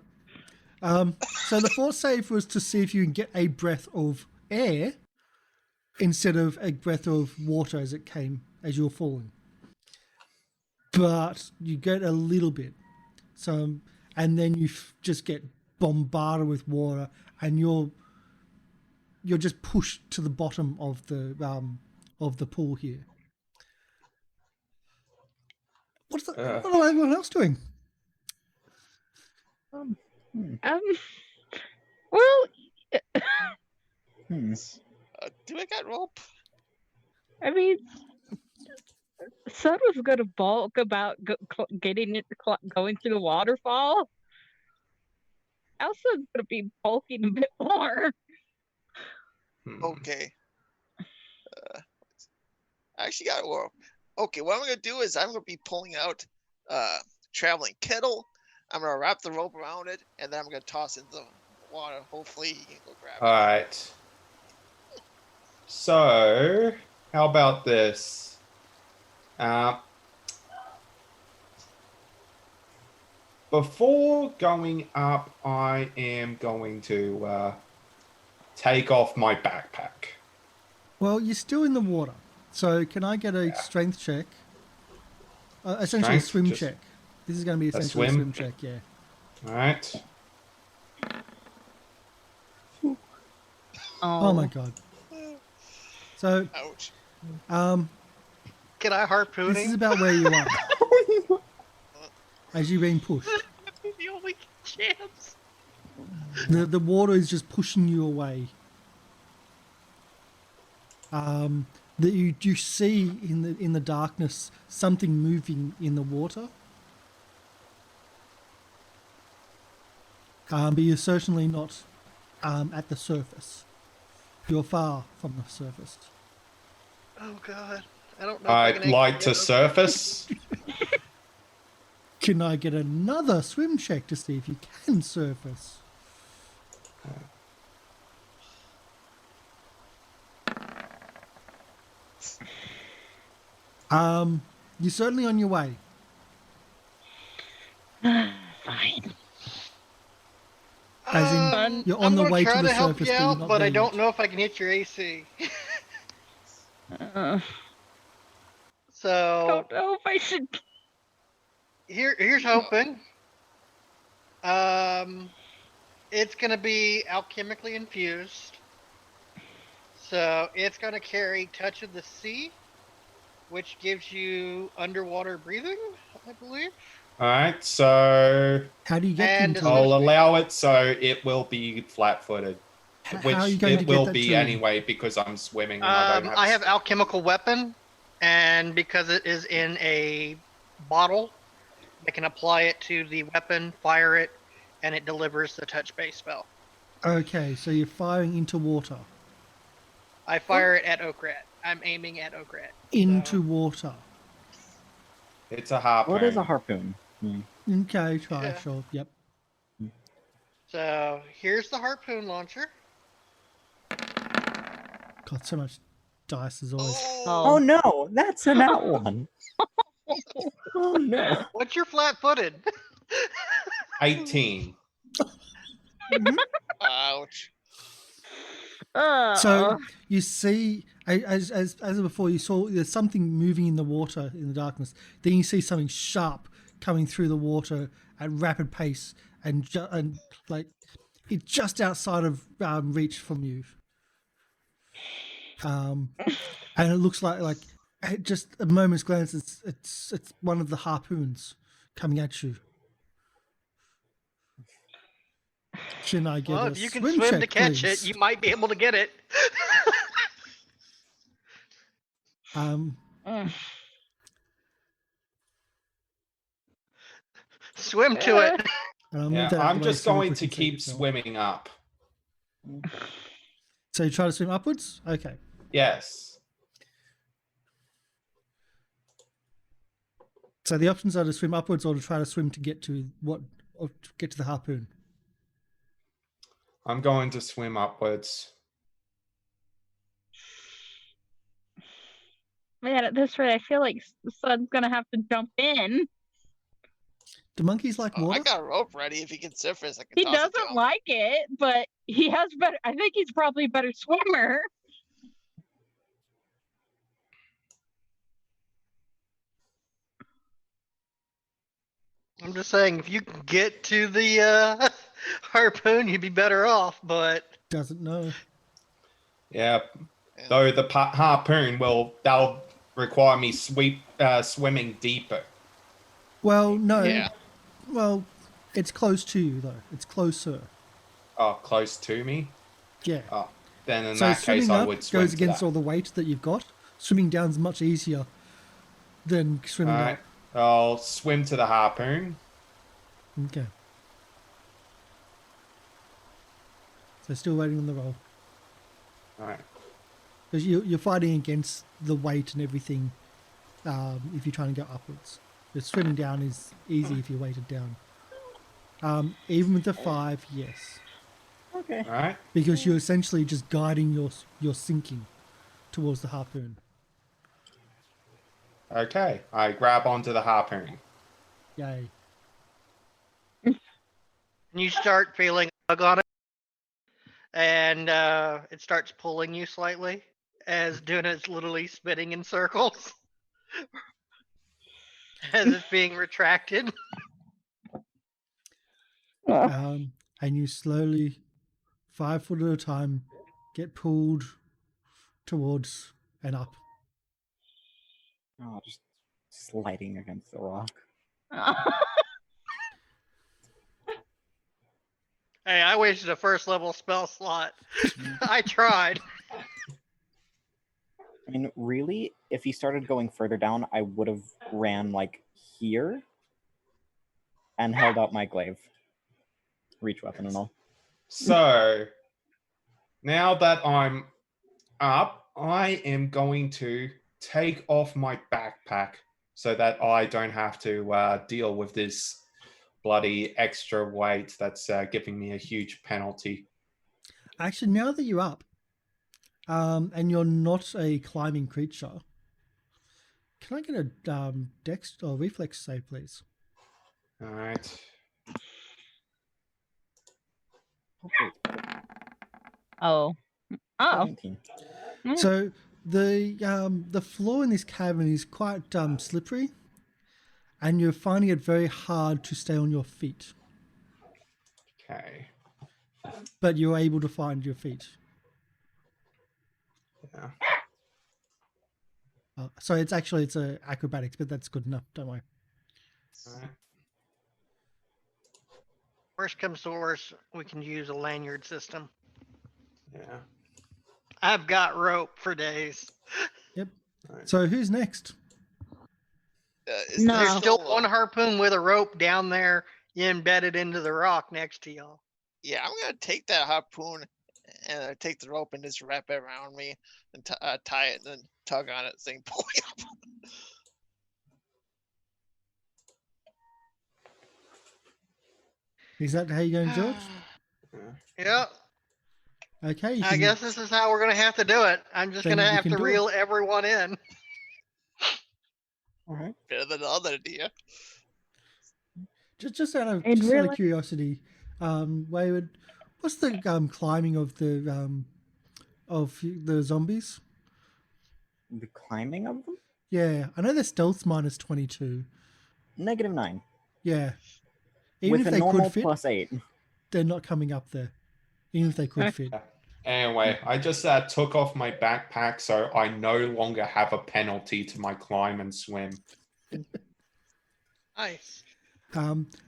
So the fort save was to see if you can get a breath of air instead of a breath of water as you were falling. But you get a little bit. So, and then you just get bombarded with water, and you're just pushed to the bottom of the pool here. What is everyone else doing? Well, Do I got rope? I mean, Sun was going to balk about getting it going through the waterfall. Elsa's going to be bulking a bit more. Okay. I actually got rope. Okay, what I'm gonna do is I'm gonna be pulling out traveling kettle. I'm gonna wrap the rope around it, and then I'm gonna toss it in the water. Hopefully he can go grab it. All right. So, how about this? Before going up, I am going to take off my backpack. Well, you're still in the water. So can I get a strength check? Essentially Strength? a swim Just check. This is going to be essentially a swim? swim check, yeah. All right. Oh my god. So, Ouch. Can I harpoon this is him? about where you are. As you're being pushed. The only chance. The water is just pushing you away. That you see in the darkness something moving in the water. But you're certainly not at the surface. You're far from the surface. Oh god. I don't know. If I I'd can like actually to get up. surface. Can I get another swim check to see if you can surface? You're certainly on your way. Fine. As in, you're on I'm the gonna way try to the help surface, you but you're out, not but there I don't yet. know if I can hit your AC. Uh, So don't know if I should. here's hoping. It's gonna be alchemically infused. So it's gonna carry Touch of the Sea, which gives you underwater breathing, I believe. All right. So How do you get And into as it? I'll allow it so it will be flat-footed, which How are you going to it get will that be to him? anyway because I'm swimming and I don't have. I have alchemical weapon, and because it is in a bottle, I can apply it to the weapon, fire it, and it delivers the touch base spell. Okay, so you're firing into water. I fire it at Okrat. I'm aiming at Okrat. Into water. It's a harpoon. What is a harpoon? Okay, try, Yeah. sure, yep. So here's the harpoon launcher. Got so much dice as always. Oh no, that's a nat 1. Oh no. What's your flat-footed? 18. Ouch. So you see, as before, you saw there's something moving in the water in the darkness. Then you see something sharp coming through the water at rapid pace, and like it's just outside of reach from you. And it looks like at just a moment's glance, it's one of the harpoons coming at you. Can I get Well, a if you can swim swim check, to catch please? it, you might be able to get it. Mm. Swim to it. And I'll move Yeah, that out of I'm the way just so we going can to save keep yourself. swimming up. So you try to swim upwards? Okay. Yes. So the options are to swim upwards or to try to swim to get to or to get to the harpoon. I'm going to swim upwards. Man, at this rate, I feel like the sun's gonna have to jump in. Do monkeys like Oh, I water? got a rope ready. If he can surface, I can He toss it to doesn't him. like it, but he has better. I think he's probably a better swimmer. I'm just saying, if you can get to the harpoon, you'd be better off. But Doesn't know. Yeah. Yeah. Though the harpoon that'll require me swimming deeper. Well, no. Yeah. Well, it's close to you though. It's closer. Oh, close to me. Yeah. Oh, then in So that swimming case, I up would swim goes to against that. all the weight that you've got. Swimming down's much easier than swimming All right. up. I'll swim to the harpoon. Okay. So still waiting on the roll. All right. Because you're fighting against the weight and everything if you're trying to go upwards. But swimming down is easy if you're weighted down. Even with the 5, yes. Okay. All right. Because you're essentially just guiding your sinking towards the harpoon. Okay. I grab onto the harpoon. Yay. you start feeling a tug on it, and it starts pulling you slightly as Duna is literally spinning in circles as it's being retracted. And you slowly, 5 foot at a time, get pulled towards and up. Oh, just sliding against the rock. Hey, I wasted a first level spell slot. I tried. I mean, really, if he started going further down, I would have ran like here and held out my glaive, reach weapon and all. So now that I'm up, I am going to take off my backpack so that I don't have to deal with this bloody extra weight that's giving me a huge penalty. Actually, now that you're up, and you're not a climbing creature, can I get a dex or reflex save, please? All right. Oh. Oh. 17. Mm. So the floor in this cavern is quite slippery, and you're finding it very hard to stay on your feet. Okay. But you're able to find your feet. Yeah. So it's a acrobatics, but that's good enough. Don't worry. All right. Worst comes to worst, we can use a lanyard system. Yeah. I've got rope for days. Yep. Right. So who's next? Is No. there There's still one harpoon with a rope down there embedded into the rock next to y'all. Yeah, I'm gonna take that harpoon and take the rope and just wrap it around me and tie it and then tug on it, saying pull me up. Is that how you're going, George? Yep. Okay. I guess this is how we're gonna have to do it. I'm just Then gonna you have can to do it. reel everyone in. All right. Better than the other idea. Just out of It just out really- of curiosity, Wayward, what's the climbing of the zombies? The climbing of them? Yeah, I know their stealth's minus 22. -9. Yeah. Even With if a they normal could fit, +8. they're not coming up there. Even if they could fit. Anyway, I just took off my backpack, so I no longer have a penalty to my climb and swim. Nice.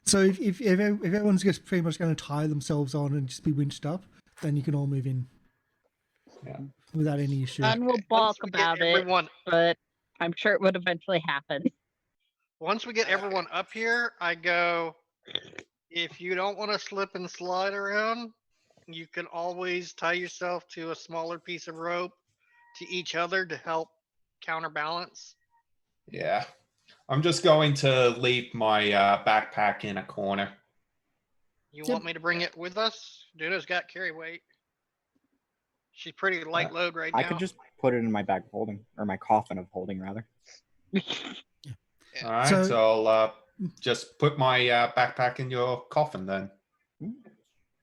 So if everyone's just pretty much going to tie themselves on and just be winched up, then you can all move in. Yeah. Without any issue. And we'll Once balk we get about it, everyone, but I'm sure it would eventually happen. Once we get everyone up here, I go, if you don't want to slip and slide around, you can always tie yourself to a smaller piece of rope to each other to help counterbalance. Yeah. I'm just going to leave my backpack in a corner. You want me to bring it with us? Duna's got carry weight. She's pretty light load right now. I could just put it in my bag of holding, or my coffin of holding, rather. All right, so I'll just put my backpack in your coffin then.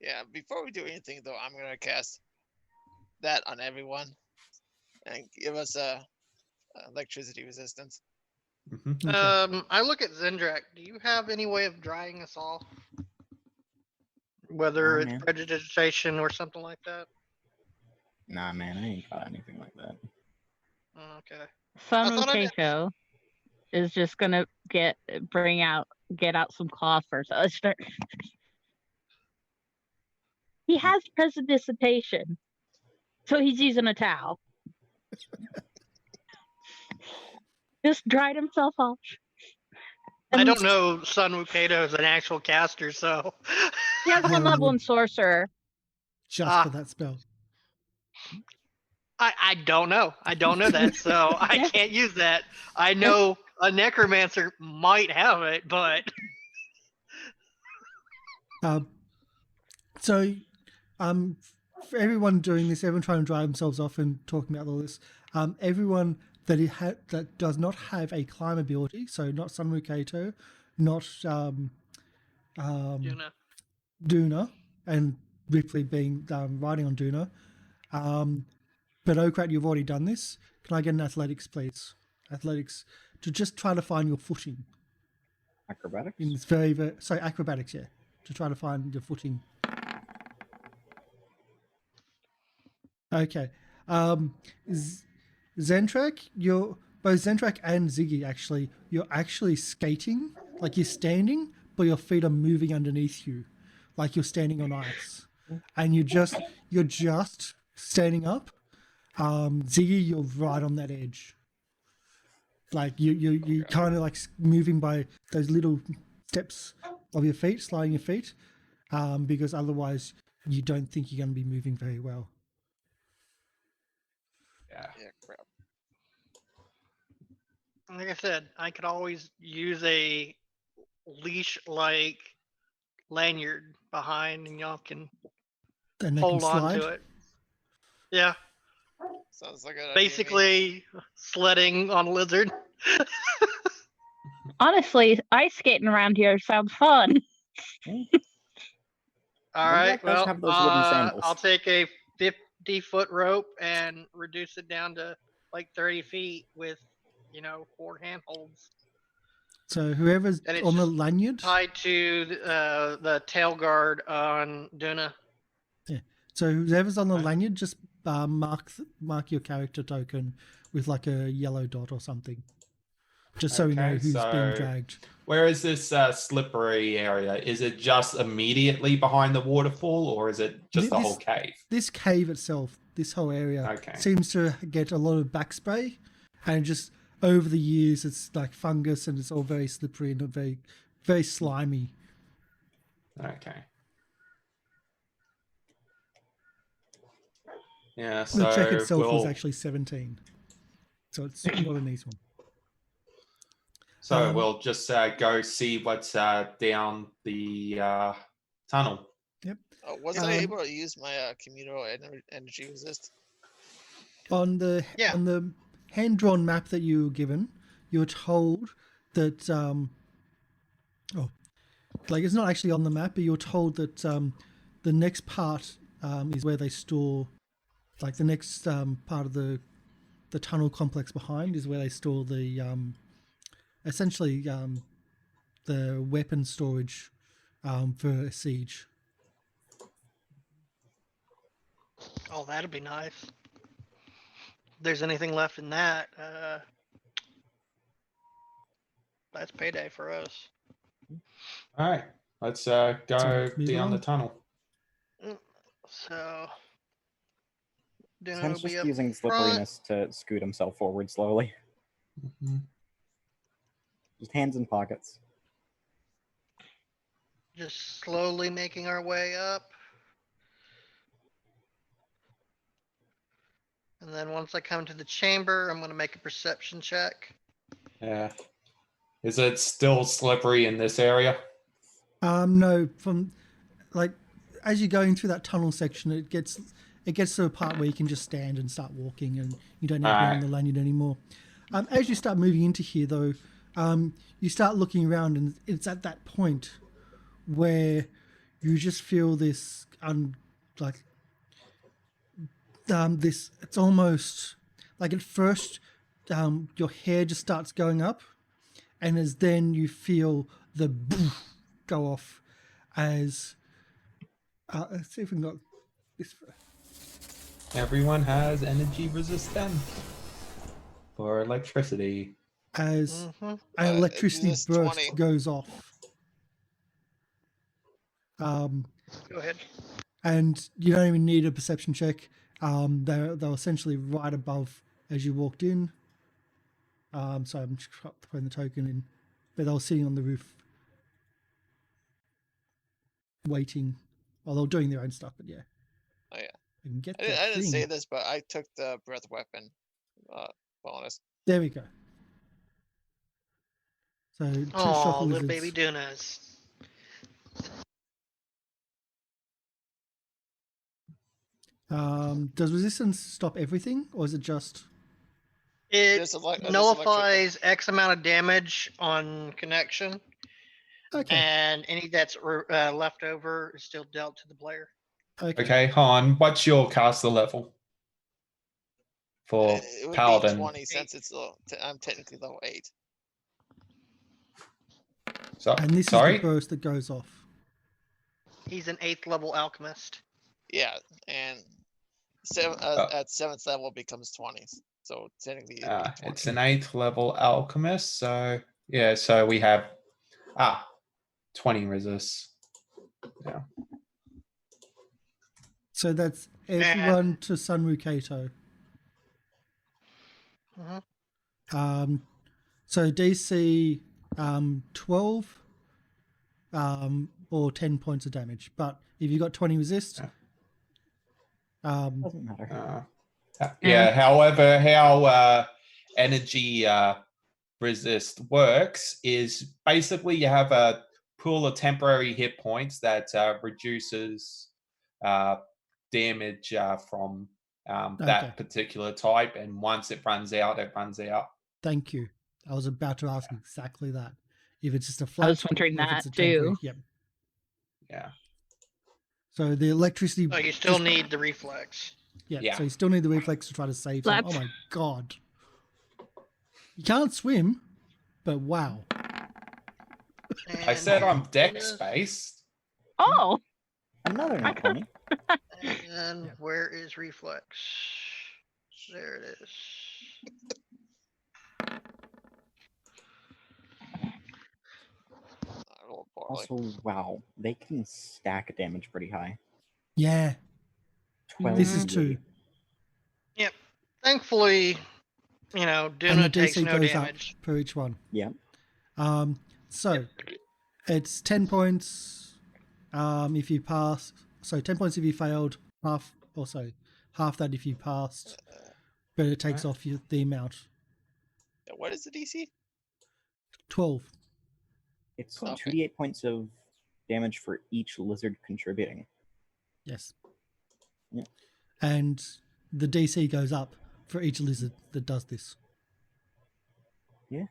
Yeah, before we do anything, though, I'm going to cast that on everyone and give us electricity resistance. Mm-hmm. Okay. I look at Zendrak. Do you have any way of drying us off? Whether it's man. prestidigitation or something like that? Nah, man, I ain't got anything like that. Okay. Son I thought I did. Keiko is just gonna get out some cloth first. He has prestidigitation, so he's using a towel. Just dried himself off. I don't know Sun Wukato is an actual caster, so He has one level in sorcerer. Just for that spell. I don't know. I don't know that, so I can't use that. I know a necromancer might have it, but So, for everyone doing this, everyone trying to dry themselves off and talking about all this, everyone that does not have a climb ability, so not Sunru Kato, not Duna, and Ripley being riding on Duna, but Okrat, you've already done this. Can I get an athletics, please? Athletics to just try to find your footing. Acrobatics? In this sorry, acrobatics, yeah, to try to find your footing. Okay. Zentrak, both Zentrak and Ziggy actually, you're actually skating, like you're standing, but your feet are moving underneath you, like you're standing on ice, and you're just standing up. Ziggy, you're right on that edge. Like you kind of like moving by those little steps of your feet, sliding your feet, because otherwise you don't think you're going to be moving very well. Yeah, crap. like I said, I could always use a leash-like lanyard behind, and y'all can And they hold can on slide. to it. Yeah, Sounds like a basically sledding on a lizard. Honestly, ice skating around here sounds fun. All right, Zendrak does have those wooden sandals. I'll take a 50-foot rope and reduce it down to like 30 feet with, 4 handholds. So whoever's And it's on the just lanyard, tied to the tail guard on Duna. so whoever's on the lanyard, just mark your character token with like a yellow dot or something, just so we know who's being dragged. Where is this slippery area? Is it just immediately behind the waterfall, or is it just the whole cave? This cave itself, this whole area, seems to get a lot of backspray, and just over the years, it's like fungus, and it's all very slippery and very, very slimy. Okay. Yeah, so the check itself was actually 17, so it's not an easy one. So we'll just go see what's down the tunnel. Yep. Was I able to use my communal energy resist? On the hand-drawn map that you were given, you were told that it's not actually on the map, but you're told that the next part is where they store, like the next part of the tunnel complex behind is where they store the essentially the weapon storage for a siege. Oh, that'd be nice. If there's anything left in that, that's payday for us. All right, let's go down the tunnel. So, Sam's just using slipperiness to scoot himself forward slowly. Mhm. Just hands in pockets. Just slowly making our way up. And then once I come to the chamber, I'm going to make a perception check. Yeah. Is it still slippery in this area? No, from like as you're going through that tunnel section, it gets to a part where you can just stand and start walking, and you don't need to be on the lanyard anymore. As you start moving into here, though, you start looking around, and it's at that point where you just feel this this. It's almost like at first, your hair just starts going up, and as then you feel the boof go off as let's see if we can got this. Everyone has energy resistance for electricity. As Mhm. an electricity resist burst 20. goes off. Go ahead. And you don't even need a perception check. They're essentially right above as you walked in. So I'm just putting the token in, but they were sitting on the roof, waiting. Well, they were doing their own stuff, but yeah. Oh yeah. I can get I that didn't say thing. this, but I took the breath weapon bonus. There we go. So two Oh, shocker little lizards. baby Dunas. Does resistance stop everything, or is it just? It Just electrical. nullifies X amount of damage on connection, Okay. and any that's left over is still dealt to the player. Okay, Han, what's your caster level for It would Paladin? be 20 since it's I'm technically level 8. So, And this sorry? is the burst that goes off. He's an 8th level alchemist. Yeah, and at 7th level it becomes 20. So technically it'd be 20. It's an 8th level alchemist, so yeah, so we have 20 resist. Yeah. So that's everyone to Sunru Kato. Mhm. So DC 12 or 10 points of damage. But if you got 20 resist, Doesn't matter. Yeah, however, how energy resist works is basically you have a pool of temporary hit points that reduces damage from that particular type, and once it runs out, it runs out. Thank you. I was about to ask exactly that. If it's just a flat, I was wondering or if that it's a temporary. too. Yep. Yeah. So the electricity. Oh, you still need the reflex. Yeah. So you still need the reflex to try to save them. Oh my god. You can't swim, but wow. I said I'm dex based. Oh, Another nat 20. And where is reflex? There it is. Also, wow, they can stack damage pretty high. Yeah. 12. This is 2. Yep. Thankfully, And Duna the takes DC no goes damage. up per each one. Yeah. So it's 10 points if you pass. So 10 points if you failed, half that if you passed. But it takes off the amount. What is the DC? 12. It's Okay. 2d8 points of damage for each lizard contributing. Yes. Yeah. And the DC goes up for each lizard that does this. Yeah.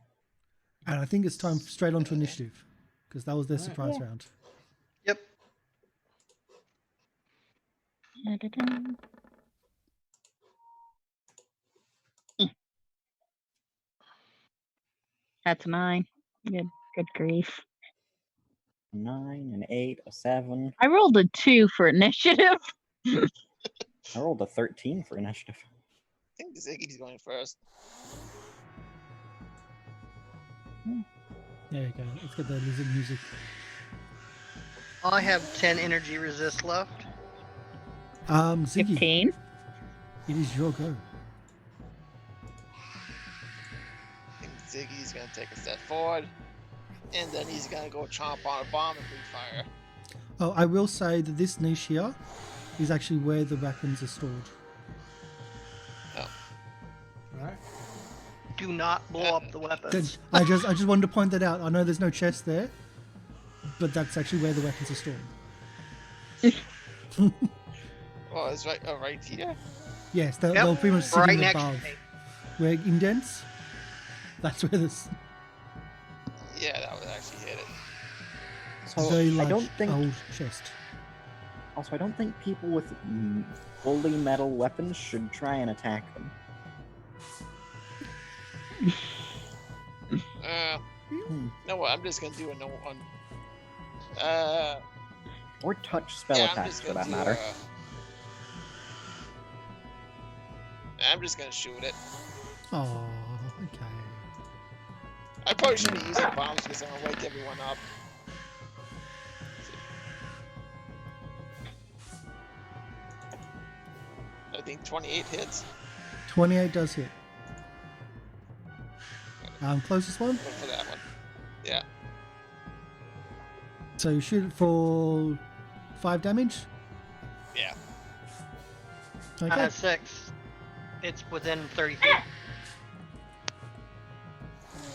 And I think it's time straight on to initiative, because that was their surprise Yeah. round. Yep. That's 9. Good grief. 9, an 8, a 7. I rolled a 2 for initiative. I rolled a 13 for initiative. I think Ziggy's going first. There you go. Let's get the lizard music. I have 10 energy resist left. Ziggy, 15. it is your go. Ziggy's gonna take a step forward, and then he's gonna go chomp on a bomb and refire. Oh, I will say that this niche here is actually where the weapons are stored. Oh, Right. Do not blow up the weapons. I just wanted to point that out. I know there's no chest there, but that's actually where the weapons are stored. well, it's right here. Yes, they'll Yep, pretty much sit right in next above. to me. Where indents, that's where this Yeah, that would actually hit it. So very I large don't think. old chest. Also, I don't think people with fully metal weapons should try and attack them. Hmm. No, what? I'm just gonna do a no one. Or touch spell Yeah, I'm attacks, just for gonna that do, matter. I'm just gonna shoot it. Oh, okay. I probably shouldn't be using bombs because I'm gonna wake everyone up. I think 28 hits. 28 does hit. Closest one. Look for that one. Yeah. So you shoot it for 5 damage. Yeah. Okay. 6. It's within 30 feet.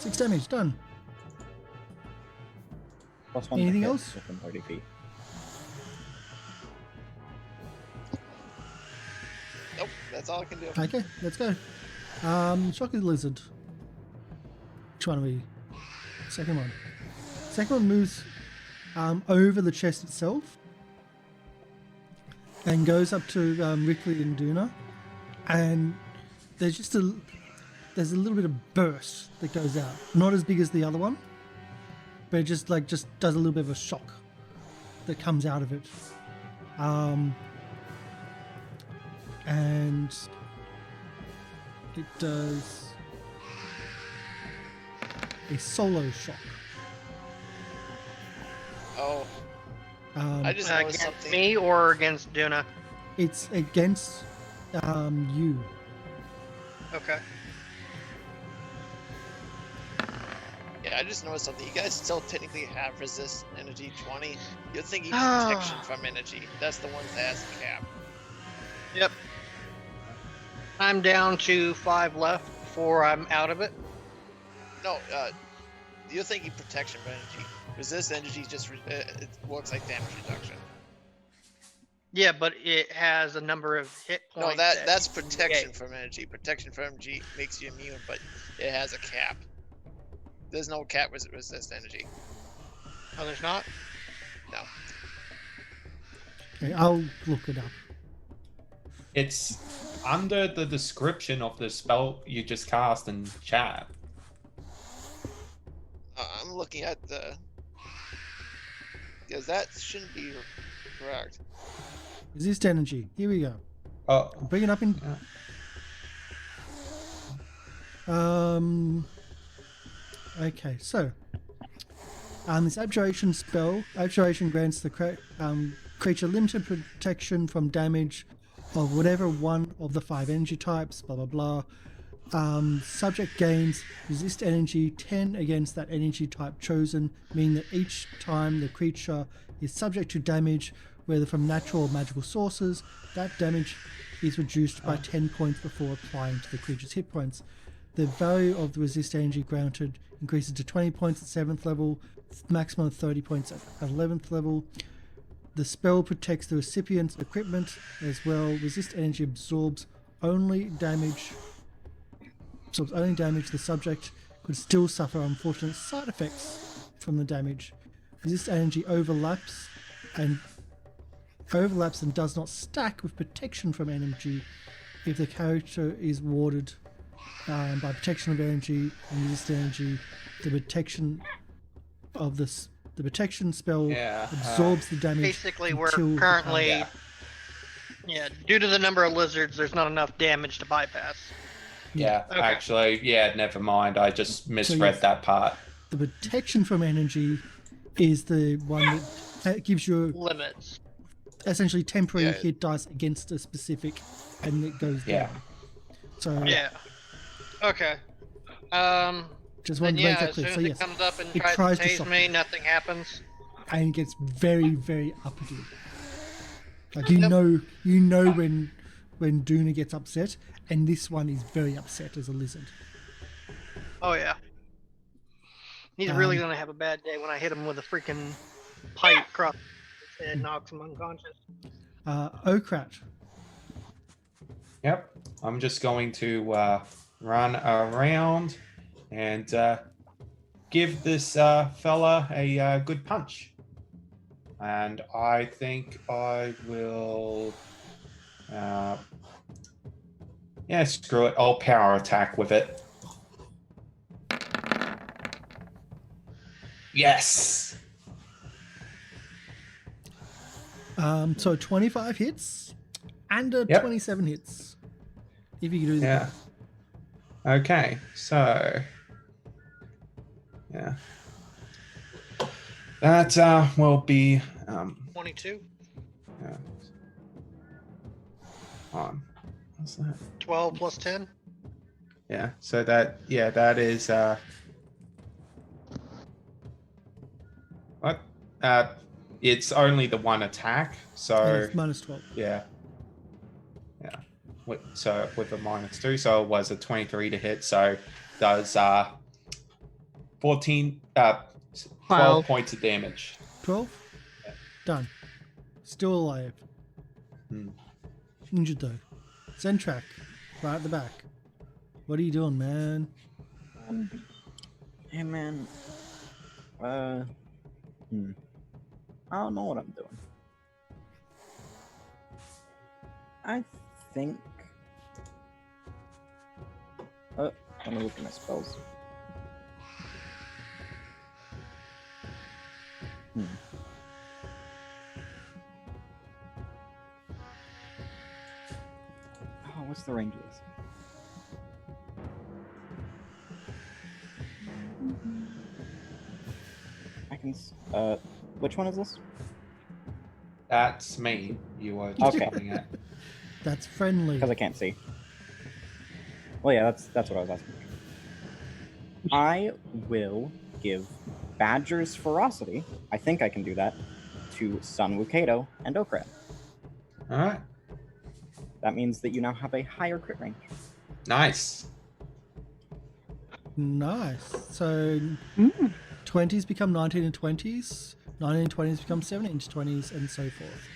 6 damage done. Plus 1 to Anything hit else? within 30 feet. Nope. That's all I can do. Okay, let's go. Shocky Lizard. Which one are we? Second one. Second one moves over the chest itself and goes up to Rickley and Duna, and there's a little bit of burst that goes out. Not as big as the other one, but it just does a little bit of a shock that comes out of it. And it does a solo shock. Oh, I just noticed Against something. me or against Duna? It's against you. Okay. Yeah, I just noticed something. You guys still technically have resist energy 20. You're thinking Ah. protection from energy. That's the one that has a cap. Yep. I'm down to 5 left before I'm out of it. No, you're thinking protection from energy. Resist energy just it works like damage reduction. Yeah, but it has a number of hit points. No, that's you protection negate. from energy. Protection from energy makes you immune, but it has a cap. There's no cap with resist energy. Oh, there's not? No. Okay, I'll look it up. It's under the description of the spell you just cast in chat. I'm looking at the. Because that shouldn't be correct. Resist energy. Here we go. Oh, Bring it up in. Okay, so this abjuration spell. Abjuration grants the creature limited protection from damage of whatever one of the 5 energy types. Blah blah blah. Subject gains resist energy 10 against that energy type chosen, meaning that each time the creature is subject to damage, whether from natural or magical sources, that damage is reduced by 10 points before applying to the creature's hit points. The value of the resist energy granted increases to 20 points at 7th level, maximum of 30 points at 11th level. The spell protects the recipient's equipment as well. Resist energy absorbs only damage. The subject could still suffer unfortunate side effects from the damage. Resist energy overlaps and does not stack with protection from energy if the character is warded by protection of energy and resist energy. The protection spell absorbs the damage. Basically, we're until the currently... yeah. Yeah, due to the number of lizards, there's not enough damage to bypass. Yeah, Okay. actually, yeah, never mind. I just misread yes. that part. The protection from energy is the one that gives you Limits. essentially temporary Yeah. hit dice against a specific, and it goes Yeah. down. So Yeah. Okay. Just Then wanted to make yeah, that as clear. soon So as yes, it comes up and it tries tries to to tase shock me, you. nothing happens. and it gets very, very uppity. Like you Yep. know when Duna gets upset, and this one is very upset as a lizard. Oh yeah. He's really Um, gonna have a bad day when I hit him with a freaking pipe across his head, knocks him unconscious. Okrat. Yep. I'm just going to run around and give this fella a good punch. And I think I will. Yeah, screw it. I'll power attack with it. Yes. So 25 hits and a Yep. 27 hits. If you can do the Yeah. math. Okay, so yeah, that will be 22, yeah. On. What's that? 12 plus 10. Yeah. So that is what? It's only the one attack, And so it's minus 12. yeah. So with a -2, so it was a 23 to hit. So does 14 12 12. points of damage. 12? Yeah. Done. Still alive. Hmm. Injured though. Zentrak, right at the back. What are you doing, man? Hey man. I don't know what I'm doing. I think. Let me look at my spells. Oh, what's the range of this? I can. Which one is this? That's me. You were just Okay. looking at. That's friendly. Because I can't see. Well, yeah, that's what I was asking. I will give Badger's Ferocity. I think I can do that to Sun Wukato and Okra. All right. That means that you now have a higher crit range. Nice. Nice. So 20s become 19 and 20s. 19 and 20s become 17 and 20s, and so forth.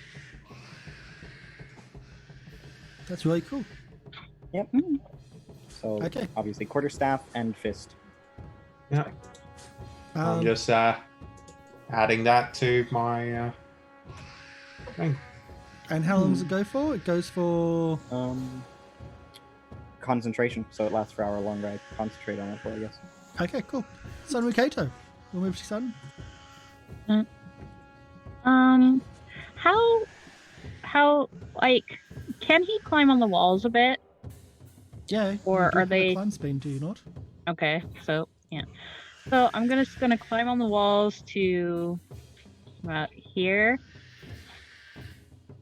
That's really cool. Yep. So Okay. obviously quarterstaff and fist. Yeah. I'm Um, just adding that to my thing. and how long does it go for? It goes for... Concentration, so it lasts for hour longer. I concentrate on it for, I guess. Okay, cool. Sun Kato. We'll move to Sun. How like can he climb on the walls a bit? Yeah. Or you do are have a they- climb speed, do you not? Okay, so yeah. So I'm just gonna climb on the walls to about here.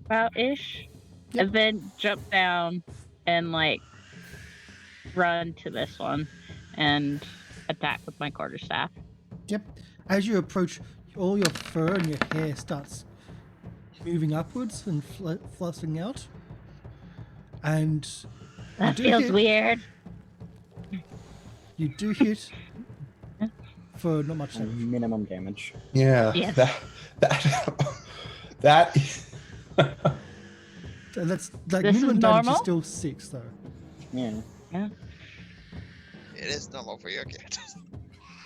About ish. Yep. And then jump down and like run to this one and attack with my quarterstaff. Yep. As you approach, all your fur and your hair starts moving upwards and flushing out. And That do feels hit. weird. you do hit for not much damage. Minimum damage. Yeah. Yes. That. And that's like This is minimum damage is normal? still 6 though. Yeah. It is normal for your cat.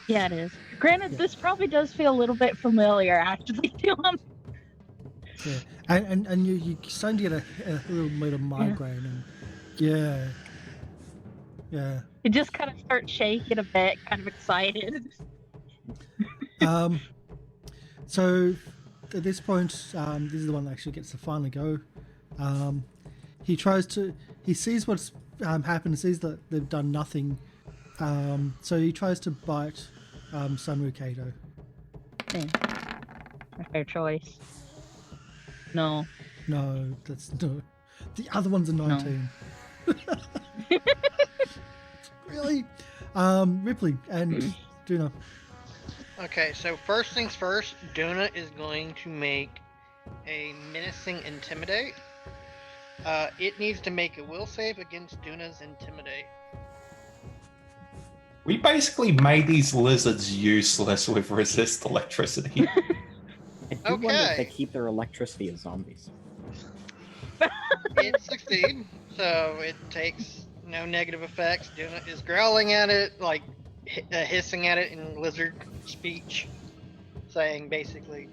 Yeah, it is. Granted, Yeah. this probably does feel a little bit familiar actually to him. Yeah. And you starting to get a little bit of migraine and yeah. It just kind of starts shaking a bit, kind of excited. So at this point, this is the one that actually gets to finally go. He sees what's happened, sees that they've done nothing. So he tries to bite Sun Kato. Yeah. A fair choice. No. No, that's no. The other one's a 19. Really? Ripley and Duna. Okay, so first things first, Duna is going to make a menacing intimidate. It needs to make a will save against Duna's intimidate. We basically made these lizards useless with resist electricity. I do wonder if they Okay. keep their electricity as zombies. It succeeds, so it takes no negative effects. Duna is growling at it, like hissing at it in lizard speech, saying basically,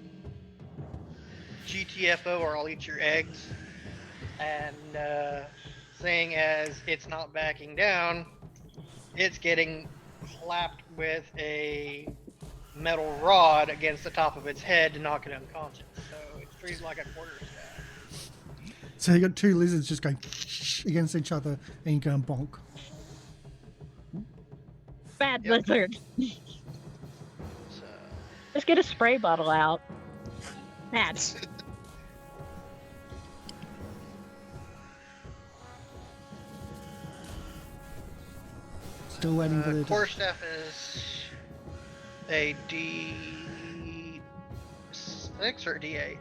GTFO or I'll eat your eggs. And seeing as it's not backing down, it's getting clapped with a metal rod against the top of its head to knock it unconscious. So it's treated like a quarterstaff. So you got two lizards just going against each other, and you go bonk. Bad Yep. lizard. So Let's get a spray bottle out. Bad. Still waiting for the quarterstaff is a D6 or D8.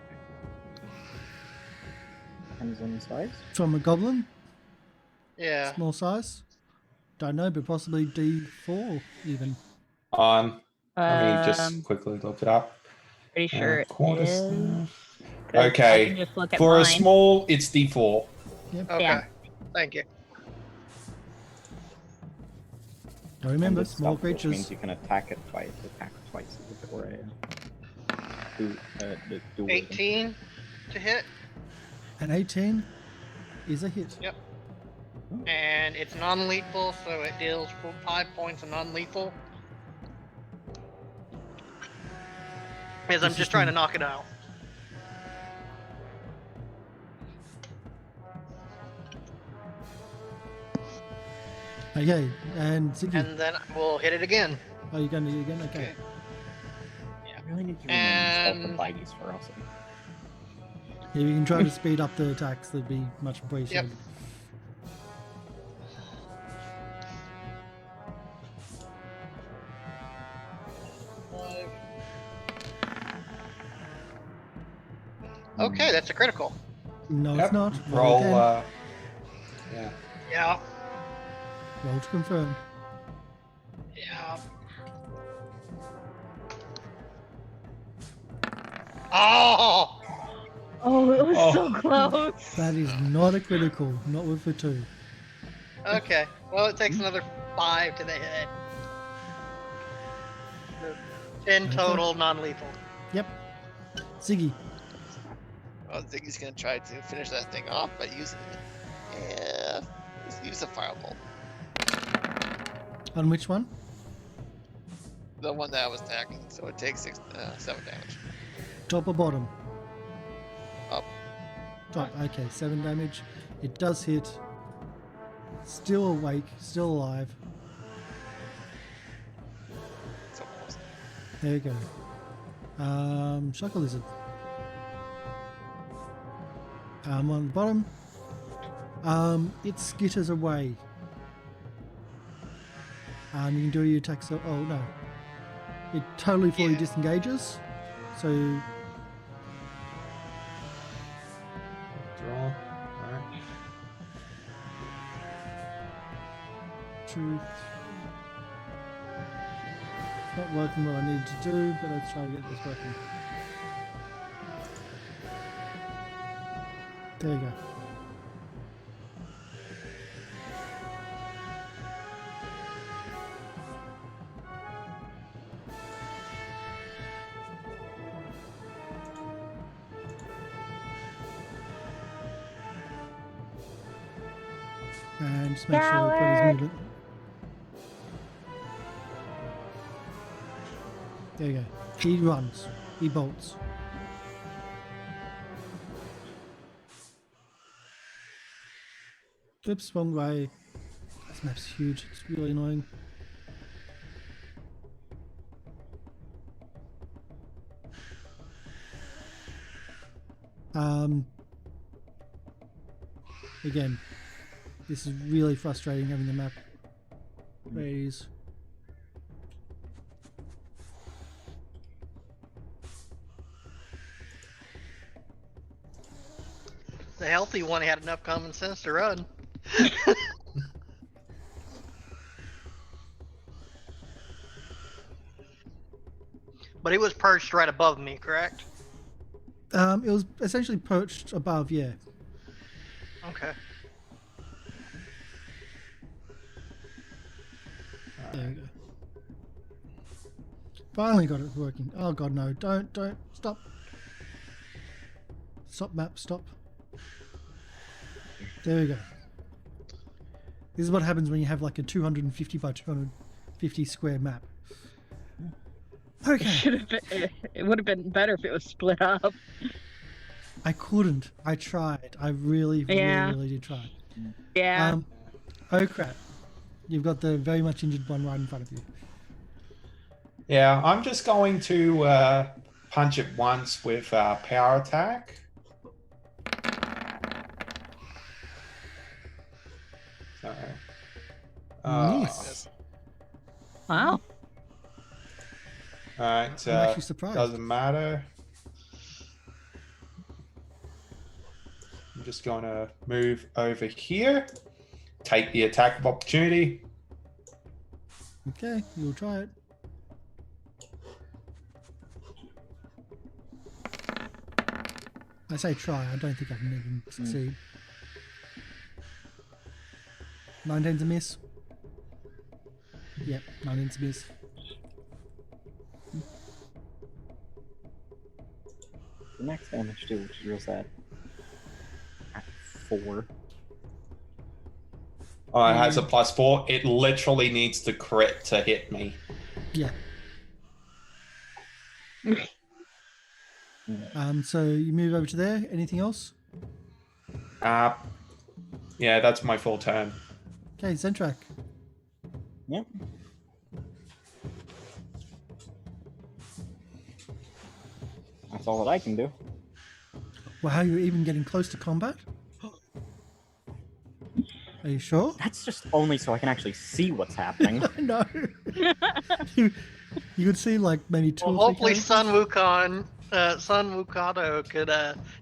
Depends on the size. from a goblin, Yeah. small size. Don't know, but possibly D4 even. Let me just Um, quickly look it up. pretty sure it quarters. is. 'Cause I Okay. can just look at For a mine. small, it's D4. Okay. Yeah. Thank you. Don't remember, And it's small stealth, which means creatures. you can attack twice as if it were a dual. 18 to hit, An 18 is a hit. and it's non-lethal, so it deals 5 points of non-lethal. Because I'm This just is trying to the- knock it out. Okay, and Ziggy. And then we'll hit it again. Oh, you're going to do it again? Okay. I really need to remember And- stealth abilities for us. If you can try to speed up the attacks, that'd be much appreciated. Okay, that's a critical. No, Yep. it's not. Roll. again. Yeah. Yeah. Roll to confirm. Yeah. Oh! Oh, it was Oh. so close. That is not a critical, not with the 2. Okay. Well, it takes another 5 to the head. So 10 Okay. total non-lethal. Yep. Ziggy. Well, Ziggy's gonna try to finish that thing off by using use a firebolt. On which one? The one that I was attacking, so it takes 7 damage. Top or bottom? Up. Top. Okay, 7 damage. It does hit. Still awake, still alive. So close. There you go. Shocker Lizard. On the bottom. It skitters away. You can do your attacks. Oh no. It totally fully Yeah. disengages. So Draw. Alright. truth. It's not working what I need to do, but let's try to get this working. There you go. And just make sure we've got his Coward! movement. There you go. He runs. He bolts. Oops, wrong way. This map's huge. It's really annoying. Again, this is really frustrating having the map where it is. The healthy one had enough common sense to run. But it was perched right above me, correct? It was essentially perched above, yeah. Okay. There we go. Finally got it working. Oh god, no. Don't, stop. Stop map, stop. There we go. This is what happens when you have like a 250 by 250 square map. Okay. It would have been better if it was split up. I couldn't. I tried. I really, Yeah. really did try. Yeah. Oh crap. You've got the very much injured one right in front of you. Yeah, I'm just going to punch it once with power attack. So, Nice. Wow. Alright, I'm actually surprised. doesn't matter. I'm just going to move over here, take the attack of opportunity. Okay, you'll try it. I say try, I don't think I can even succeed. 19's a miss. Yep, 19's a miss. The next damage too, which is real sad. At 4. Oh, it has a +4. It literally needs to crit to hit me. Yeah. So you move over to there. Anything else? Yeah, that's my full turn. Okay, Zentrak. Yep. That's all that I can do. Wow, you're even getting close to combat? Are you sure? That's just only so I can actually see what's happening. No. you could see like maybe two Well, or three hopefully characters. Sun Wukado could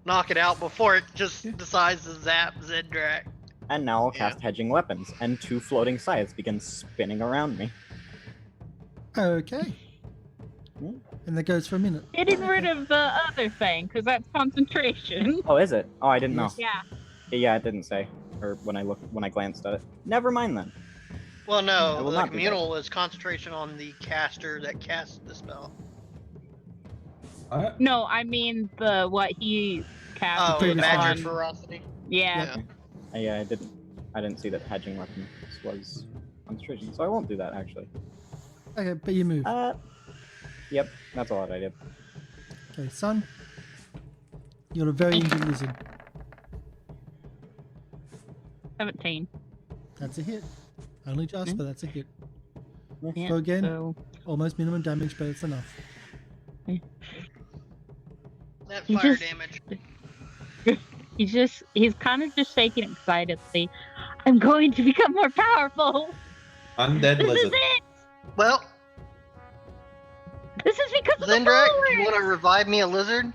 knock it out before it just decides to zap Zendrak. And now I'll cast hedging weapons, and 2 floating scythes begin spinning around me. Okay. Hmm. And that goes for a minute. Getting rid of the other thing, because that's concentration. Oh, is it? Oh, I didn't know. Yeah. Yeah, it didn't say. Or when I glanced at it. Never mind then. Well, I no, will the not do that. communal is concentration on the caster that casts the spell. What? No, I mean what he cast. Oh, previous Badger's one. Ferocity. Yeah. Yeah, I didn't see that hedging weapons was concentration, so I won't do that actually. Okay, but you move. Yep, that's all that I did. Okay, Sun. You're a very injured lizard. 17. That's a hit. Only just, but that's a hit. Yeah, Go again. So Almost minimum damage, but it's enough. That He fire just- damage. he's kind of just shaking excitedly. I'm going to become more powerful. Undead This is lizard. it. Well, This is because of the Zendrak, do you want to followers. revive me a lizard?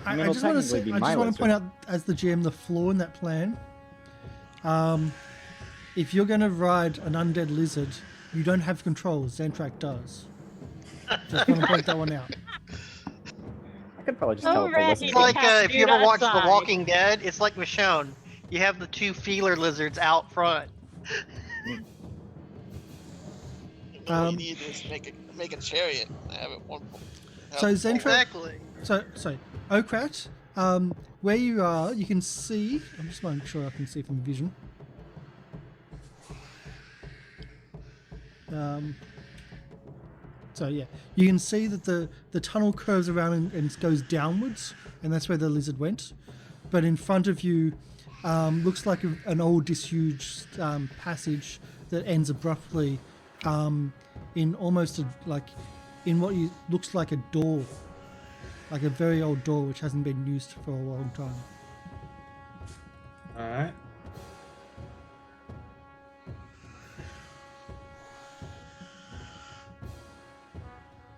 I mean, I it'll just want to technically be my point lizard. out as the GM the flaw in that plan. If you're going to ride an undead lizard, you don't have control. Zentrak does. Just want to point that one out. I could probably just tell it to Alright. listen. It's to me. like if you Dude, ever watched The outside. Walking Dead, it's like Michonne. You have the 2 feeler lizards out front. All you need is make a chariot. I have it one. So Zentrak, Exactly. so Okrat, where you are, you can see. I'm just making sure I can see from vision. So yeah, you can see that the tunnel curves around and goes downwards, and that's where the lizard went. But in front of you, looks like an old disused passage that ends abruptly in almost in what looks like a door, like a very old door which hasn't been used for a long time. Alright.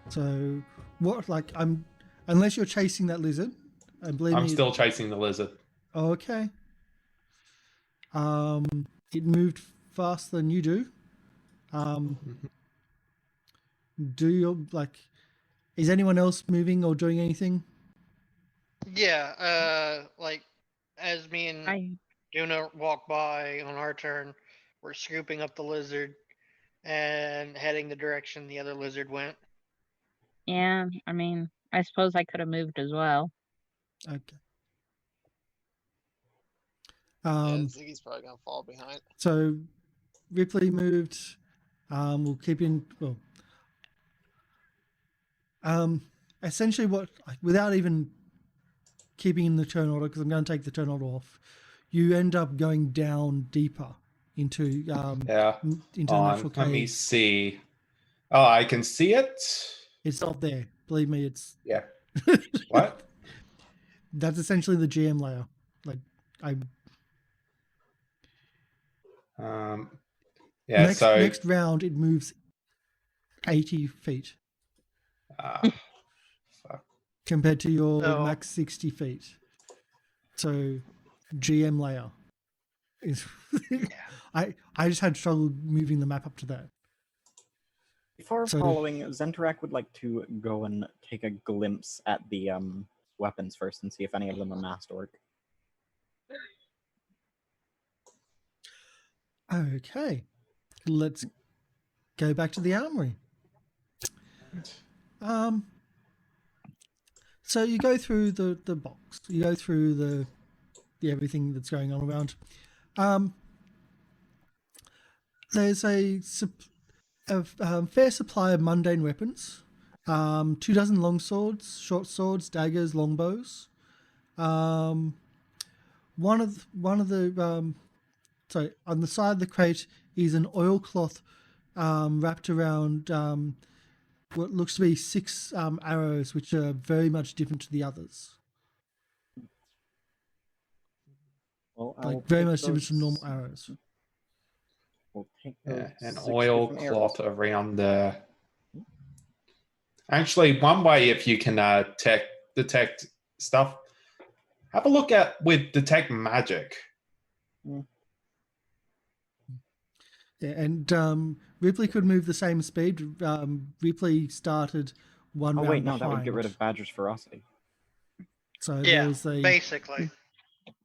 So what unless you're chasing that lizard, I believe I'm me. still chasing the lizard. Okay. It moved faster than you do. Do you is anyone else moving or doing anything? Yeah, like as me and I Duna walk by on our turn, we're scooping up the lizard and heading the direction the other lizard went. yeah, I mean, I suppose I could have moved as well. Okay. Yeah, Um, Ziggy's probably gonna fall behind. so Ripley moved. We'll keep in. Well, essentially, without even keeping in the turn order, because I'm going to take the turn order off, you end up going down deeper into Yeah. into the natural Let me cave. see. Oh, I can see it. It's not there. Believe me, it's Yeah. What? that's essentially the GM layer. Like I Yeah. next round it moves 80 feet Fuck. compared to your So- max 60 feet. So GM layer is I just had trouble moving the map up to that. Before So- following, Zentorak would like to go and take a glimpse at the weapons first and see if any of them are masterwork. Okay, let's go back to the armory. So you go through the box. You go through the everything that's going on around. There's a fair supply of mundane weapons. 2 dozen long swords, short swords, daggers, longbows. One of the sorry, on the side of the crate is an oilcloth wrapped around what looks to be 6 arrows, which are very much different to the others. Well, I will Like very take much different from normal those- arrows. We'll take Yeah, those an 6 oil different arrows. cloth around the. Actually, one way if you can detect stuff, have a look at with detect magic. Yeah, and Ripley could move the same speed. Ripley started one Oh round wait, no, behind. that would get rid of Badger's ferocity. So there Yeah, was a basically.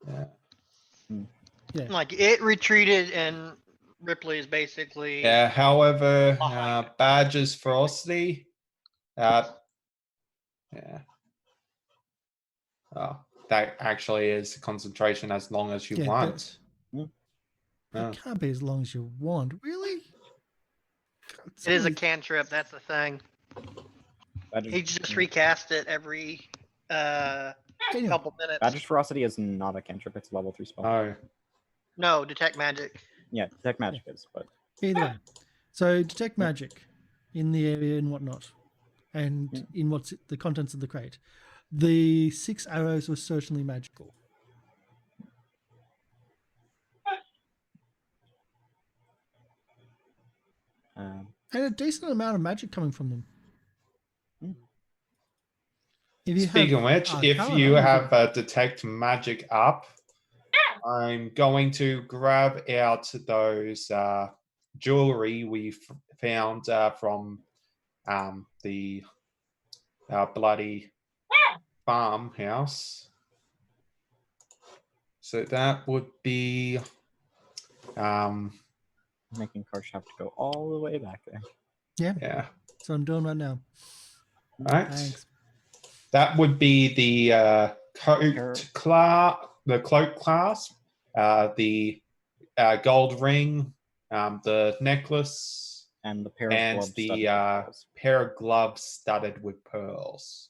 yeah. Like it retreated and Ripley is basically Yeah. However, Behind. Badger's ferocity. Yeah. Oh, that actually is concentration as long as you Yeah, want. It can't be as long as you want. Really? It is a cantrip, that's the thing. Badger's, He just recast it every Anyway, couple minutes. Badger's ferocity is not a cantrip; it's a level 3 spell. Oh, No, detect magic. Yeah, detect magic is, but either way. So detect magic in the area and whatnot, and in what's the contents of the crate. The 6 arrows were certainly magical. And a decent amount of magic coming from them. If you speaking of have which, if Arcana, you you have could- detect magic up, I'm going to grab out those jewelry we found from the bloody farmhouse. So that would be making Karsh have to go all the way back there. yeah. So I'm doing right now. Right. Thanks. That would be the cloak clasp, the gold ring, the necklace, And the pair of and gloves the studded with pearls. pair of gloves studded with pearls.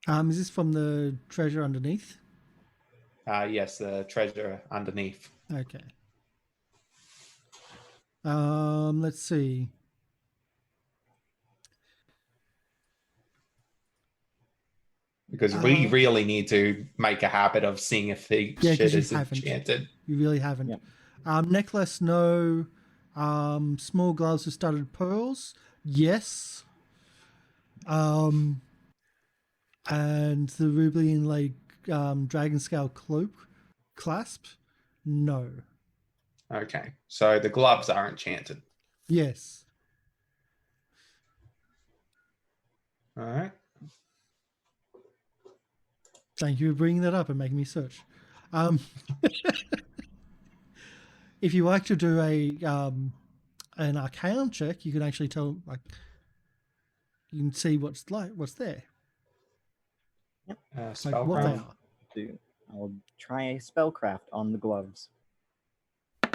Is this from the treasure underneath? Yes, the treasure underneath. Okay. Let's see. Because we really need to make a habit of seeing if the Yeah, 'cause shit you is haven't. enchanted. You really haven't. Yep. Necklace, no. Small gloves with studded pearls, yes. I And the ruby inlaid dragon scale cloak clasp? No. Okay, so the gloves are enchanted. Yes. All right. Thank you for bringing that up and making me search. If you like to do an Arcana check, you can actually tell, like, you can see what's there, like what they Spellcraft. are. I'll try a spellcraft on the gloves.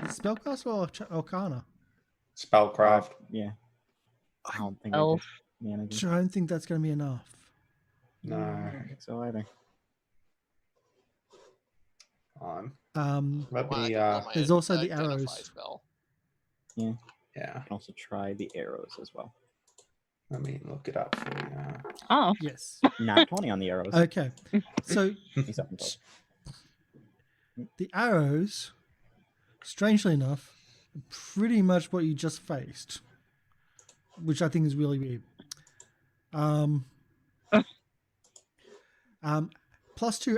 Is it spellcast or Arcana? Spellcraft. Yeah. I don't think Elf. I did anything. I don't think that's going to be enough. No. I don't think so either. On. There's Let me. also the identify arrows. Spell. Yeah. I can also try the arrows as well. Let me look it up for you. Oh, Yes. Nat 20 on the arrows. Okay. So 27 total. the arrows, strangely enough, are pretty much what you just faced, which I think is really weird. +2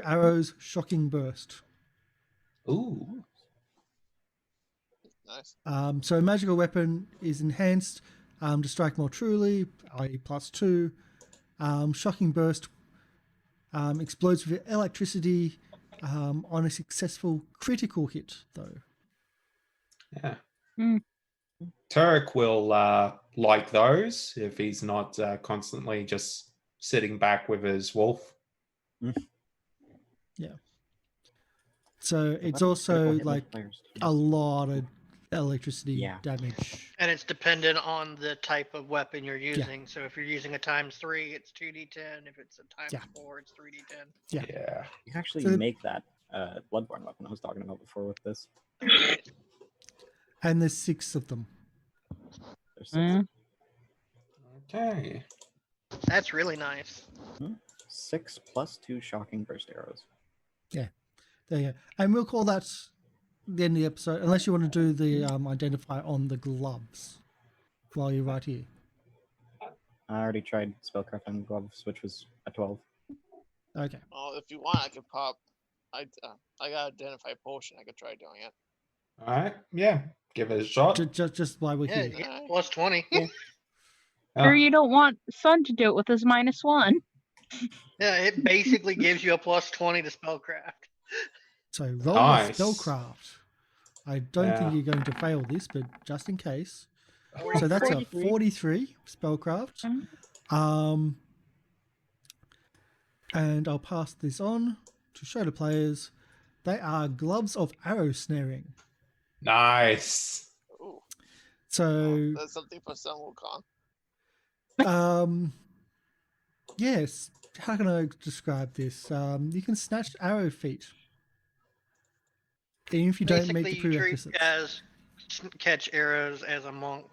arrows, shocking burst. Ooh. Nice. So a magical weapon is enhanced to strike more truly, i.e. +2. Shocking burst explodes with electricity on a successful critical hit, though. Yeah. Mm. Turek will like those if he's not constantly just sitting back with his wolf. So it's Weapon also critical hit like multipliers. a lot of electricity Yeah. damage. And it's dependent on the type of weapon you're using. So if you're using a ×3, it's 2d10. If it's a ×4, it's 3d10. Yeah. Yeah. You can actually So the- make that bloodborne weapon I was talking about before with this. And there's 6 of them. There's 6. Mm. Okay. That's really nice. 6 plus 2 shocking burst arrows. There you go. And we'll call that the end of the episode, unless you want to do the identify on the gloves while you're right here. I already tried spellcraft on gloves, which was a 12. Okay. Oh, if you want, I could pop. I got identify potion. I could try doing it. All right. Yeah. Give it a shot. Just while we're Yeah, here. you get +20. Or you don't want Sun to do it with his -1. Yeah, it basically gives you a +20 to spellcraft. So roll Nice. a spellcraft. I don't think you're going to fail this, but just in case. So that's a 43 spellcraft. And I'll pass this on to show the players. They are gloves of arrow snaring. Nice. Ooh, So that's something for Sun Wukong. yes, how can I describe this? You can snatch arrow feet. Even if you don't meet the Basically, you treat prerequisites. as catch arrows as a monk,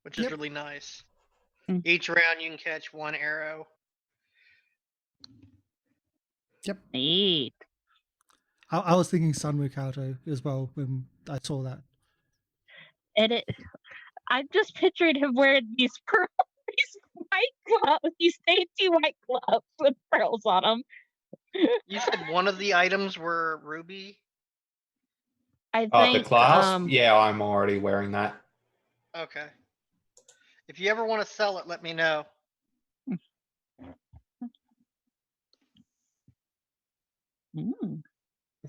which is Yep. really nice. Mm. Each round you can catch 1 arrow. Neat. I was thinking Sun Mukato as well when I saw that. And I'm just picturing him wearing these these white gloves, these dainty white gloves with pearls on them. You said one of the items were ruby? I Oh, think the clasp? Yeah, I'm already wearing that. Okay. If you ever want to sell it, let me know. Mm.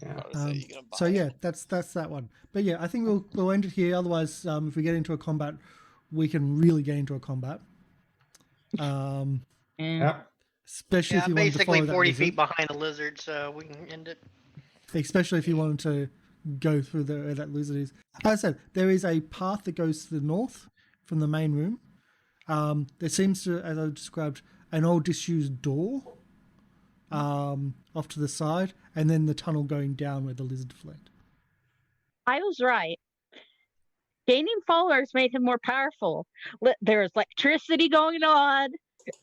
Yeah. I would say you gonna buy So it. yeah, that's that one. But yeah, I think we'll end it here. Otherwise, if we get into a combat, we can really get into a combat. Yeah. Yeah. Especially Yeah, if you wanted to basically follow that 40 lizard. feet behind a lizard, so we can end it. Especially if you wanted to go through where that lizard is. As I said, there is a path that goes to the north from the main room. There seems to, as I described, an old disused door off to the side, and then the tunnel going down where the lizard fled. I was right. Gaining followers made him more powerful. There's electricity going on,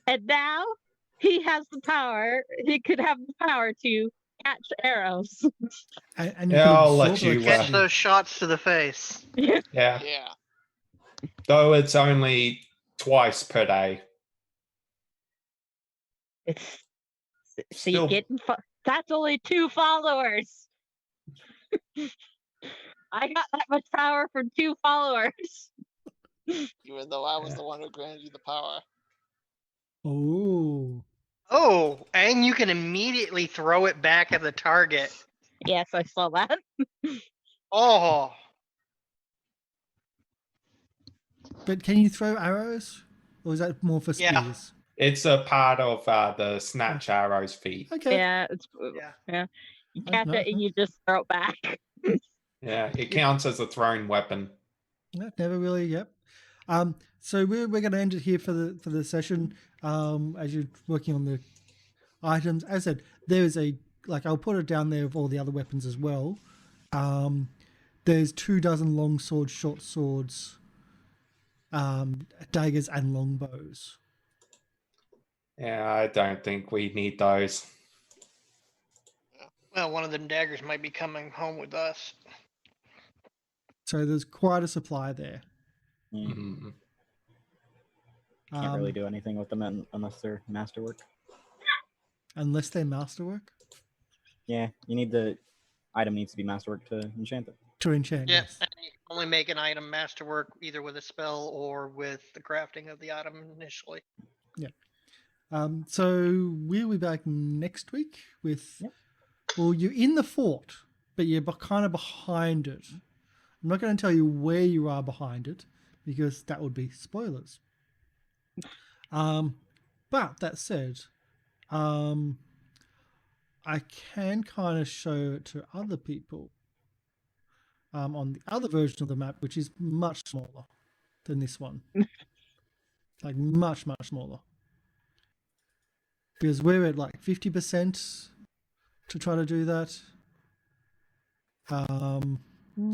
and now he has the power. He could have the power to catch arrows. And you Yeah, can I'll let absorb you, Catch electricity. those shots to the face. Yeah. Yeah. Though it's only twice per day. It's See, Still- that's only 2 followers. I got that much power from 2 followers. Even though I was the one who granted you the power. Oh. Oh, and you can immediately throw it back at the target. Yes, I saw that. Oh, But can you throw arrows? Or is that more for Yeah. spears? It's a part of the snatch arrows feat. Okay. Yeah, yeah. You catch no, it and you just throw it back. Yeah, it counts as a thrown weapon. No, never really. Yep. So we're going to end it here for the session. As you're working on the items, as I said, there is I'll put it down there with all the other weapons as well. There's 24 long swords, short swords, daggers, and longbows. Yeah, I don't think we need those. Well, one of them daggers might be coming home with us. So there's quite a supply there. Mhm. Can't really do anything with them unless they're masterwork. Unless they're masterwork Yeah, item needs to be masterwork to enchant it. to enchant. Yeah, Yes. and you can only make an item masterwork either with a spell or with the crafting of the item initially. So we'll be back next week with. Yep. Well, you're in the fort, but you're kind of behind it. I'm not going to tell you where you are behind it because that would be spoilers. But that said, I can kind of show it to other people on the other version of the map, which is much smaller than this one. Like much, much smaller. Because we're at like 50% to try to do that. To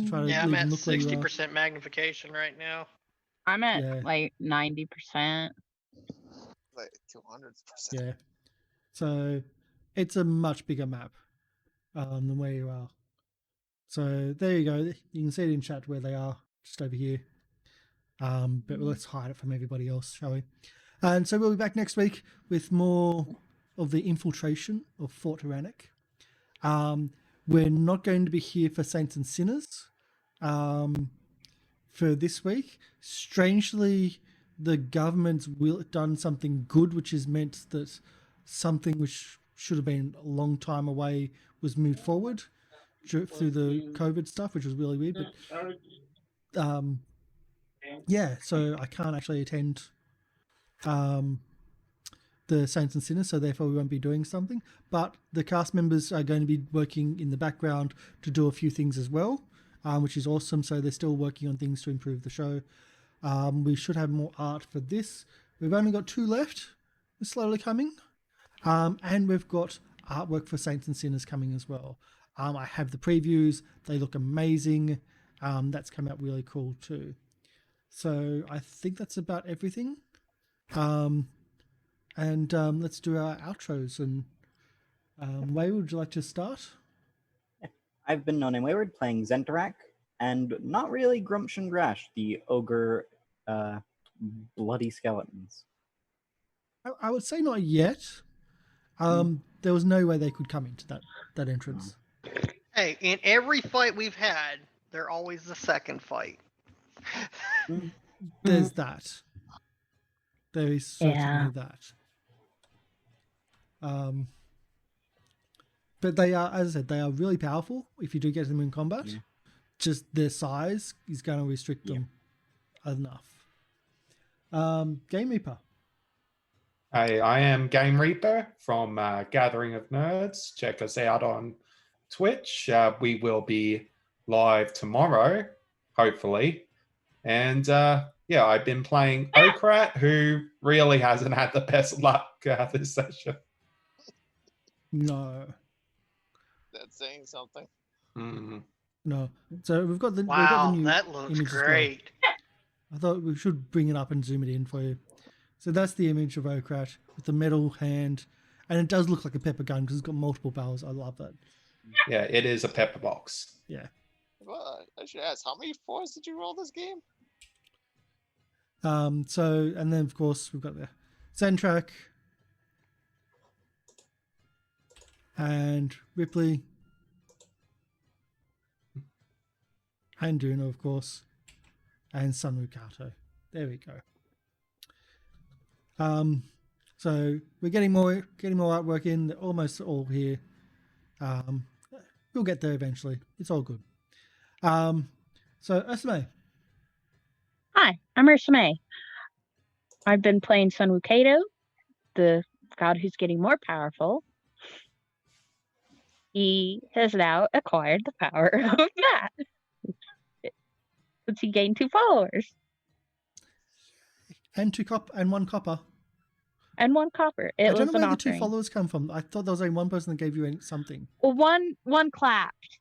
try to Yeah, I'm leave at them look where you are. 60% magnification right now. I'm at Yeah. like 90%. Like 200%. Yeah. So it's a much bigger map than where you are. So there you go. You can see it in chat where they are, just over here. But let's hide it from everybody else, shall we? And so we'll be back next week with more of the infiltration of Fort Tyrannic. We're not going to be here for Saints and Sinners for this week. Strangely, the government's done something good, which has meant that something which should have been a long time away was moved forward through the COVID stuff, which was really weird. But yeah, so I can't actually attend the Saints and Sinners, so therefore we won't be doing something. But the cast members are going to be working in the background to do a few things as well, which is awesome. So they're still working on things to improve the show. We should have more art for this. We've only got 2 left. They're slowly coming. And we've got artwork for Saints and Sinners coming as well. I have the previews. They look amazing. That's come out really cool too. So I think that's about everything. And let's do our outros. And Wayward, would you like to start? I've been known in Wayward playing Zentorak, and not really Grumsh and Grash, the ogre bloody skeletons. I would say not yet. There was no way they could come into that entrance. Hey, in every fight we've had, they're always the second fight. There's that. There is certainly Yeah. that. But they are, as I said, they are really powerful if you do get them in combat. Yeah. Just their size is going to restrict them enough. Game Reaper. Hey, I am Game Reaper from Gathering of Nerds. Check us out on Twitch. We will be live tomorrow, hopefully. And yeah, I've been playing Okrat, who really hasn't had the best luck this session. No. That's saying something. Mm. No. So we've got the Wow, new that looks image as well. great. I thought we should bring it up and zoom it in for you. So that's the image of Okrat with the metal hand. And it does look like a pepper gun because it's got multiple barrels. I love that. Yeah, it is a pepper box. Yeah. Well, I should ask, how many 4s did you roll this game? So, and then of course we've got the Zentrack. and Ripley, and Duna, of course, and Sunrukato. There we go. So we're getting more artwork in. They're almost all here. We'll get there eventually. It's all good. So Ursame. Hi, I'm Ursa May. I've been playing Sunrukato, the god who's getting more powerful. He has now acquired the power of Matt. Since he gained 2 followers. And 1 copper. And 1 copper. I It don't was know an where the 2 offering. followers come from. I thought there was only one person that gave you something. Well, one clapped.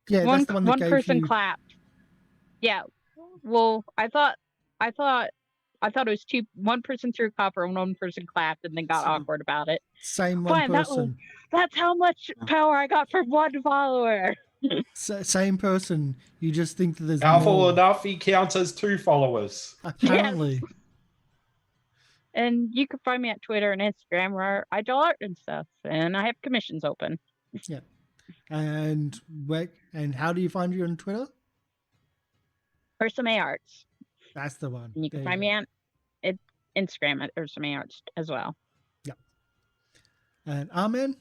Yeah, one that's the one that gave person you... clapped. Yeah. Well, I thought it was 1 person threw copper and 1 person clapped and then got awkward about it. Same one Fine, person. that's how much power I got from 1 follower. Same person. You just think that there's Powerful more. enough, he counts as 2 followers. Apparently. Yes. And you can find me at Twitter and Instagram where I draw art and stuff, and I have commissions open. Yeah. And how do you find you on Twitter? Ursa May Arts. That's the one. And you can find me on Instagram at Ursa May Arts as well. Yeah. And Amen?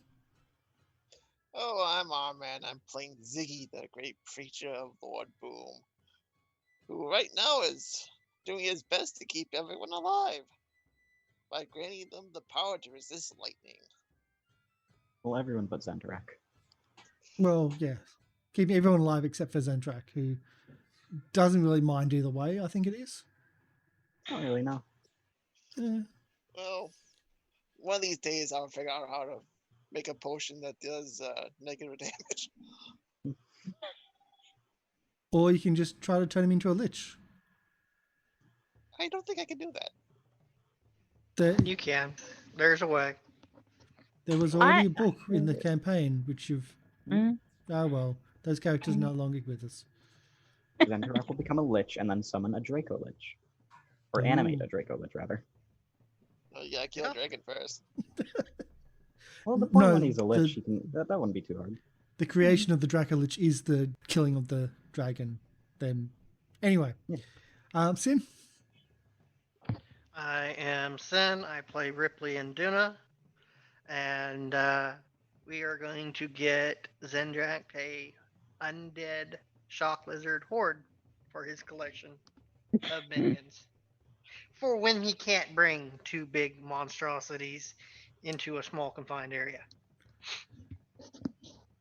Oh, I'm Arman. I'm playing Ziggy, the great preacher of Lord Boom, who right now is doing his best to keep everyone alive by granting them the power to resist lightning. Well, everyone but Zentrak. Well, yes. Keeping everyone alive except for Zentrak, who doesn't really mind either way, I think it is. Not really, no. Yeah. Well, one of these days I'll figure out how to make a potion that does negative damage. Or you can just try to turn him into a lich. I don't think I can do that. You can. There's a way. There was already a book in the campaign, which you've... Mm. Oh, well. Those characters are no longer with us. Zentrak will become a lich and then summon a Draco Lich. Or animate a Draco Lich, rather. Oh, you gotta kill a dragon first. Well, the point No, when he's a lich, that wouldn't be too hard. The creation of the Draco Lich is the killing of the dragon. Then, anyway. Yeah. Sin? I am Sin. I play Ripley and Duna. And we are going to get Zendrak a undead shock lizard horde for his collection of minions. For when he can't bring 2 big monstrosities into a small confined area.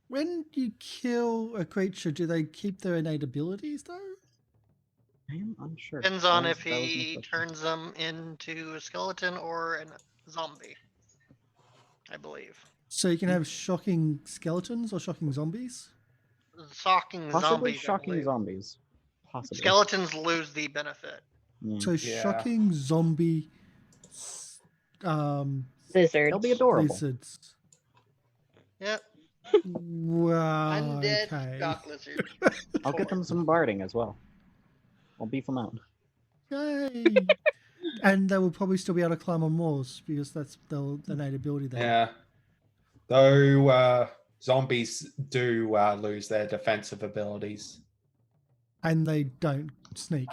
When you kill a creature, do they keep their innate abilities, though? I am unsure. Depends on if That was my he question. turns them into a skeleton or a zombie, I believe. So you can have shocking skeletons or shocking zombies? Shocking Possibly zombies. I shocking believe. zombies. Possibly. Skeletons lose the benefit. Yeah. So Yeah. shocking zombie Lizards. They'll be adorable. lizards. Yep. Wow. Undead Okay. shock lizard. I'll get them some barding as well. I'll beef them out. Yay. And they will probably still be able to climb on walls because that's the innate ability there. Yeah. Though zombies do lose their defensive abilities. And they don't sneak.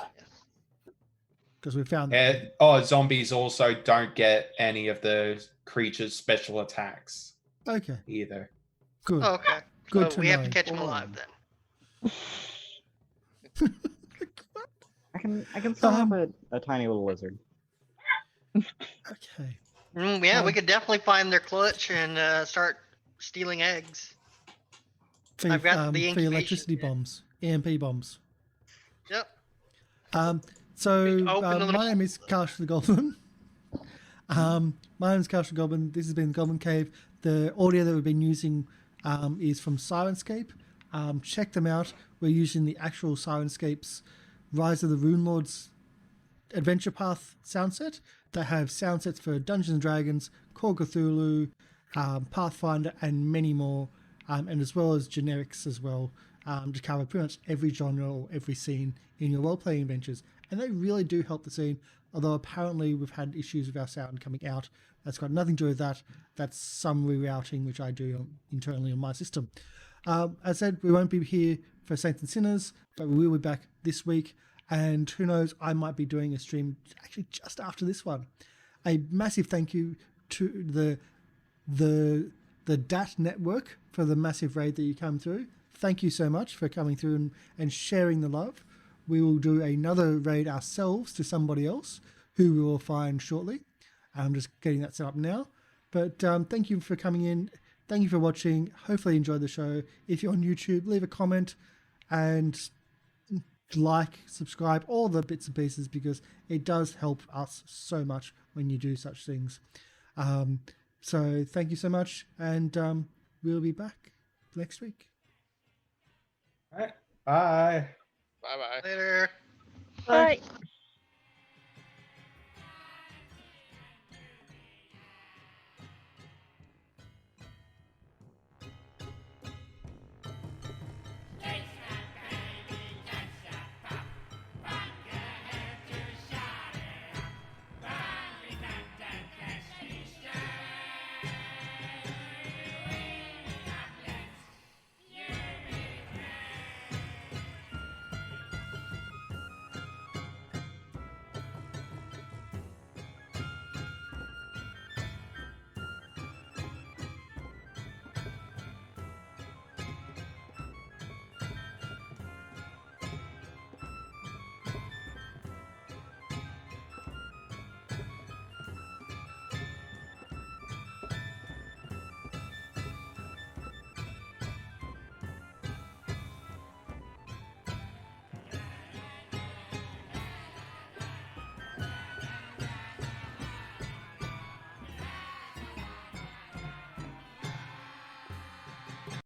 Because we found that. Zombies also don't get any of the creature's special attacks Okay, either. good. Oh, okay. Good So to we have know. to catch him alive then. I can still have a tiny little lizard. Okay. Yeah, we could definitely find their clutch and start stealing eggs. For, I've got the for incubation electricity kit. bombs, EMP bombs. Yep. So Open the my name is Karsh the Goblin. My name is Karsh the Goblin. This has been Goblin Cave. The audio that we've been using is from Syrinscape. Check them out. We're using the actual Syrinscape's Rise of the Runelords Adventure Path sound set. They have sound sets for Dungeons and Dragons, Call Cthulhu, Pathfinder, and many more, and as well as generics as well, to cover pretty much every genre or every scene in your role-playing adventures. and they really do help the scene. Although apparently we've had issues with our sound coming out. That's got nothing to do with that. That's some rerouting which I do internally on my system. As I said, we won't be here for Saints and Sinners, but we will be back this week. And who knows, I might be doing a stream actually just after this one. A massive thank you to the DAT network for the massive raid that you come through. Thank you so much for coming through and sharing the love. We will do another raid ourselves to somebody else who we will find shortly. I'm just getting that set up now. But thank you for coming in. Thank you for watching. Hopefully you enjoyed the show. If you're on YouTube, leave a comment and like, subscribe, all the bits and pieces, because it does help us so much when you do such things. So thank you so much, and we'll be back next week. All right. Bye. Bye bye. Later. Bye.